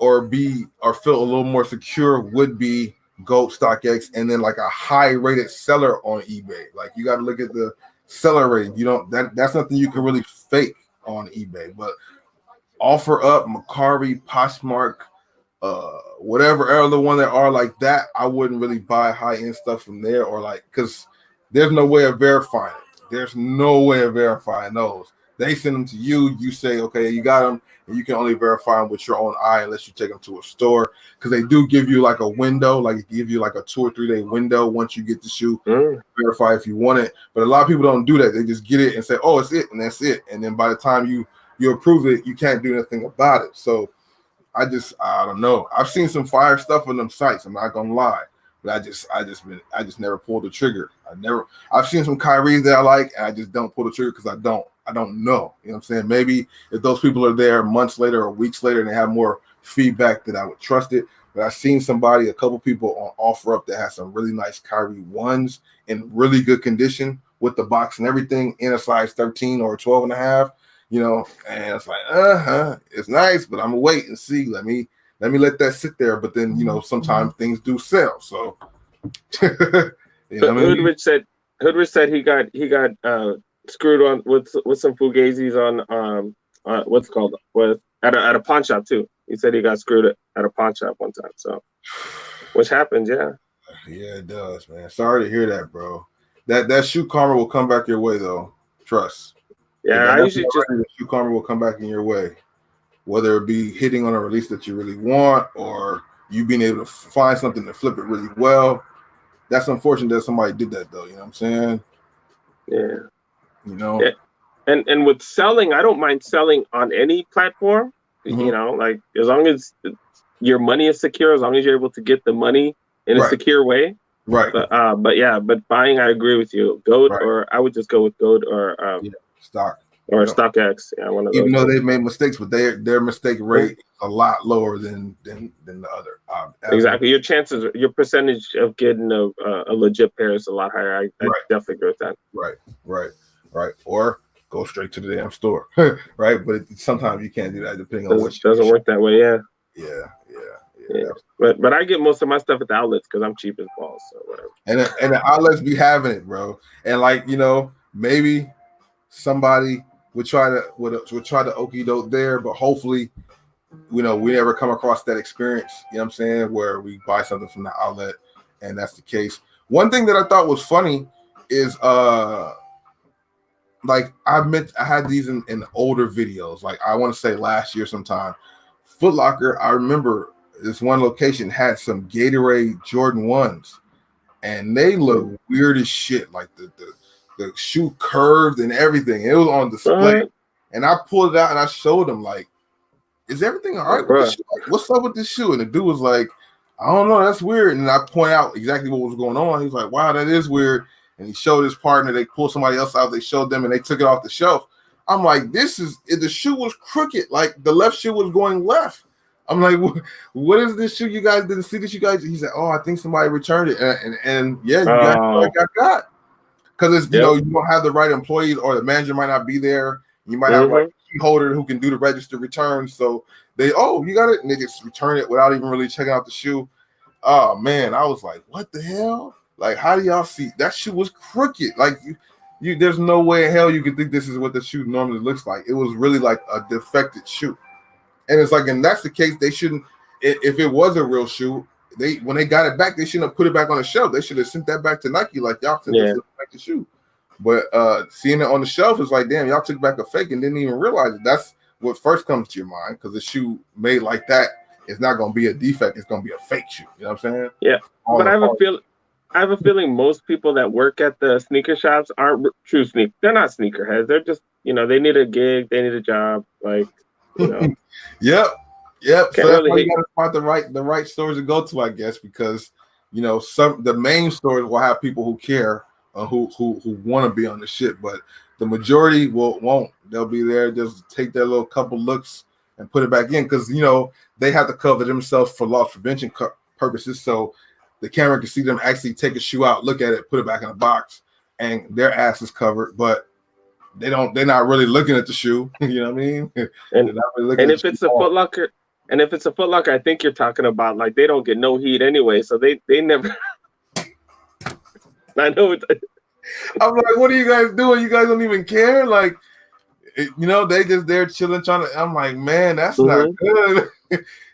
or feel a little more secure would be Gold, StockX, and then like a high rated seller on eBay. Like, you got to look at the seller rating. That's nothing you can really fake on eBay. But OfferUp, Macari, Poshmark, whatever other one there are like that, I wouldn't really buy high end stuff from there, or like, because there's no way of verifying it. There's no way of verifying those. They send them to you. You say, okay, you got them, and you can only verify them with your own eye unless you take them to a store, because they do give you like a window, like give you like a 2 or 3 day window once you get the shoe, verify if you want it. But a lot of people don't do that. They just get it and say, oh, it's it, and that's it. And then by the time you approve it, you can't do anything about it. So I don't know. I've seen some fire stuff on them sites. I'm not gonna lie. But I just never pulled the trigger. I've seen some Kyries that I like, and I just don't pull the trigger because I don't. I don't know. You know what I'm saying? Maybe if those people are there months later or weeks later and they have more feedback, that I would trust it. But I've seen a couple people on OfferUp that has some really nice Kyrie ones in really good condition with the box and everything in a size 13 or 12 and a half, you know, and it's like, it's nice, but I'm gonna wait and see. Let me let that sit there. But then, you know, sometimes things do sell. So you know what I mean? Hoodrich said he got screwed on with some fugazis on what's it called, with at a pawn shop too. He said he got screwed at a pawn shop one time. So, which happens, yeah. Yeah, it does, man. Sorry to hear that, bro. That shoe karma will come back your way, though. Trust. Yeah, I usually just the shoe karma will come back in your way, whether it be hitting on a release that you really want or you being able to find something to flip it really well. That's unfortunate that somebody did that, though. You know what I'm saying? Yeah. You know. Yeah. And with selling, I don't mind selling on any platform. Mm-hmm. You know, like as long as your money is secure, as long as you're able to get the money in a secure way. Right. But buying, I agree with you. GOAT, or I would just go with GOAT or Stock or StockX. Yeah, one of those. Even though they've made mistakes, but their mistake rate is a lot lower than the other. Exactly. Your percentage of getting a legit pair is a lot higher. I definitely agree with that. Right. Or go straight to the damn store, right? But sometimes you can't do that depending on what. It doesn't work that way. Yeah. Yeah. But I get most of my stuff at the outlets because I'm cheap as balls, so whatever. And the outlets be having it, bro. And like, you know, maybe somebody would try to okie doke there, but hopefully, you know, we never come across that experience. You know what I'm saying? Where we buy something from the outlet, and that's the case. One thing that I thought was funny is like I had these in older videos. Like I want to say last year sometime, Foot Locker. I remember this one location had some Gatorade Jordan 1s, and they look weird as shit. Like the shoe curved and everything. It was on display, and I pulled it out and I showed them like, "Is everything all right with this shoe? Like, what's up with this shoe?" And the dude was like, "I don't know, that's weird." And I point out exactly what was going on. He was like, "Wow, that is weird." And he showed his partner. They pulled somebody else out. They showed them, and they took it off the shelf. I'm like, the shoe was crooked. Like the left shoe was going left. I'm like, what is this shoe? You guys didn't see this? You guys? He said, "Oh, I think somebody returned it." And yeah, you got. Because it's, you know, you don't have the right employees, or the manager might not be there. You might have like a key holder who can do the register return. So you got it, and they just return it without even really checking out the shoe. Oh man, I was like, what the hell? Like, how do y'all see that shoe was crooked? Like you there's no way in hell you could think this is what the shoe normally looks like. It was really like a defected shoe. And it's like, and that's the case. They shouldn't, if it was a real shoe, when they got it back, they shouldn't have put it back on the shelf. They should have sent that back to Nike, like y'all sent back the shoe. But seeing it on the shelf is like, damn, y'all took back a fake and didn't even realize it. That's what first comes to your mind, because the shoe made like that is not going to be a defect. It's going to be a fake shoe. You know what I'm saying? Yeah. But I have a feeling most people that work at the sneaker shops aren't true sneaker. They're not sneakerheads. They're just, you know, they need a gig, they need a job, like, you know. Yep. So that's why you got to find the right stores to go to, I guess, because, you know, the main stores will have people who care, who want to be on the shit, but the majority won't. They'll be there, just take their little couple looks and put it back in, because, you know, they have to cover themselves for loss prevention purposes, so the camera can see them actually take a shoe out, look at it, put it back in a box, and their ass is covered, but they're not really looking at the shoe. You know what I mean? And if it's a Foot Locker, I think you're talking about, like, they don't get no heat anyway, so they never. I know it's. I'm like, what are you guys doing? You guys don't even care, like, you know, they just there chilling, trying to. I'm like, man, that's not good.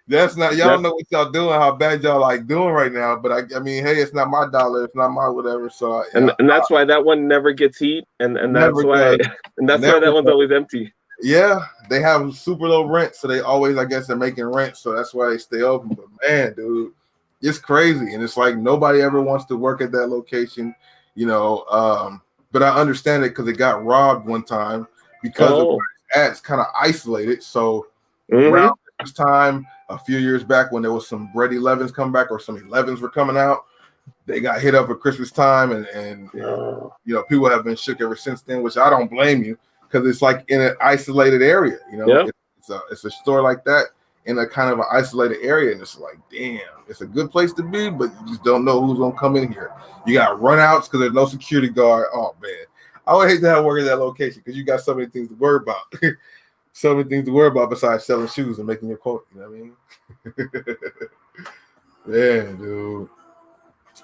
That's not, y'all know what y'all doing, how bad y'all like doing right now. But I mean, hey, it's not my dollar, it's not my whatever. So and that's why that one never gets heat, and that's why that one's always empty. Yeah, they have super low rent, so they always, I guess, they're making rent, so that's why they stay open. But man, dude, it's crazy, and it's like nobody ever wants to work at that location, you know. But I understand it because it got robbed one time because of ads kind of isolated. So around this time, a few years back, when there was some Bread 11s come back, or some 11s were coming out, they got hit up at Christmas time, and you know, people have been shook ever since then, which I don't blame you. because it's like in an isolated area. You know, Yep. It's a store like that in a kind of an isolated area, and it's like, damn, it's a good place to be, but you just don't know who's gonna come in here. You got runouts because there's no security guard. Oh man, I would hate to have work at that location because you got so many things to worry about. So many things to worry about besides selling shoes and making your quote. You know what I mean? Yeah, dude.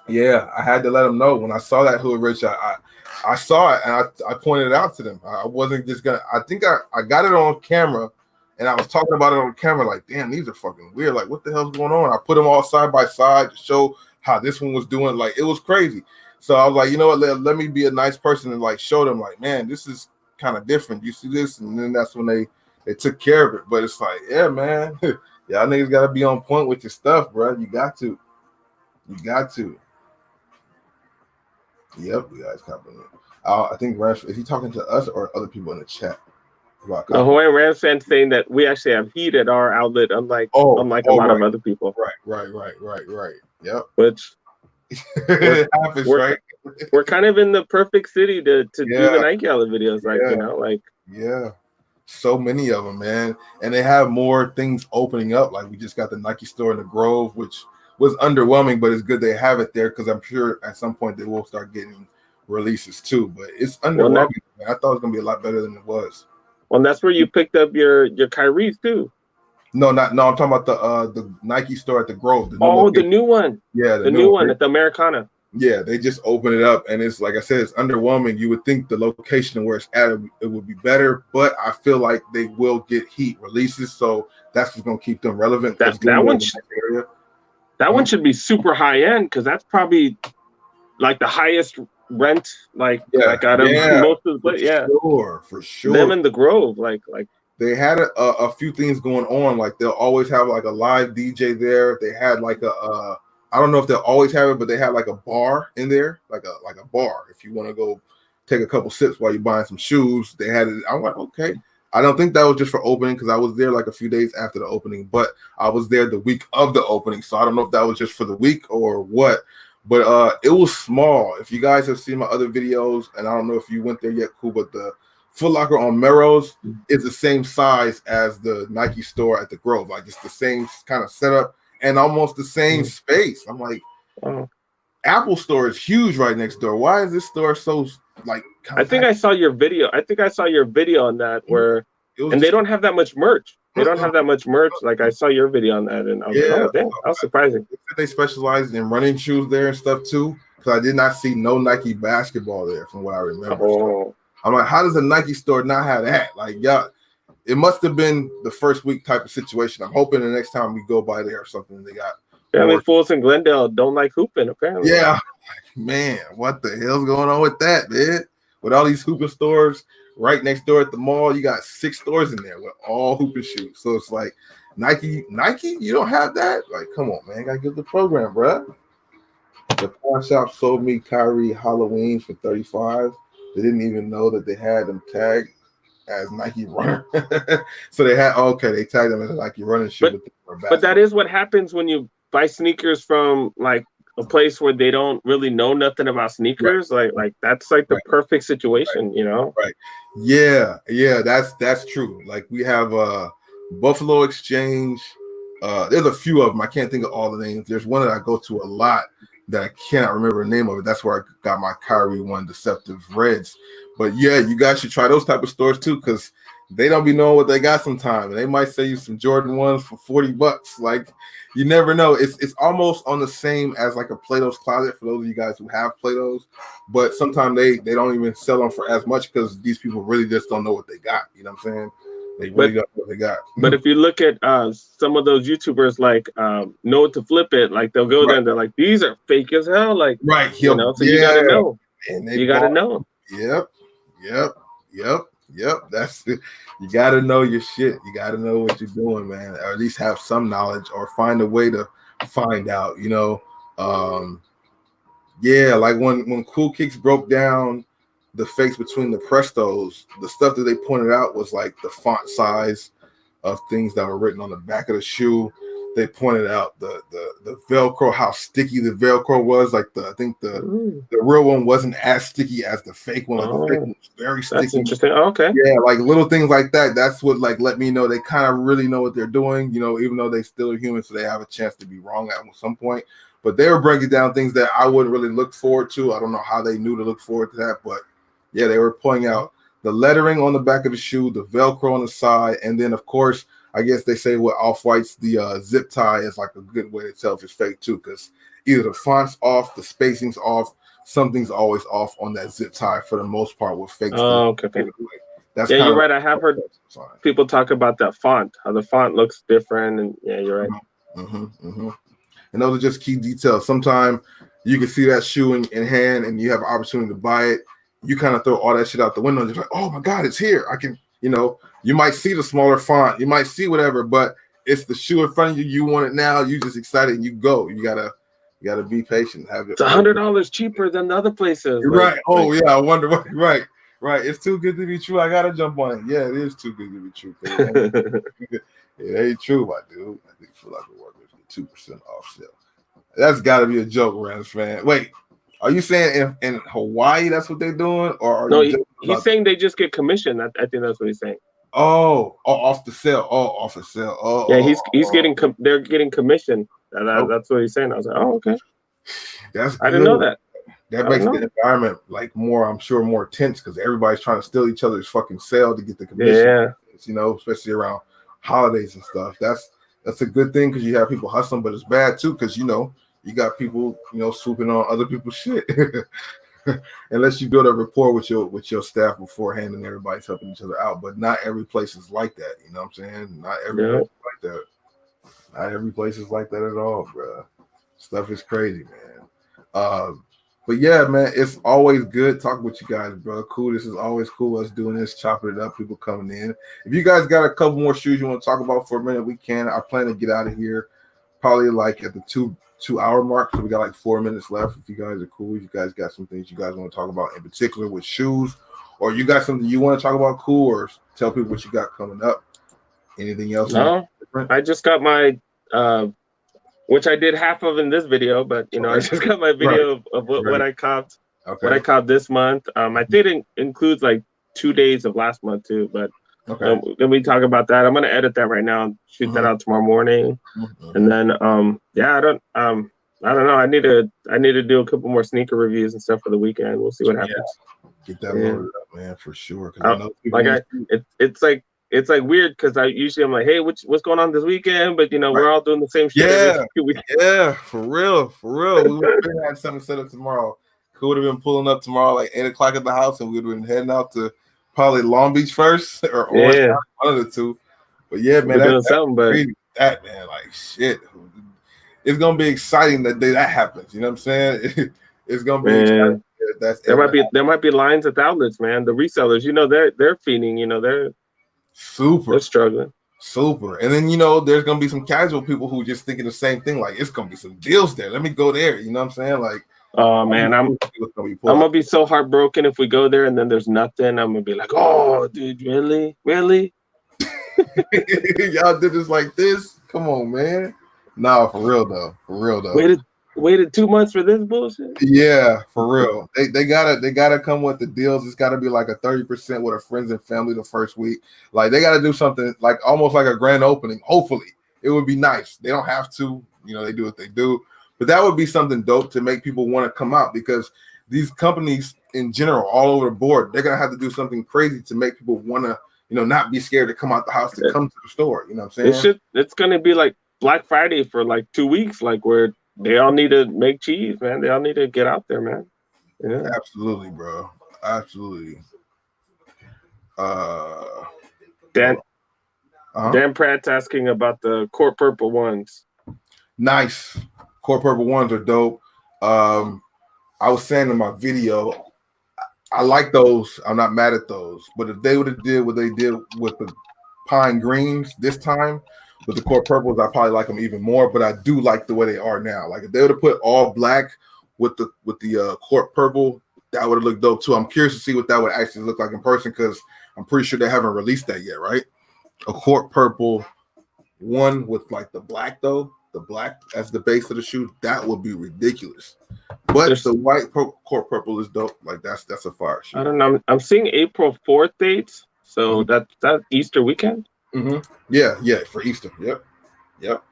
Yeah, I had to let them know when I saw that Hood Rich. I saw it and I pointed it out to them. I wasn't just gonna. I think I got it on camera, and I was talking about it on camera. Like, damn, these are fucking weird. Like, what the hell's going on? I put them all side by side to show how this one was doing. Like, it was crazy. So I was like, you know what? Let me be a nice person and like show them. Like, man, this is kind of different. You see this, and then that's when they took care of it. But it's like, yeah, man, y'all niggas gotta be on point with your stuff, bro. You got to. Yep, you guys compliment. I think Rash, is he talking to us or other people in the chat about Hawaiian Rams fan saying that we actually have heat at our outlet, unlike a lot of other people. Right. Yep. Which it happens, right? We're kind of in the perfect city to do the Nike outlet videos, like you know, like so many of them, man, and they have more things opening up. Like we just got the Nike store in the Grove, which was underwhelming, but it's good they have it there because I'm sure at some point they will start getting releases too. But it's underwhelming. Man. I thought it was gonna be a lot better than it was. Well, that's where you picked up your Kyrie's too. No, I'm talking about the Nike store at the Grove. The new one. Yeah, the new one at the Americana. Yeah, they just opened it up, and it's like I said, it's underwhelming. You would think the location and where it's at, it would be better, but I feel like they will get heat releases, so that's what's gonna keep them relevant. That one should be super high end because that's probably like the highest rent, like out of most of the place. Yeah, for sure. Them in the Grove, like they had a few things going on. Like they'll always have like a live DJ there. They had like I don't know if they'll always have it, but they had like a bar in there, like a bar. If you want to go take a couple sips while you're buying some shoes, they had it. I'm like, okay. I don't think that was just for opening because I was there like a few days after the opening, but I was there the week of the opening. So I don't know if that was just for the week or what, but it was small. If you guys have seen my other videos, and I don't know if you went there yet, cool, but the Foot Locker on Melrose is the same size as the Nike store at the Grove. Like it's the same kind of setup and almost the same space. I'm like, Apple store is huge right next door. Why is this store so like compact? I think I saw your video on that where and they don't have that much merch. They don't have that much merch. Like I saw your video on that and I was like, oh damn, that was surprising. They specialize in running shoes there and stuff too. Because I did not see no Nike basketball there from what I remember. So I'm like, how does a Nike store not have that? Like, it must have been the first week type of situation. I'm hoping the next time we go by there or something they got. Family Fools in Glendale don't like hooping, apparently. Yeah. Man, what the hell's going on with that, man? With all these hooping stores right next door at the mall, you got 6 stores in there with all hooping shoes. So it's like, Nike, you don't have that? Like, come on, man. Gotta give the program, bro. The pawn shop sold me Kyrie Halloween for $35. They didn't even know that they had them tagged as Nike runner. So they tagged them as a Nike running shoe. But that is what happens when you buy sneakers from like a place where they don't really know nothing about sneakers. Right. Like that's like the perfect situation, you know? Right. Yeah, that's true. Like we have Buffalo Exchange. There's a few of them. I can't think of all the names. There's one that I go to a lot that I cannot remember the name of it. That's where I got my Kyrie one Deceptive Reds. But yeah, you guys should try those type of stores too, because they don't be knowing what they got sometimes. And they might sell you some Jordan ones for $40. Like you never know. It's almost on the same as like a Plato's Closet for those of you guys who have Plato's, but sometimes they don't even sell them for as much because these people really just don't know what they got. You know what I'm saying? They really don't know what they got. But if you look at some of those YouTubers like Know to Flip It, like they'll go there and they're like, these are fake as hell. Like you know, so you gotta know. And you gotta know. Yep. That's it. You gotta know your shit. You gotta know what you're doing, man, or at least have some knowledge or find a way to find out, you know. Like when Cool Kicks broke down the fakes between the Prestos, the stuff that they pointed out was like the font size of things that were written on the back of the shoe. they pointed out the Velcro, how sticky the Velcro was. Like I think the real one wasn't as sticky as the fake one. Like the fake one was very sticky. That's interesting. Oh, okay. Yeah, like little things like that. That's what like let me know they kind of really know what they're doing. You know, even though they still are human, so they have a chance to be wrong at some point. But they were breaking down things that I wouldn't really look forward to. I don't know how they knew to look forward to that, but yeah, they were pointing out the lettering on the back of the shoe, the Velcro on the side, and then of course, I guess they say with Off-Whites, the zip tie is like a good way to tell if it's fake too, because either the font's off, the spacing's off, something's always off on that zip tie for the most part with fake. Oh, okay. That's yeah, you're right. I have heard people talk about that font, how the font looks different, and yeah, you're right. And those are just key details. Sometimes you can see that shoe in hand, and you have an opportunity to buy it. You kind of throw all that shit out the window, and you're like, "Oh my god, it's here! I can." You know, you might see the smaller font, you might see whatever, but it's the shoe in front of you. You want it now. You just excited. And you go. You gotta be patient. Have it. It's $100 cheaper than the other places. Right. Oh yeah. I wonder what. Right. It's too good to be true. I gotta jump on it. Yeah, it is too good to be true. It ain't true, my dude. I think Foot Locker workers get 2% off sale. That's got to be a joke, Rams fan. Wait. Are you saying in Hawaii that's what they're doing, or are no? He's saying they just get commission. I think that's what he's saying. Oh, off the sale. Oh, off the sale. Oh, yeah, he's getting. They're getting commission. That's what he's saying. I was like, oh, okay. I didn't know that. That makes the environment like more. I'm sure more tense because everybody's trying to steal each other's fucking sale to get the commission. Yeah, you know, especially around holidays and stuff. That's a good thing because you have people hustling, but it's bad too because you know. You got people, you know, swooping on other people's shit. Unless you build a rapport with your staff beforehand and everybody's helping each other out. But not every place is like that. You know what I'm saying? Not every place is like that. Not every place is like that at all, bro. Stuff is crazy, man. But yeah, man, it's always good talking with you guys, bro. Cool. This is always cool. Us doing this, chopping it up, people coming in. If you guys got a couple more shoes you want to talk about for a minute, we can. I plan to get out of here probably like at the 2-hour mark, so we got like 4 minutes left. If you guys are cool, you guys got some things you guys want to talk about in particular with shoes, or you got something you want to talk about, cool, or tell people what you got coming up. Anything else? No, I just got my which I did half of in this video, but you know, I just got my video of what I copped. Okay. What I copped this month. I think it includes like 2 days of last month too, but then we talk about that. I'm gonna edit that right now and shoot that out tomorrow morning. And then I don't know. I need to do a couple more sneaker reviews and stuff for the weekend. We'll see what happens. Get that loaded up, man, for sure. It's like weird because I'm like, hey, what's going on this weekend? But you know, we're all doing the same shit. Yeah, for real. We would have had something set up tomorrow. Could would have been pulling up tomorrow like 8:00 at the house, and we would have been heading out to probably Long Beach first or one of the two. But yeah, man, that's crazy. That man, like shit. It's gonna be exciting that day that happens. You know what I'm saying? It's gonna be exciting. There might be lines at the outlets, man. The resellers, you know, they're fiending. You know, they're struggling. Super. And then you know, there's gonna be some casual people who just thinking the same thing. Like it's gonna be some deals there. Let me go there. You know what I'm saying? Like. Oh man, I'm gonna be so heartbroken if we go there and then there's nothing. I'm gonna be like, oh, dude, really? Y'all did this like this? Come on, man. Nah, for real though. Waited 2 months for this bullshit. Yeah, for real. They gotta come with the deals. It's gotta be like a 30% with our friends and family the first week. Like they gotta do something like almost like a grand opening. Hopefully, it would be nice. They don't have to. You know, they do what they do. But that would be something dope to make people want to come out because these companies in general, all over the board, they're going to have to do something crazy to make people want to, you know, not be scared to come out the house to come to the store. You know what I'm saying? It's going to be like Black Friday for like 2 weeks, like where they all need to make cheese, man. They all need to get out there, man. Yeah. Absolutely, bro. Absolutely. Dan Pratt's asking about the Court Purple ones. Nice. Court Purple ones are dope. I was saying in my video, I like those. I'm not mad at those. But if they would have did what they did with the pine greens this time, with the Court Purples, I probably like them even more. But I do like the way they are now. Like if they would have put all black with the Court Purple, that would have looked dope too. I'm curious to see what that would actually look like in person because I'm pretty sure they haven't released that yet, right? A Court Purple one with like the black though, the black as the base of the shoe, that would be ridiculous. But the white core purple is dope. Like that's a fire shoe. I don't know. I'm seeing April 4th dates, so that's Easter weekend. Yeah, for Easter. Yep.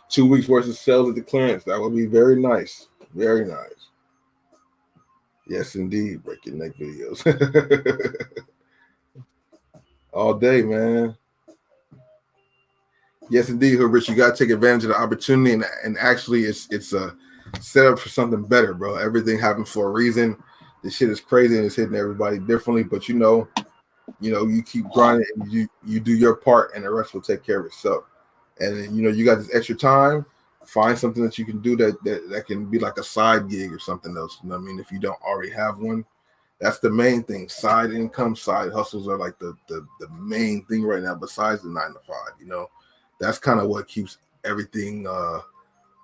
2 weeks worth of sales at the clearance. That would be very nice. Very nice. Yes, indeed. Break your neck videos. All day, man. Yes, indeed, Hood Rich. You got to take advantage of the opportunity, and actually, it's a setup for something better, bro. Everything happens for a reason. This shit is crazy and it's hitting everybody differently, but you keep grinding and you do your part, and the rest will take care of itself. And you got this extra time. Find something that you can do that can be like a side gig or something else. You know what I mean? If you don't already have one, that's the main thing. Side income, side hustles are like the main thing right now. Besides the 9 to 5, that's kind of what keeps everything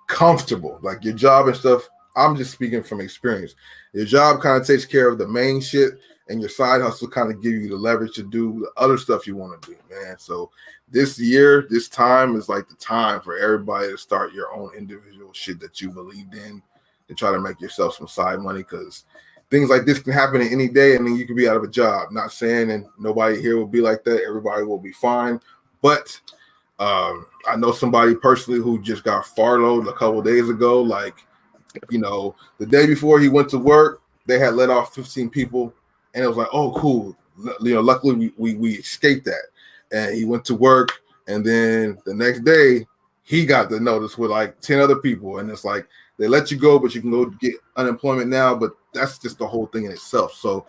comfortable. Like your job and stuff. I'm just speaking from experience. Your job kind of takes care of the main shit, and your side hustle kind of give you the leverage to do the other stuff you want to do, man. So this year, this time is like the time for everybody to start your own individual shit that you believed in, to try to make yourself some side money, because things like this can happen in any day, and then you can be out of a job. Not saying and nobody here will be like that. Everybody will be fine. But I know somebody personally who just got furloughed a couple of days ago. Like, the day before he went to work, they had let off 15 people, and it was like, oh, cool. Luckily we escaped that. And he went to work, and then the next day he got the notice with like 10 other people, and it's like they let you go, but you can go get unemployment now. But that's just the whole thing in itself. So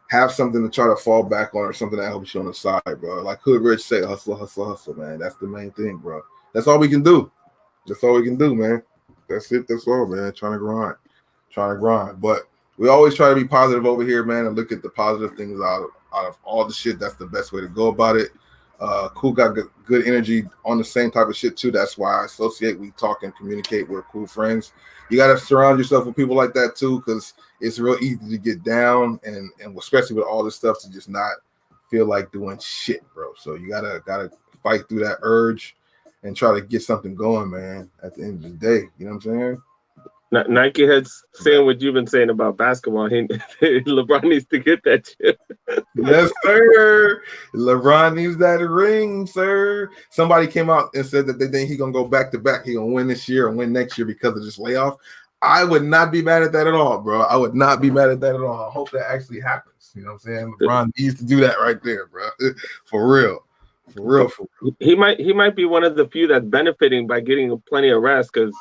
have something to try to fall back on, or something that helps you on the side, bro. Like Hood Rich said, hustle, hustle, hustle, man. That's the main thing, bro. That's all we can do. That's all we can do, man. That's it. That's all, man. Trying to grind. But we always try to be positive over here, man, and look at the positive things out of all the shit. That's the best way to go about it. Cool got good energy on the same type of shit too. That's why I associate. We talk and communicate. We're cool friends. You got to surround yourself with people like that too, because it's real easy to get down, and especially with all this stuff, to just not feel like doing shit, bro. So you gotta fight through that urge and try to get something going, man. At the end of the day, you know what I'm saying? Nike has saying what you've been saying about basketball. LeBron needs to get that chip. Yes, sir. LeBron needs that ring, sir. Somebody came out and said that they think he's gonna go back to back. He's gonna win this year and win next year because of this layoff. I would not be mad at that at all, bro. I would not be mad at that at all. I hope that actually happens. You know what I'm saying? LeBron needs to do that right there, bro. For real. He might be one of the few that's benefiting by getting plenty of rest, because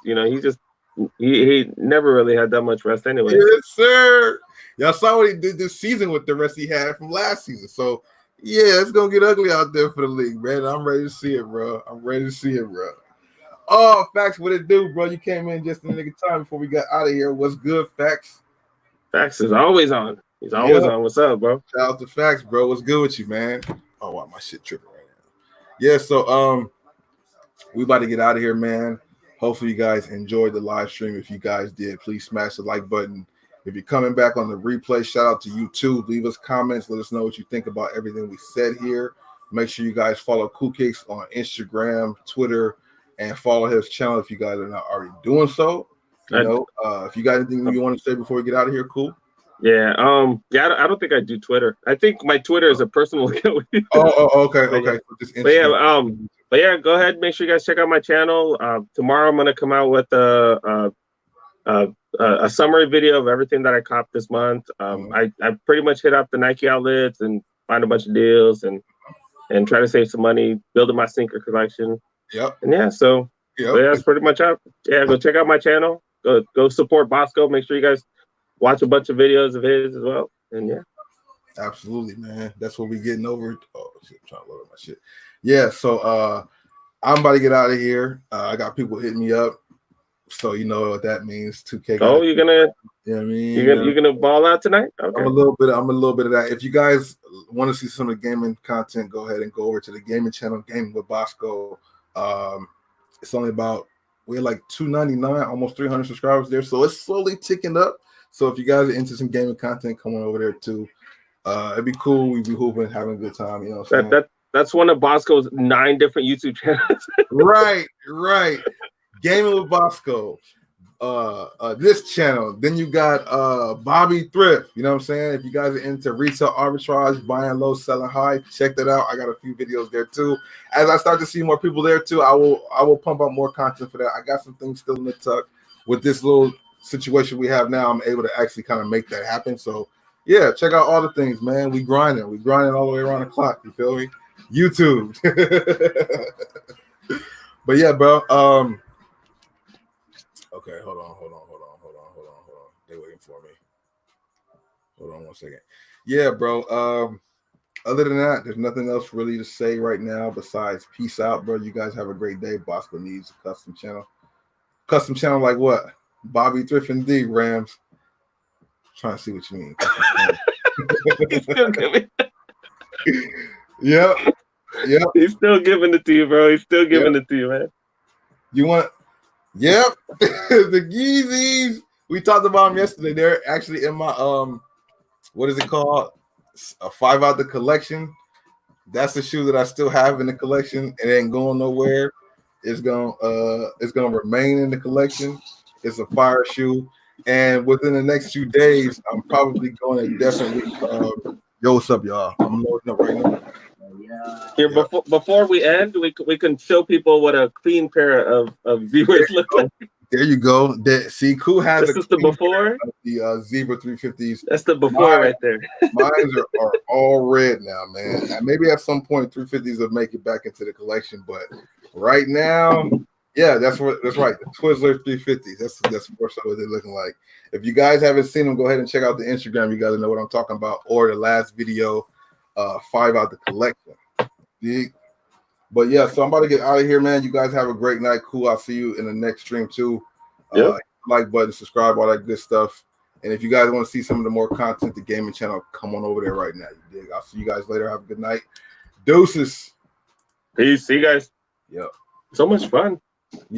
he never really had that much rest anyway. Yes, sir. Y'all saw what he did this season with the rest he had from last season. So yeah, it's gonna get ugly out there for the league, man. I'm ready to see it, bro. Oh, Facts, what it do, bro? You came in just in the nick of time before we got out of here. What's good, Facts? Facts is always on. He's always on. What's up, bro? Shout out to Facts, bro. What's good with you, man? Oh, wow, my shit tripping right now. Yeah, so we about to get out of here, man. Hopefully you guys enjoyed the live stream. If you guys did, please smash the like button. If you're coming back on the replay, shout out to you too. Leave us comments. Let us know what you think about everything we said here. Make sure you guys follow Cool Kicks on Instagram, Twitter, and follow his channel if you guys are not already doing so. If you got anything you want to say before we get out of here, cool. Yeah. I don't think I do Twitter. I think my Twitter is a personal account. Okay. But yeah, go ahead. Make sure you guys check out my channel. Tomorrow I'm gonna come out with a summary video of everything that I copped this month. I pretty much hit up the Nike outlets and find a bunch of deals and try to save some money, building my sneaker collection. Yep. And yeah, so that's pretty much out. Yeah, go check out my channel. Go support Bosco. Make sure you guys watch a bunch of videos of his as well. And yeah. Absolutely, man. That's what we getting over. Oh shit, I'm trying to load up my shit. Yeah, so I'm about to get out of here. I got people hitting me up. So you know what that means. 2K. Oh, you're gonna you're gonna ball out tonight? Okay. I'm a little bit of that. If you guys want to see some of the gaming content, go ahead and go over to the gaming channel, Gaming with Bosco. It's only we're like 299, almost 300 subscribers there, so it's slowly ticking up. So if you guys are into some gaming content, come on over there too. It'd be cool. We'd be hooping, having a good time. You know what I'm saying? That's one of Bosco's 9 different YouTube channels. Right. Gaming with Bosco. This channel. Then you got Bobby Thrift. You know what I'm saying? If you guys are into retail arbitrage, buying low, selling high, check that out. I got a few videos there too. As I start to see more people there too, I will pump out more content for that. I got some things still in the tuck. With this little situation we have now, I'm able to actually kind of make that happen. So yeah, check out all the things, man. We grinding all the way around the clock. You feel me? YouTube. But yeah, bro. Okay, hold on. They're waiting for me. Hold on one second. Yeah, bro. Other than that, there's nothing else really to say right now besides peace out, bro. You guys have a great day. Bosco needs a custom channel. Custom channel like what? Bobby Thrift and D Rams. Trying to see what you mean. He's still giving. Yep. He's still giving it to you, bro. He's still giving it to you, man. You want? Yep. The Yeezys. We talked about them yesterday. They're actually in my what is it called? A 5 out the collection. That's the shoe that I still have in the collection. It ain't going nowhere. It's gonna remain in the collection. It's a fire shoe. And within the next few days, I'm probably going to definitely yo, what's up, y'all? I'm loading up right now. Here, before we end, we can show people what a clean pair of Zebras look like. There you go. See, Cool has this is the before. The Zebra 350s. That's the before right there. Mine are all red now, man. And maybe at some point 350s will make it back into the collection, but right now, yeah, that's right. The Twizzler 350s. That's more so what they're looking like. If you guys haven't seen them, go ahead and check out the Instagram. You guys know what I'm talking about, or the last video, 5 out the collection. But yeah, so I'm about to get out of here, man. You guys have a great night. Cool. I'll see you in the next stream too. Like button, subscribe, all that good stuff. And if you guys want to see some of the more content, the gaming channel, come on over there right now. You dig? I'll see you guys later. Have a good night. Deuces. Peace. See you guys. Yep. So much fun.